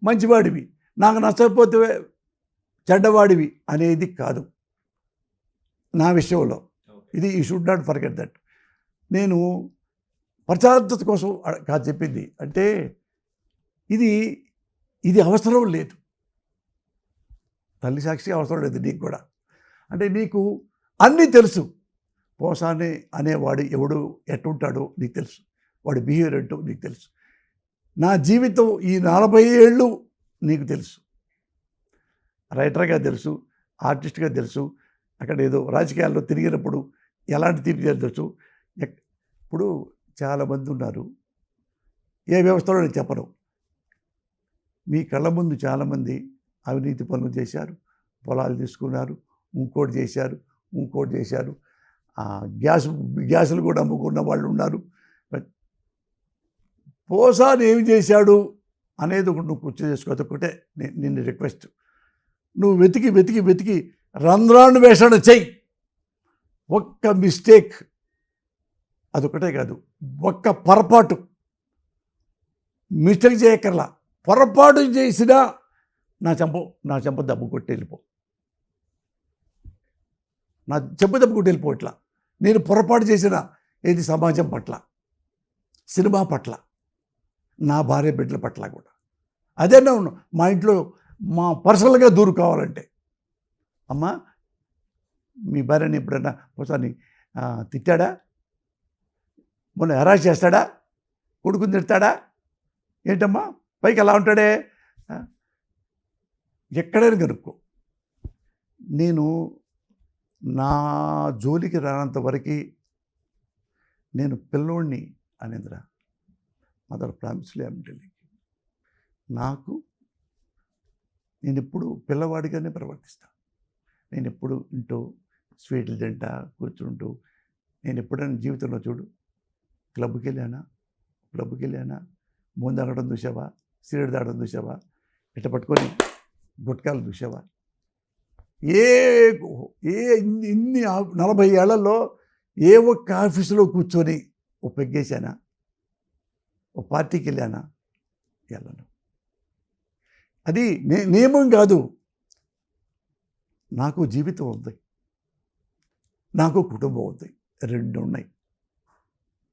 మంచివాడివి, నాకు నచ్చకపోతే చెడ్డవాడివి అనేది కాదు నా విషయంలో. ఇది you should not forget that. నేను ప్రశాంతత కోసం కాదు చెప్పింది. అంటే ఇది ఇది అవసరం లేదు. తల్లి సాక్షిగా అవసరం లేదు నీకు కూడా. అంటే నీకు అన్నీ తెలుసు. పోసాని అనేవాడు ఎవడు ఎట్టుంటాడో నీకు తెలుసు. వాడి బిహేవియర్ ఏంటో నీకు తెలుసు. నా జీవితం ఈ 40 ఏళ్ళు నీకు తెలుసు. రైటర్గా తెలుసు, ఆర్టిస్ట్గా తెలుసు, అక్కడ ఏదో రాజకీయాల్లో తిరిగినప్పుడు ఎలాంటి తీర్పు తెలుసు. ఇప్పుడు చాలామంది ఉన్నారు, ఏ వ్యవస్థలో నేను చెప్పను, మీ కళ్ళ ముందు చాలామంది అవినీతి పనులు చేశారు, పొలాలు తీసుకున్నారు, ఇంకోటి చేశారు, ఇంకోటి చేశారు, గ్యాసులు కూడా అమ్ముకున్న వాళ్ళు ఉన్నారు. పోసాని ఏమి చేశాడు అనేది ఒకటి నువ్వు గుర్తు చేసుకో. అదొకటే నిన్ను రిక్వెస్ట్. నువ్వు వెతికి వెతికి వెతికి రంధ్రాన్వేషణ చెయ్యి. ఒక్క మిస్టేక్, అదొకటే కాదు, ఒక్క పొరపాటు మిస్టేక్ చేయక్కర్లా, పొరపాటు చేసినా నా చెంప దెబ్బ కొట్టి వెళ్ళిపో. నా చెంప దెబ్బ కొట్టి వెళ్ళిపో. ఇట్లా నేను పొరపాటు చేసిన ఏది సమాజం పట్ల, సినిమా పట్ల, నా భార్య బిడ్డల పట్ల కూడా అదే నా మా ఇంట్లో మా పర్సనల్గా దూరు కావాలంటే, అమ్మా మీ భార్యని ఎప్పుడన్నా ఒకసారి తిట్టాడా, మొన్న హెరాస్ చేస్తాడా, కొడుకుని తిడతాడా, ఏంటమ్మా పైకి ఎలా ఉంటాడే, ఎక్కడైనా కనుక్కో. నేను నా జోలికి రానంత వరకు నేను పిల్లోడిని అనేదిరా. Mother promisely I'm telling. నేను ఎప్పుడు పిల్లవాడిగానే ప్రవర్తిస్తాను. నేను ఎప్పుడు ఇంటూ స్వీట్లు తింటా కూర్చుంటూ, నేను ఎప్పుడైనా జీవితంలో చూడు క్లబ్కి వెళ్ళానా ముందు తాగడం చూసావా, సిగరెట్ తాగడం చూసావా, ఇట్ట పట్టుకొని గుట్కాలు చూసావా, ఇన్ని 40 ఏళ్లలో ఏ ఒక్క ఆఫీసులో కూర్చొని ఓ పెగ్గేశానా, ఓ పార్టీకి వెళ్ళానా, వెళ్ళను. అది నియమం కాదు. నాకు జీవితం ఉంది, నాకు కుటుంబం ఉంది, 2 ఉన్నాయి.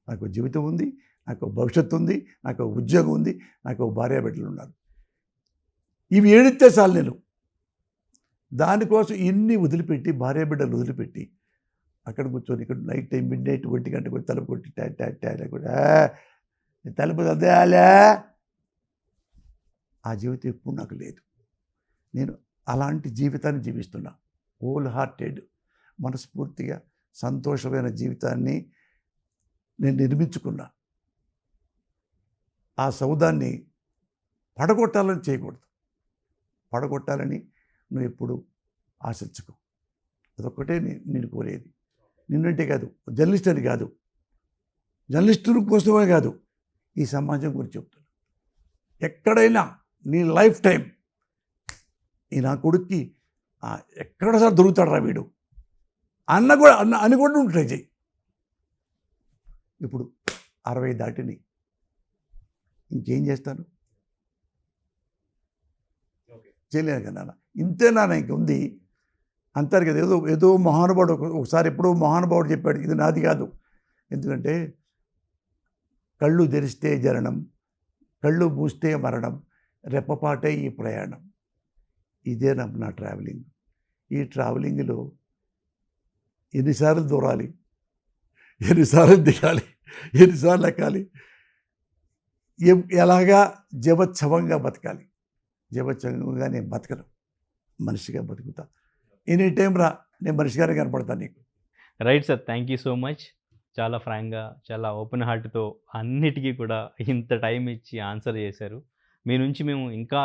నాకు జీవితం ఉంది, నాకు భవిష్యత్తు ఉంది, నాకు ఉద్యోగం ఉంది, నాకు భార్యాబిడ్డలు ఉన్నారు. ఇవి ఏడితే చాలు. నేను దానికోసం ఇన్ని వదిలిపెట్టి, భార్యాబిడ్డలు వదిలిపెట్టి అక్కడ కూర్చొని, ఇక్కడ నైట్ టైం మిడ్-నైట్ 1 గంటకు తలుపు కొట్టి ట్యా కూడా తలుపు చదివాలే, ఆ జీవితం ఎప్పుడు నాకు లేదు. నేను అలాంటి జీవితాన్ని జీవిస్తున్నా. హోల్ హార్టెడ్, మనస్ఫూర్తిగా సంతోషమైన జీవితాన్ని నేను నిర్మించుకున్నా. ఆ సౌదాన్ని పడగొట్టాలని చేయకూడదు. పడగొట్టాలని నువ్వు ఎప్పుడు ఆశించుకో. అదొక్కటే నేను కోరేది. నిన్నంటే కాదు, జర్నలిస్ట్ అని కాదు, జర్నలిస్టు కోసమే కాదు, ఈ సమాజం గురించి చెప్తున్నా. ఎక్కడైనా నీ లైఫ్ టైం ఈ నా కొడుక్కి ఎక్కడసారి దొరుకుతాడు రా వీడు అని కూడా నువ్వు ట్రై చేయి. ఇప్పుడు 60 దాటిని ఇంకేం చేస్తాను, చేయలేను కదా నాన్న, ఇంతే నాన్న ఇంక ఉంది అంటారు కదా. ఏదో మహానుభావుడు ఒకసారి ఎప్పుడో మహానుభావుడు చెప్పాడు, ఇది నాది కాదు. ఎందుకంటే కళ్ళు తెరిస్తే జననం, కళ్ళు మూస్తే మరణం, రెప్పపాటే ఈ ప్రయాణం. ఇదే నా ట్రావెలింగ్. ఈ ట్రావెలింగ్లో ఎన్నిసార్లు దూరాలి, ఎన్నిసార్లు దిగాలి, ఎన్నిసార్లు ఎక్కాలి, ఎలాగా జీవోత్సవంగా బతకాలి. జీవోత్సవంగా నేను బతకను, మనిషిగా బతుకుతా. ఎనీ టైం రా, నేను మనిషిగానే కనపడతాను నీకు. Right sir, thank you so much. చాలా ఫ్రాంక్గా, చాలా ఓపెన్ హార్ట్తో అన్నిటికీ కూడా ఇంత టైం ఇచ్చి ఆన్సర్ చేశారు. మీ నుంచి మేము ఇంకా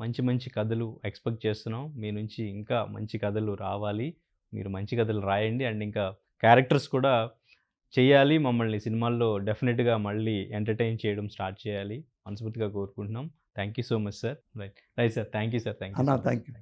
మంచి మంచి కథలు ఎక్స్పెక్ట్ చేస్తున్నాం. మీ నుంచి ఇంకా మంచి కథలు రావాలి, మీరు మంచి కథలు రాయండి, అండ్ ఇంకా క్యారెక్టర్స్ కూడా చేయాలి. మమ్మల్ని సినిమాల్లో డెఫినెట్గా మళ్ళీ ఎంటర్టైన్ చేయడం స్టార్ట్ చేయాలి మనస్ఫూర్తిగా కోరుకుంటున్నాం. Thank you so much sir. Right sir, thank you sir. Thank you.